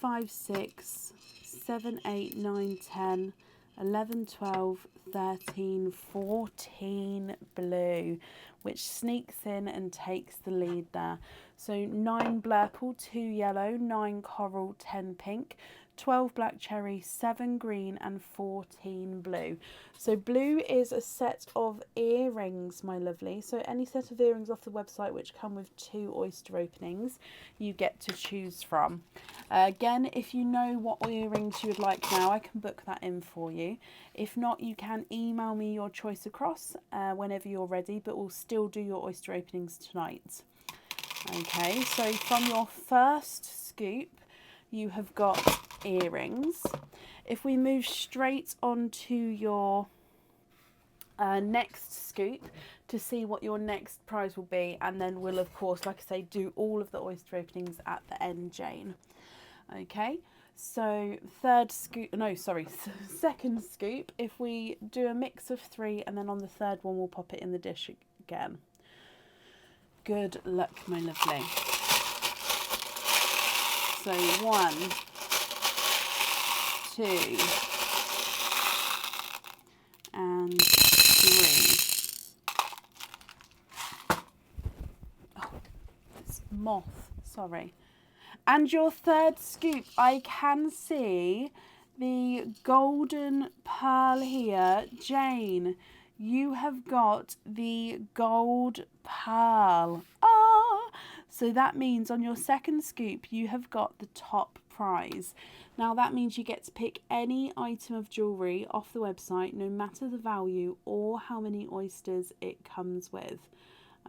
5, 6, 7, 8, 9, 10, 11, 12, 13, 14 blue, which sneaks in and takes the lead there. So 9 blurple, 2 yellow, 9 coral, 10 pink, 12 black cherry, 7 green and 14 blue. So blue is a set of earrings, my lovely. So any set of earrings off the website which come with 2 oyster openings, you get to choose from. Again, if you know what earrings you would like now, I can book that in for you. If not, you can email me your choice across whenever you're ready, but we'll still do your oyster openings tonight. Okay, so from your first scoop, you have got earrings. If we move straight on to your next scoop to see what your next prize will be, and then we'll of course, like I say, do all of the oyster openings at the end, Jane. Okay, so second scoop, if we do a mix of 3 and then on the third one we'll pop it in the dish again. Good luck, my lovely. So 1, 2 and 3. Oh, it's moth, sorry. And your third scoop, I can see the golden pearl here. Jane, you have got the gold pearl. Ah! So that means on your second scoop, you have got the top prize. Now that means you get to pick any item of jewellery off the website, no matter the value or how many oysters it comes with.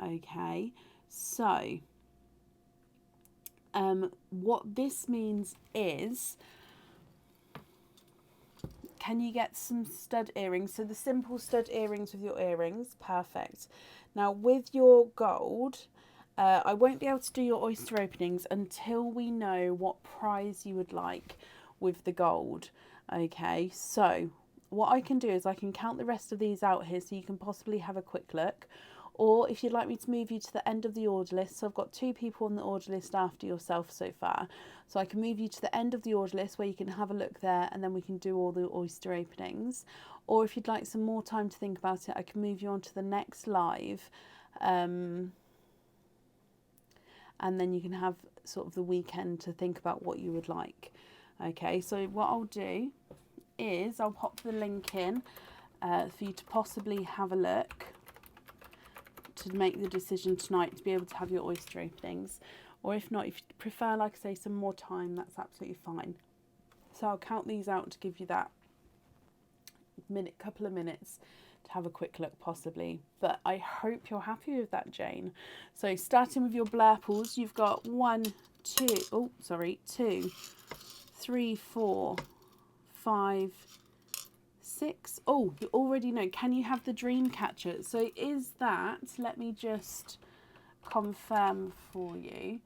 Okay, so what this means is, can you get some stud earrings? So the simple stud earrings with your earrings, perfect. Now with your gold, I won't be able to do your oyster openings until we know what prize you would like with the gold. Okay, so what I can do is I can count the rest of these out here so you can possibly have a quick look. Or if you'd like me to move you to the end of the order list, so I've got 2 people on the order list after yourself so far. So I can move you to the end of the order list where you can have a look there and then we can do all the oyster openings. Or if you'd like some more time to think about it, I can move you on to the next live. And then you can have sort of the weekend to think about what you would like. Okay, so what I'll do is I'll pop the link in for you to possibly have a look, to make the decision tonight to be able to have your oyster openings. Or if not, if you prefer, like I say, some more time, that's absolutely fine. So I'll count these out to give you that couple of minutes to have a quick look possibly. But I hope you're happy with that, Jane. So starting with your blurples, you've got 2, 3, 4, 5, 6. Oh, you already know. Can you have the dream catcher? So is that, let me just confirm for you,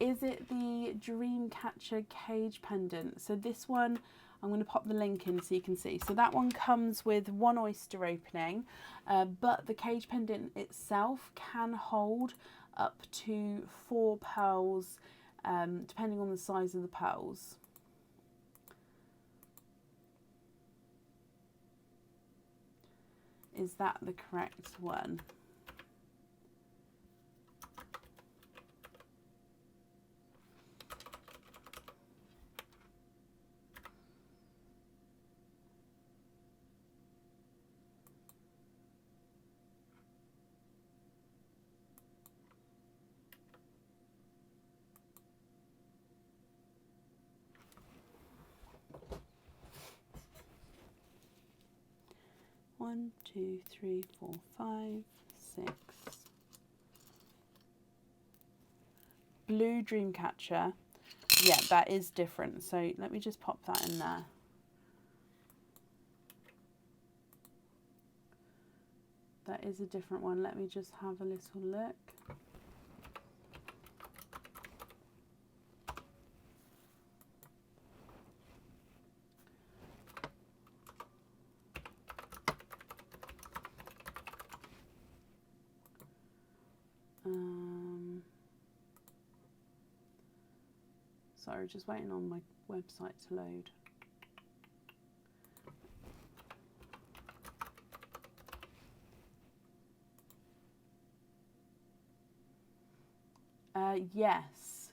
is it the dream catcher cage pendant? So this one, I'm going to pop the link in so you can see. So that one comes with 1 oyster opening, but the cage pendant itself can hold up to 4 pearls, depending on the size of the pearls. Is that the correct one? One, two, three, 4, 5, 6. Blue Dreamcatcher. Yeah, that is different. So let me just pop that in there. That is a different one. Let me just have a little look. Sorry, just waiting on my website to load. Yes.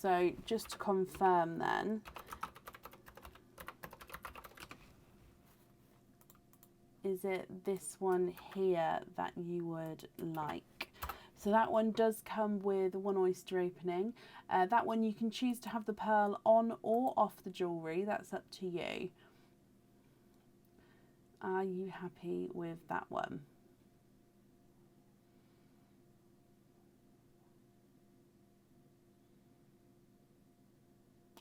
So just to confirm then, is it this one here that you would like? So that one does come with 1 oyster opening. That one you can choose to have the pearl on or off the jewellery. That's up to you. Are you happy with that one?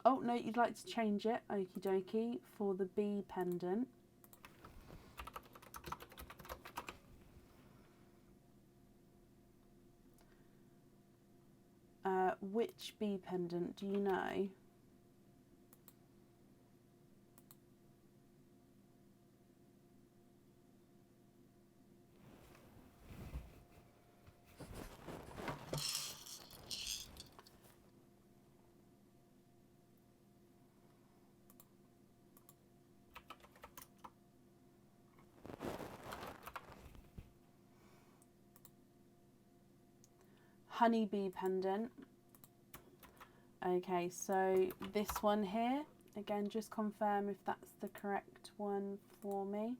Oh, no, you'd like to change it, okie dokie, for the bee pendant. Which bee pendant do you know? Honeybee pendant. Okay, so this one here, again, just confirm if that's the correct one for me.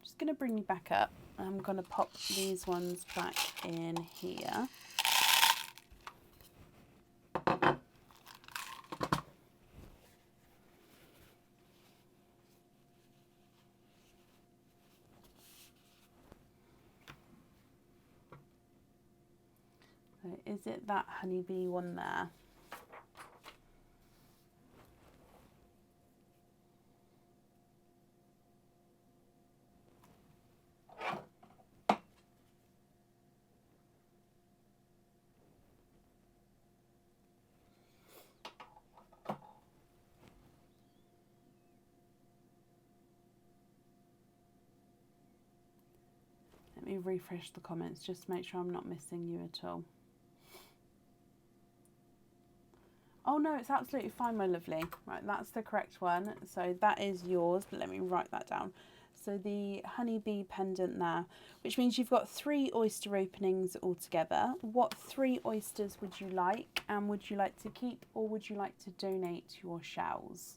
Just going to bring you back up. I'm going to pop these ones back in here. So is it that honeybee one there? Let me refresh the comments just to make sure I'm not missing you at all. Oh no, it's absolutely fine, my lovely. Right, that's the correct one. So that is yours, but let me write that down. So the honeybee pendant there, which means you've got 3 oyster openings altogether. What 3 oysters would you like? And would you like to keep or would you like to donate your shells?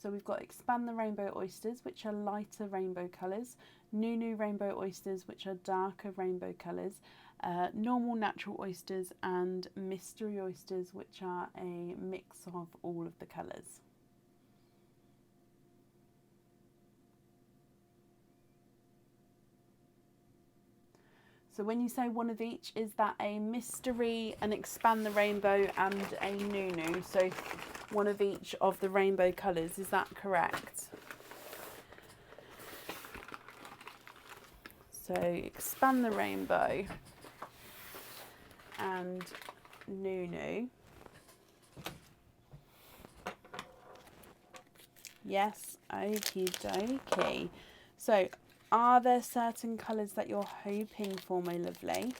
So we've got Expand the Rainbow oysters, which are lighter rainbow colours, Nunu rainbow oysters, which are darker rainbow colours, normal natural oysters, and mystery oysters, which are a mix of all of the colours. So when you say one of each, is that a mystery, an Expand the Rainbow, and a Nunu? So one of each of the rainbow colours, is that correct? So expand the rainbow and Nunu. Yes, okie dokie. So are there certain colours that you're hoping for, my lovely?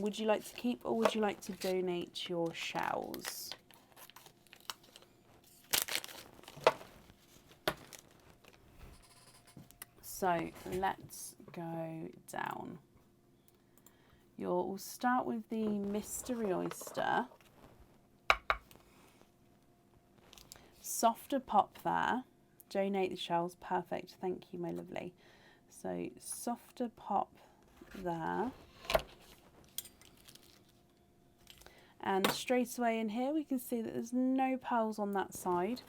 Would you like to keep or would you like to donate your shells? So let's go down. We'll start with the mystery oyster. Softer pop there. Donate the shells. Perfect. Thank you, my lovely. So softer pop there. And straight away in here we can see that there's no pearls on that side.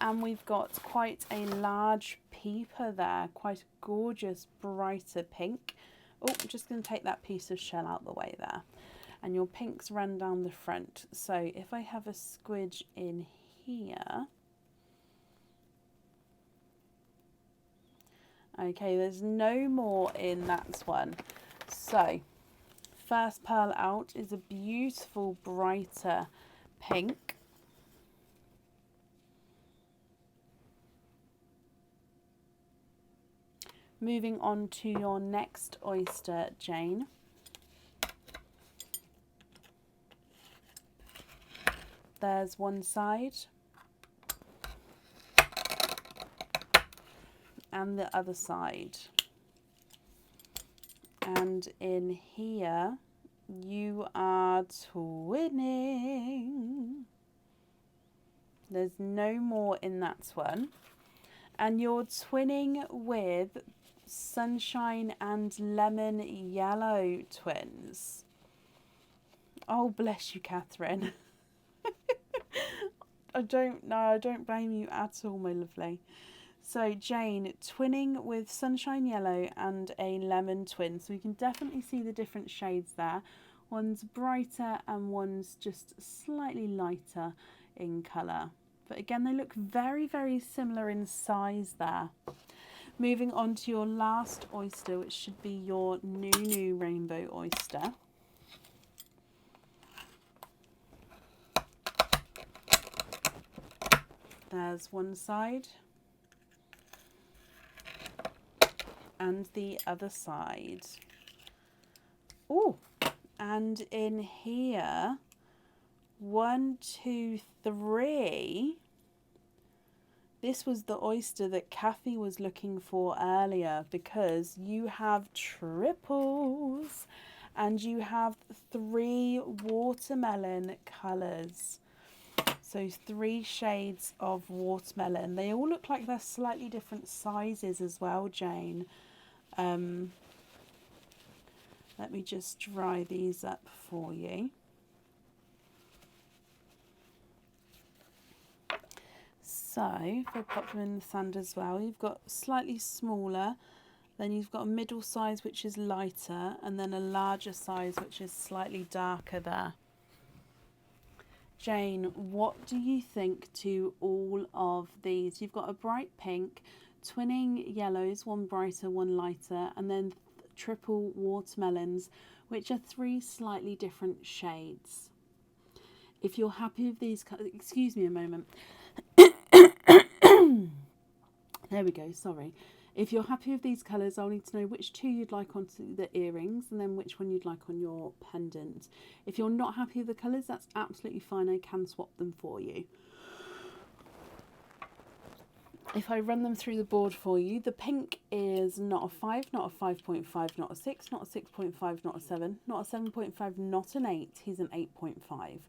And we've got quite a large peeper there. Quite a gorgeous, brighter pink. Oh, I'm just going to take that piece of shell out the way there. And your pinks run down the front. So if I have a squidge in here. Okay, there's no more in that one. So first pearl out is a beautiful, brighter pink. Moving on to your next oyster, Jane. There's one side. And the other side. And in here, you are twinning. There's no more in that one. And you're twinning with sunshine and lemon yellow twins. Oh, bless you, Catherine. I don't blame you at all, my lovely. So Jane, twinning with sunshine yellow and a lemon twin. So you can definitely see the different shades there. One's brighter and one's just slightly lighter in colour. But again, they look very, very similar in size there. Moving on to your last oyster, which should be your Nunu rainbow oyster. There's one side. And the other side. Oh, and in here, 1, 2, 3. This was the oyster that Kathy was looking for earlier because you have triples and you have 3 watermelon colours. So 3 shades of watermelon. They all look like they're slightly different sizes as well, Jane. Let me just dry these up for you. So if I pop them in the sand as well, you've got slightly smaller, then you've got a middle size which is lighter, and then a larger size which is slightly darker there. Jane, what do you think to all of these? You've got a bright pink, twinning yellows, one brighter, one lighter, and then triple watermelons, which are 3 slightly different shades. If you're happy with these, excuse me a moment. There we go, sorry. If you're happy with these colours, I'll need to know which 2 you'd like onto the earrings and then which one you'd like on your pendant. If you're not happy with the colours, that's absolutely fine. I can swap them for you. If I run them through the board for you, the pink is not a 5, not a 5.5, not a 6, not a 6.5, not a 7, not a 7.5, not an 8. He's an 8.5.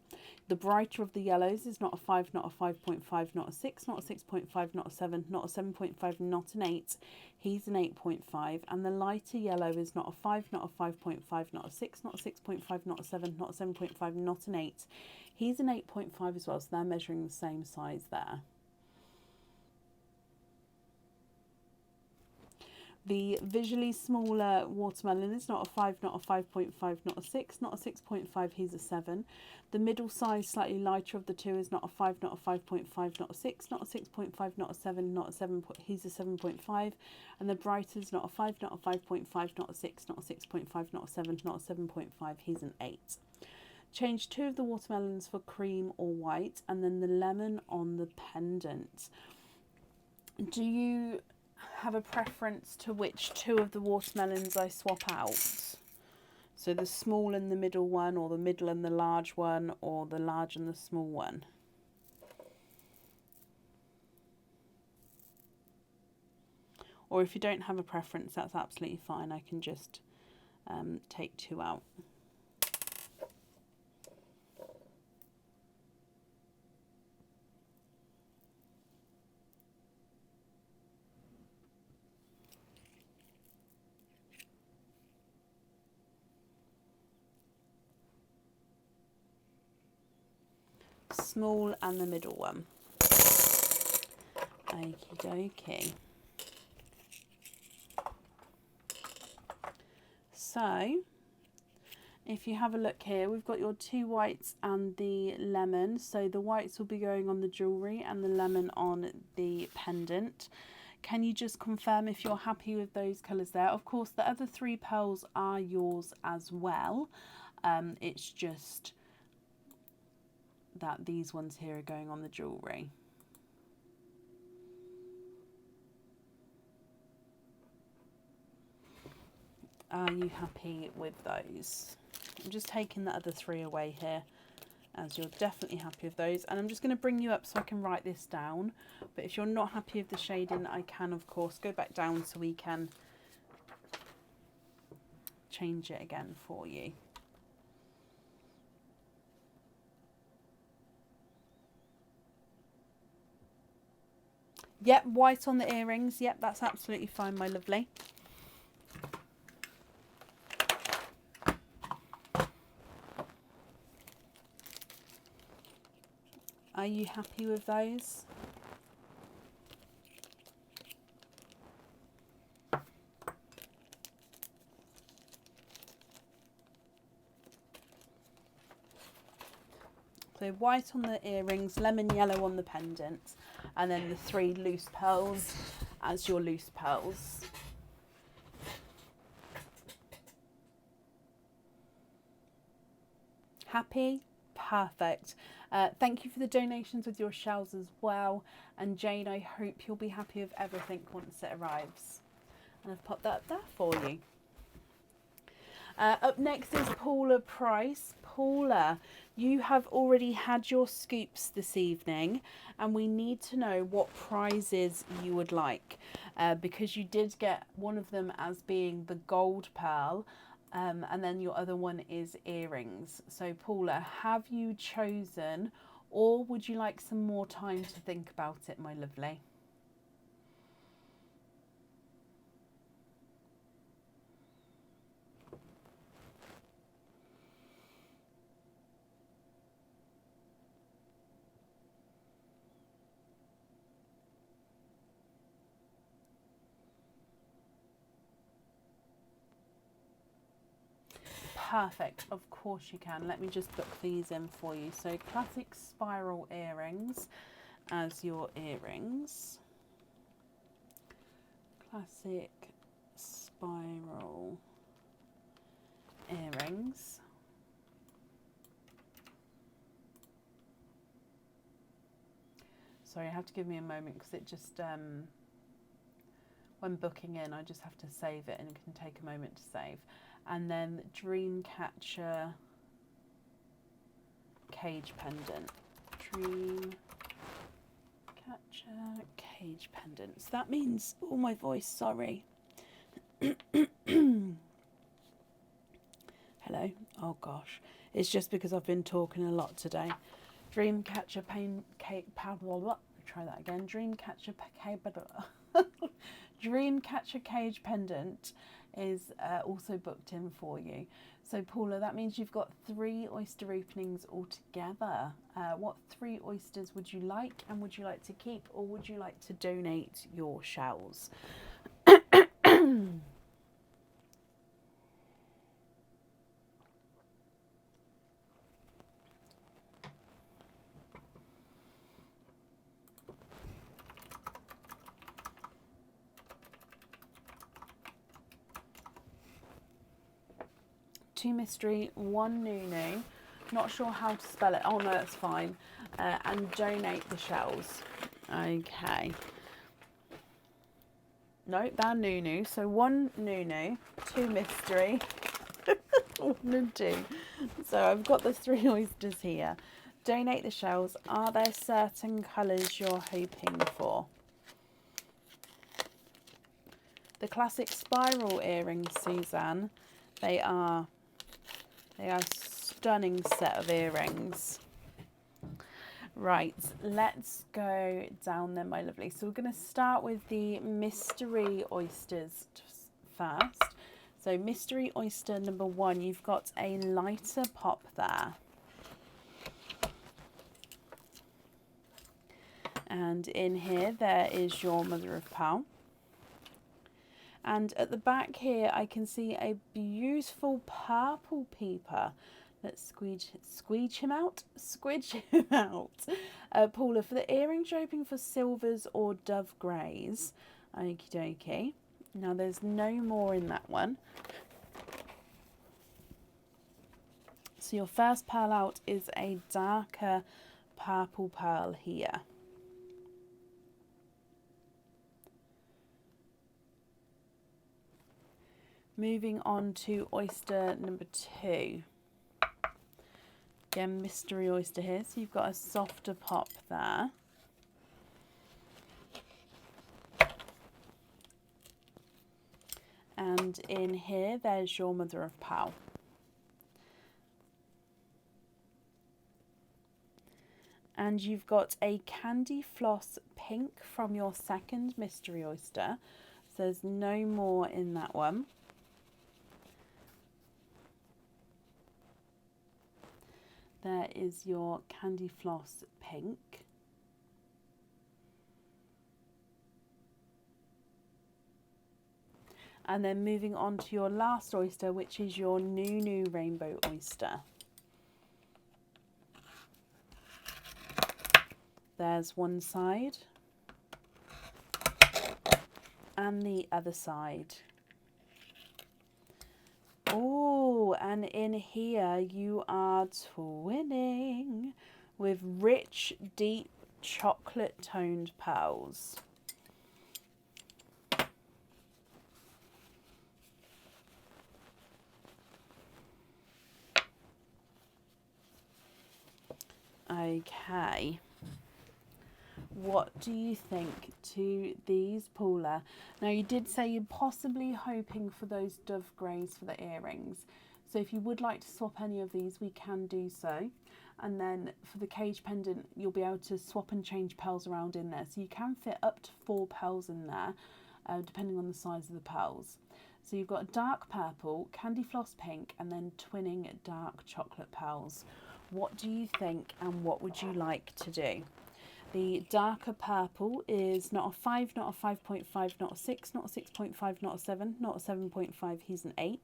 The brighter of the yellows is not a 5, not a 5.5, not a 6, not a 6.5, not a 7, not a 7.5, not an 8. He's an 8.5. And the lighter yellow is not a 5, not a 5.5, not a 6, not a 6.5, not a 7, not a 7.5, not an 8. He's an 8.5 as well, so they're measuring the same size there. The visually smaller watermelon is not a 5, not a 5.5, not a 6, not a 6.5, he's a 7. The middle size, slightly lighter of the two, is not a 5, not a 5.5, not a 6, not a 6.5, not a 7, not a 7, he's a 7.5. And the brighter is not a 5, not a 5.5, not a 6, not a 6.5, not a 7, not a 7.5, he's an 8. Change 2 of the watermelons for cream or white, and then the lemon on the pendant. Do you have a preference to which 2 of the watermelons I swap out? So the small and the middle one, or the middle and the large one, or the large and the small one? Or if you don't have a preference, that's absolutely fine. I can just take 2 out. Small and the middle one. Okie dokie. So, if you have a look here, we've got your 2 whites and the lemon. So the whites will be going on the jewellery and the lemon on the pendant. Can you just confirm if you're happy with those colours there? Of course, the other 3 pearls are yours as well. It's just that these ones here are going on the jewellery. Are you happy with those? I'm just taking the other 3 away here, as you're definitely happy with those. And I'm just going to bring you up so I can write this down. But if you're not happy with the shading, I can, of course, go back down so we can change it again for you. Yep, white on the earrings. Yep, that's absolutely fine, my lovely. Are you happy with those? So white on the earrings, lemon yellow on the pendant, and then the 3 loose pearls as your loose pearls. Happy? Perfect. Thank you for the donations with your shells as well. And Jane, I hope you'll be happy with everything once it arrives. And I've popped that up there for you. Up next is Paula Price. Paula, you have already had your scoops this evening, and we need to know what prizes you would like, because you did get one of them as being the gold pearl, and then your other one is earrings. So Paula, have you chosen, or would you like some more time to think about it, my lovely? Perfect, of course you can. Let me just book these in for you. So classic spiral earrings as your earrings. Classic spiral earrings. Sorry, you have to give me a moment because it just, when booking in, I just have to save it, and it can take a moment to save. And then Dreamcatcher cage pendant. Dreamcatcher cage pendant. So that means, oh, my voice, sorry. Hello. Oh gosh, it's just because I've been talking a lot today. Dreamcatcher cake. Try that again. Dreamcatcher Dreamcatcher cage pendant is also booked in for you. So Paula, that means you've got 3 oyster openings altogether. What 3 oysters would you like, and would you like to keep, or would you like to donate your shells? 2 mystery, 1 Nunu. Not sure how to spell it. Oh no, that's fine. And donate the shells. Okay. No, they're Nunu. So 1 Nunu, 2 mystery, 1 and 2. So I've got the 3 oysters here. Donate the shells. Are there certain colours you're hoping for? The classic spiral earrings, Suzanne. They are a stunning set of earrings. Right, let's go down then, my lovely. So we're going to start with the mystery oysters first. So mystery oyster number 1, you've got a lighter pop there. And in here, there is your mother of pearl. And at the back here, I can see a beautiful purple peeper. Let's squeege him out. Paula, for the earrings, you're hoping for silvers or dove greys. Okie dokie. Now, there's no more in that one. So your first pearl out is a darker purple pearl here. Moving on to oyster number 2. Again, mystery oyster here. So you've got a softer pop there. And in here, there's your mother of pearl. And you've got a candy floss pink from your second mystery oyster. So there's no more in that one. There is your candy floss pink. And then moving on to your last oyster, which is your Nunu rainbow oyster. There's one side and the other side. Oh, and in here you are twinning with rich, deep chocolate toned pearls. Okay. What do you think to these, Paula? Now, you did say you're possibly hoping for those dove greys for the earrings. So if you would like to swap any of these, we can do so. And then for the cage pendant, you'll be able to swap and change pearls around in there. So you can fit up to 4 pearls in there, depending on the size of the pearls. So you've got dark purple, candy floss pink, and then twinning dark chocolate pearls. What do you think, and what would you like to do? The darker purple is not a 5, not a 5.5, not a 6, not a 6.5, not a 7, not a 7.5, he's an 8.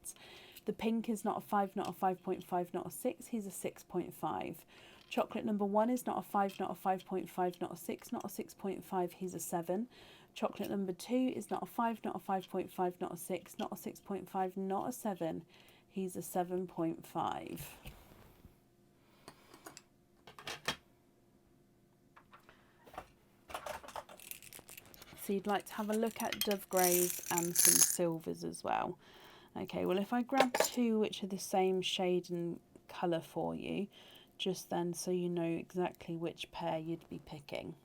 The pink is not a 5, not a 5.5, not a 6, he's a 6.5. Chocolate number 1 is not a 5, not a 5.5, not a 6, not a 6.5, he's a 7. Chocolate number 2 is not a 5, not a 5.5, not a 6, not a 6.5, not a 7, he's a 7.5. So you'd like to have a look at dove greys and some silvers as well. Okay, well, if I grab 2 which are the same shade and colour for you, just then so you know exactly which pair you'd be picking.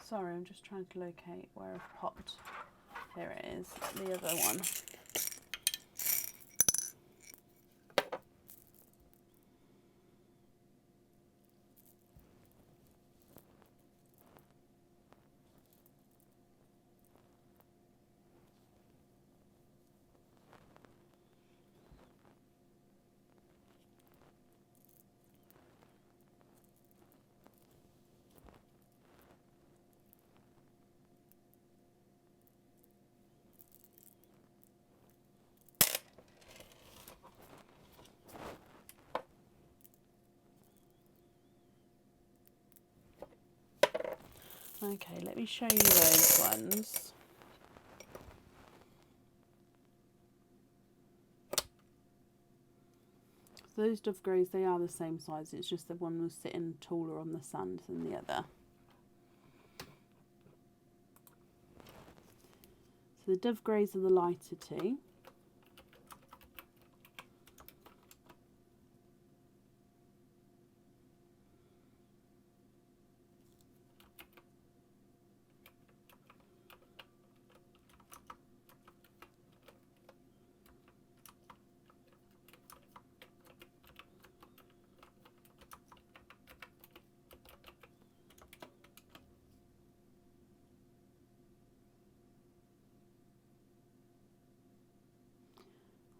Sorry, I'm just trying to locate where I've popped. Here it is, the other one. Okay, let me show you those ones. So those dove greys, they are the same size, it's just the one was sitting taller on the sand than the other. So the dove greys are the lighter two.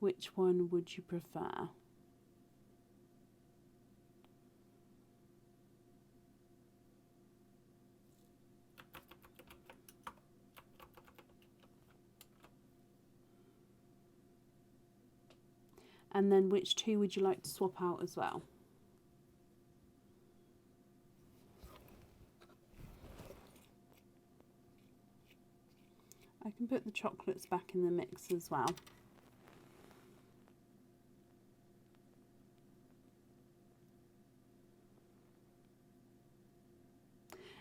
Which one would you prefer? And then which two would you like to swap out as well? I can put the chocolates back in the mix as well.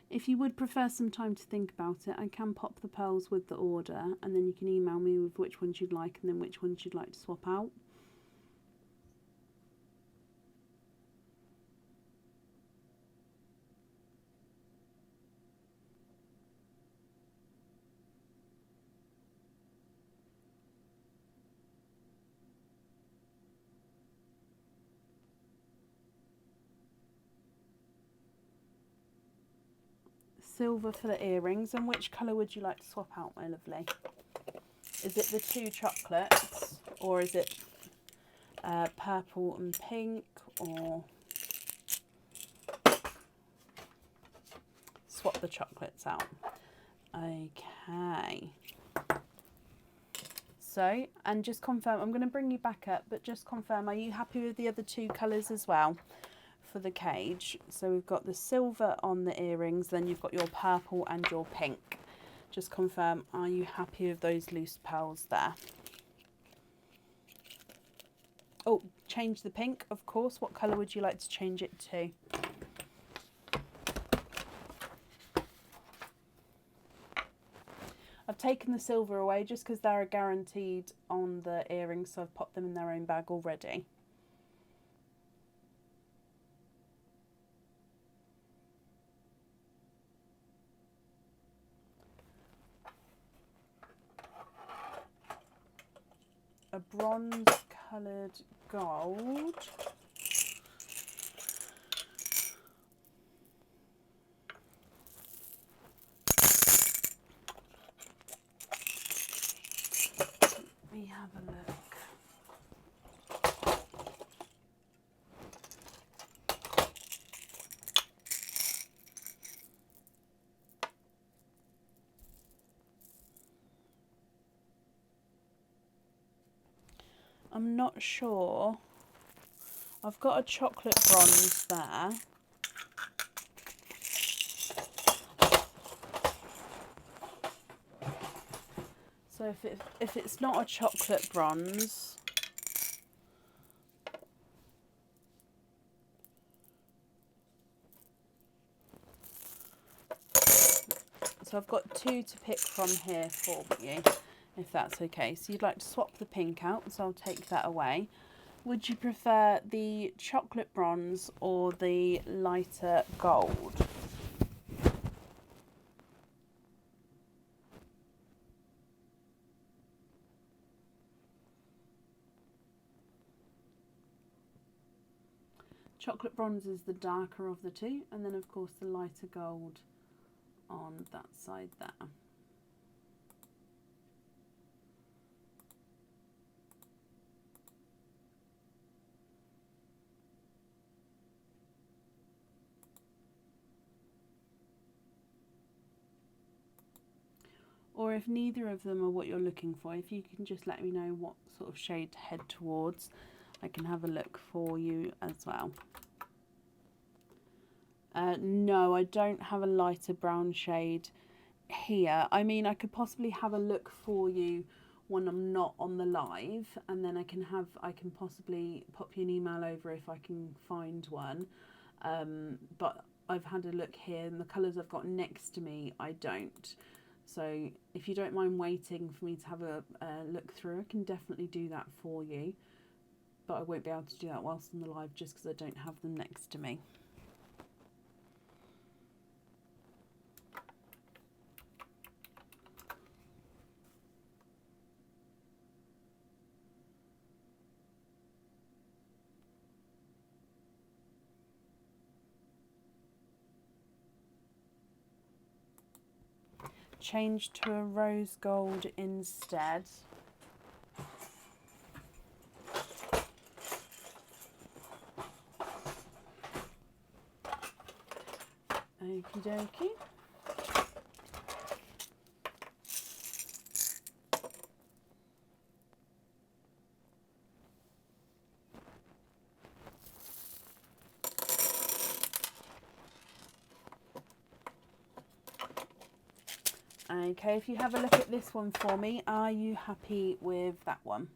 If you would prefer some time to think about it, I can pop the pearls with the order and then you can email me with which ones you'd like and then which ones you'd like to swap out. Silver for the earrings, and which colour would you like to swap out, my lovely? Is it the two chocolates, or is it purple and pink, or swap the chocolates out? Okay. So, and just confirm, I'm going to bring you back up, but just confirm, are you happy with the other two colours as well for the cage? So we've got the silver on the earrings, then you've got your purple and your pink. Just confirm, are you happy with those loose pearls there? Oh, change the pink, of course. What colour would you like to change it to? I've taken the silver away just because they're guaranteed on the earrings, so I've popped them in their own bag already. A bronze coloured gold. Let me have a look. I'm not sure. I've got a chocolate bronze there. So if it's not a chocolate bronze, so I've got two to pick from here for you, if that's okay. So you'd like to swap the pink out, so I'll take that away. Would you prefer the chocolate bronze or the lighter gold? Chocolate bronze is the darker of the two, and then of course the lighter gold on that side there. Or if neither of them are what you're looking for, if you can just let me know what sort of shade to head towards, I can have a look for you as well. No, I don't have a lighter brown shade here. I mean, I could possibly have a look for you when I'm not on the live, and then I can possibly pop you an email over if I can find one. But I've had a look here, and the colours I've got next to me, I don't. So if you don't mind waiting for me to have a look through, I can definitely do that for you. But I won't be able to do that whilst on the live just because I don't have them next to me. Change to a rose gold instead. Okie dokie. Okay, if you have a look at this one for me, are you happy with that one?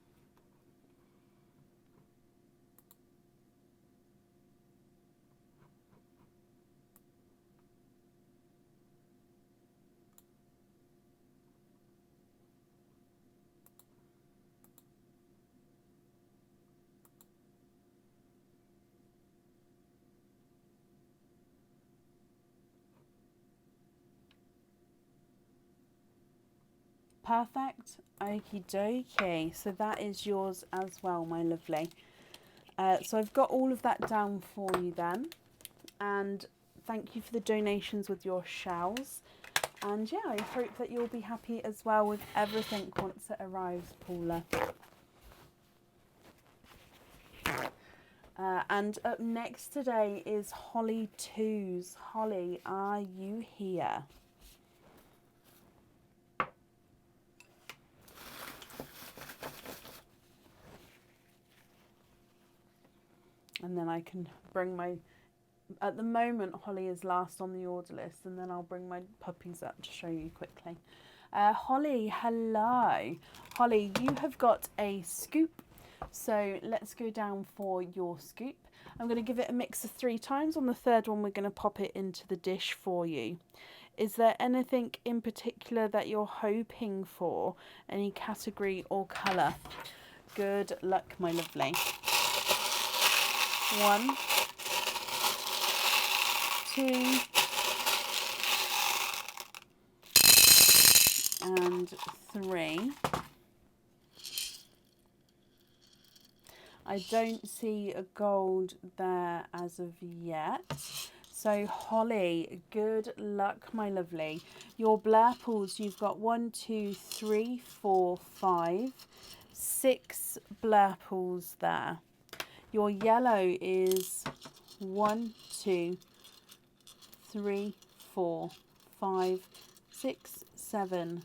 Perfect. Okie dokie. So that is yours as well, my lovely. So I've got all of that down for you then. And thank you for the donations with your shells. And yeah, I hope that you'll be happy as well with everything once it arrives, Paula. And up next today is Holly 2's. Holly, are you here? And then I can bring my... At the moment, Holly is last on the order list, and then I'll bring my puppies up to show you quickly. Holly, hello. Holly, you have got a scoop. So let's go down for your scoop. I'm going to give it a mix of 3 times. On the third one, we're going to pop it into the dish for you. Is there anything in particular that you're hoping for? Any category or colour? Good luck, my lovely. 1, 2, and 3. I don't see a gold there as of yet. So Holly, good luck, my lovely. Your blurples, you've got 1, 2, 3, 4, 5, 6 blurples there. Your yellow is 1, 2, 3, 4, 5, 6, 7,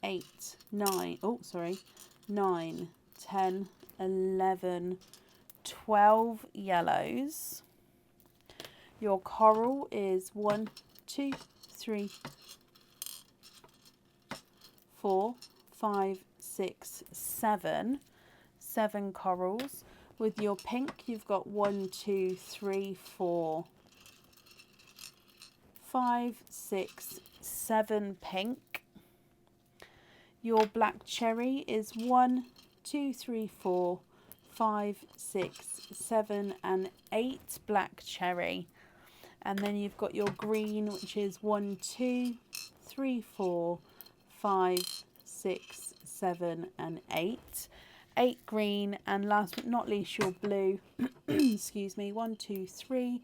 8, 9. Oh, sorry. 9, 10, 11, 12 yellows. Your coral is 1, 2, 3, 4, 5, 6, 7. 7 corals. With your pink, you've got 1, 2, 3, 4, 5, 6, 7 pink. Your black cherry is 1, 2, 3, 4, 5, 6, 7, and 8 black cherry. And then you've got your green, which is 1, 2, 3, 4, 5, 6, 7, and 8. 8 green, and last but not least your blue. Excuse me. 1, 2, 3,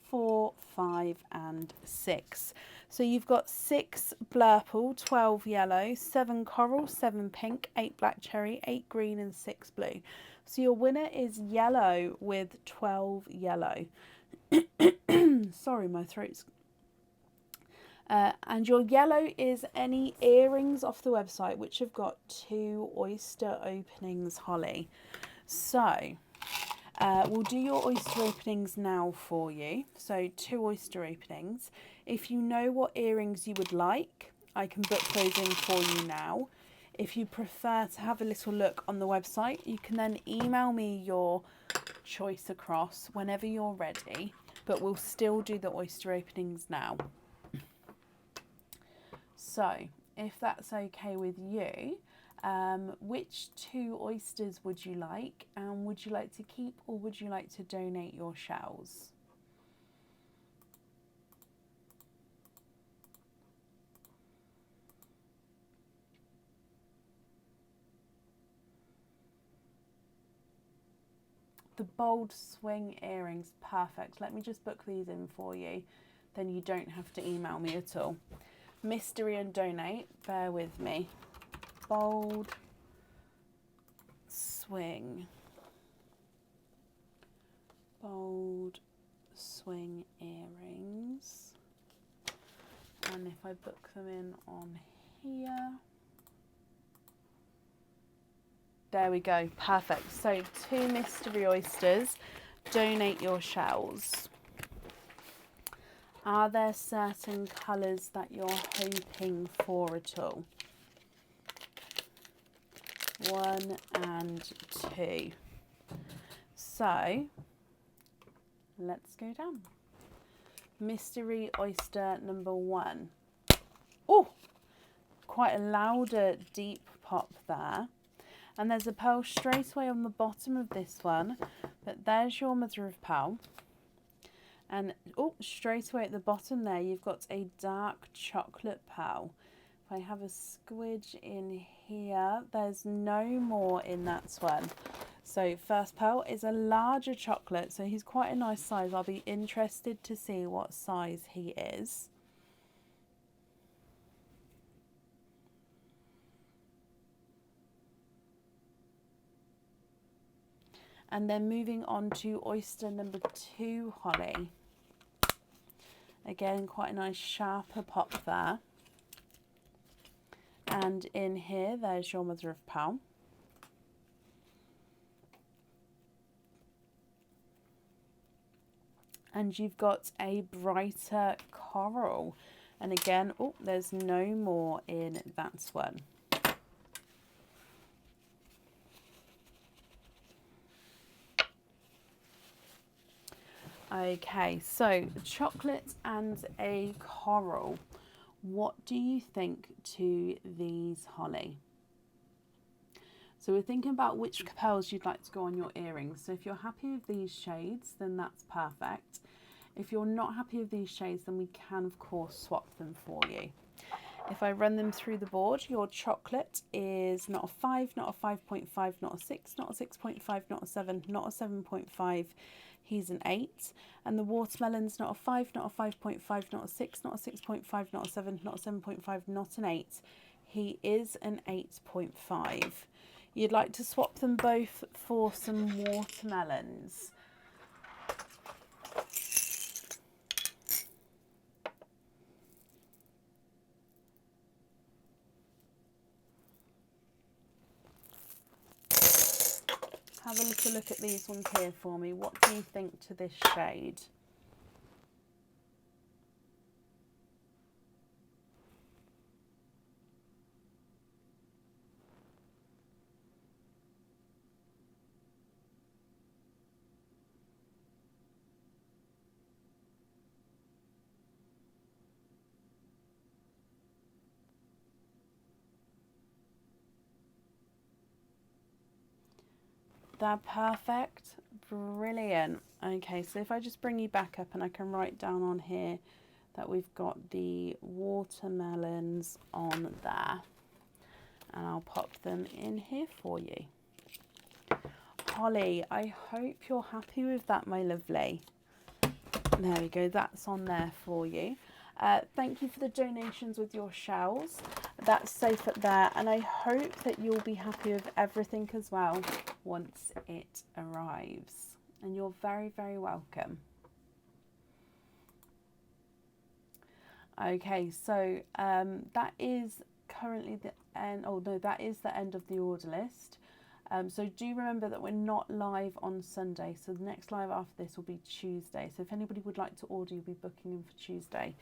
4, 5, and 6. So you've got 6 blurple, 12 yellow, 7 coral, 7 pink, 8 black cherry, 8 green, and 6 blue. So your winner is yellow with 12 yellow. Sorry, my throat's... and your yellow is any earrings off the website, which have got 2 oyster openings, Holly. So, We'll do your oyster openings now for you. So 2 oyster openings. If you know what earrings you would like, I can book those in for you now. If you prefer to have a little look on the website, you can then email me your choice across whenever you're ready, but we'll still do the oyster openings now. So if that's okay with you, which 2 oysters would you like, and would you like to keep or would you like to donate your shells? The bold swing earrings, perfect. Let me just book these in for you, then you don't have to email me at all. Mystery and donate, bear with me. Bold swing. Bold swing earrings. And if I book them in on here. There we go, perfect. So 2 mystery oysters, donate your shells. Are there certain colours that you're hoping for at all? 1 and 2. So let's go down. Mystery oyster number 1. Oh, quite a louder deep pop there. And there's a pearl straight away on the bottom of this one, but there's your mother of pearl. And oh, straight away at the bottom there, you've got a dark chocolate pearl. If I have a squidge in here, there's no more in that one. So first pearl is a larger chocolate, so he's quite a nice size. I'll be interested to see what size he is. And then moving on to oyster number 2, Holly. Again, quite a nice sharper pop there. And in here, there's your mother of pearl. And you've got a brighter coral. And again, oh, there's no more in that one. Okay, so chocolate and a coral. What do you think to these, Holly? So we're thinking about which pearls you'd like to go on your earrings. So if you're happy with these shades, then that's perfect. If you're not happy with these shades, then we can, of course, swap them for you. If I run them through the board, your chocolate is not a 5, not a 5.5, not a 6, not a 6.5, not a 7, not a 7.5. He's an 8. And the watermelon's not a 5, not a 5.5, not a 6, not a 6.5, not a 7, not a 7.5, not an 8. He is an 8.5. You'd like to swap them both for some watermelons. Have a little look at these ones here for me. What do you think to this shade? They're perfect. Brilliant. Okay, so if I just bring you back up and I can write down on here that we've got the watermelons on there. And I'll pop them in here for you. Holly, I hope you're happy with that, my lovely. There we go, that's on there for you. Thank you for the donations with your shells. That's safe up there, and I hope that you'll be happy with everything as well once it arrives. And you're very, very welcome. Okay, so that is currently the end. Oh no, that is the end of the order list. So do remember that we're not live on Sunday. So the next live after this will be Tuesday. So if anybody would like to order, you'll be booking in for Tuesday.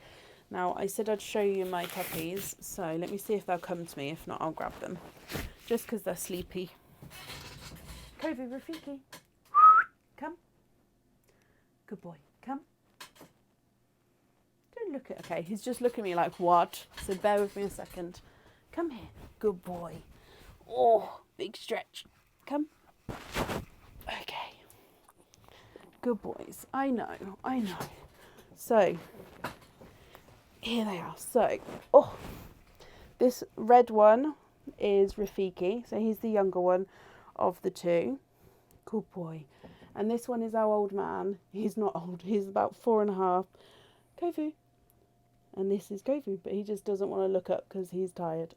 Now, I said I'd show you my puppies. So let me see if they'll come to me. If not, I'll grab them. Just because they're sleepy. Kovu, Rafiki. Come. Good boy. Come. Don't look at... Okay, he's just looking at me like, what? So bear with me a second. Come here. Good boy. Oh, big stretch. Come. Okay. Good boys. I know. So, here they are. So, this red one is Rafiki. So he's the younger one of the two. Good boy. And this one is our old man. He's not old. He's about 4.5. Kovu. And this is Kovu, but he just doesn't want to look up because he's tired.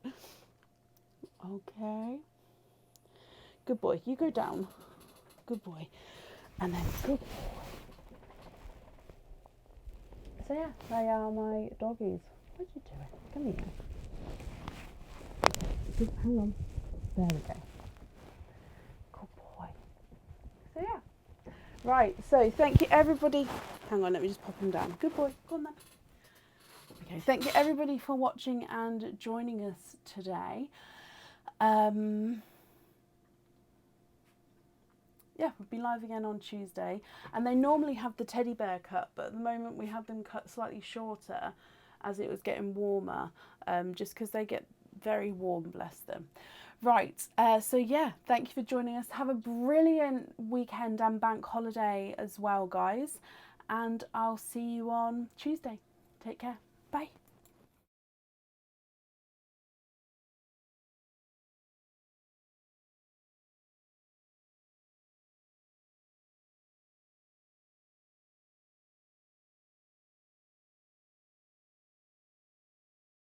Okay. Good boy. You go down. Good boy. And then good boy. So yeah, they are my doggies. What are you doing? Come here. Hang on. There we go. Good boy. So yeah. Right, so thank you everybody. Hang on, let me just pop him down. Good boy. Go on then. Okay, thank you everybody for watching and joining us today. Yeah, we'll be live again on Tuesday. And they normally have the teddy bear cut, but at the moment we have them cut slightly shorter as it was getting warmer, just because they get very warm, bless them. Right, so yeah, thank you for joining us. Have a brilliant weekend and bank holiday as well, guys. And I'll see you on Tuesday. Take care. Bye.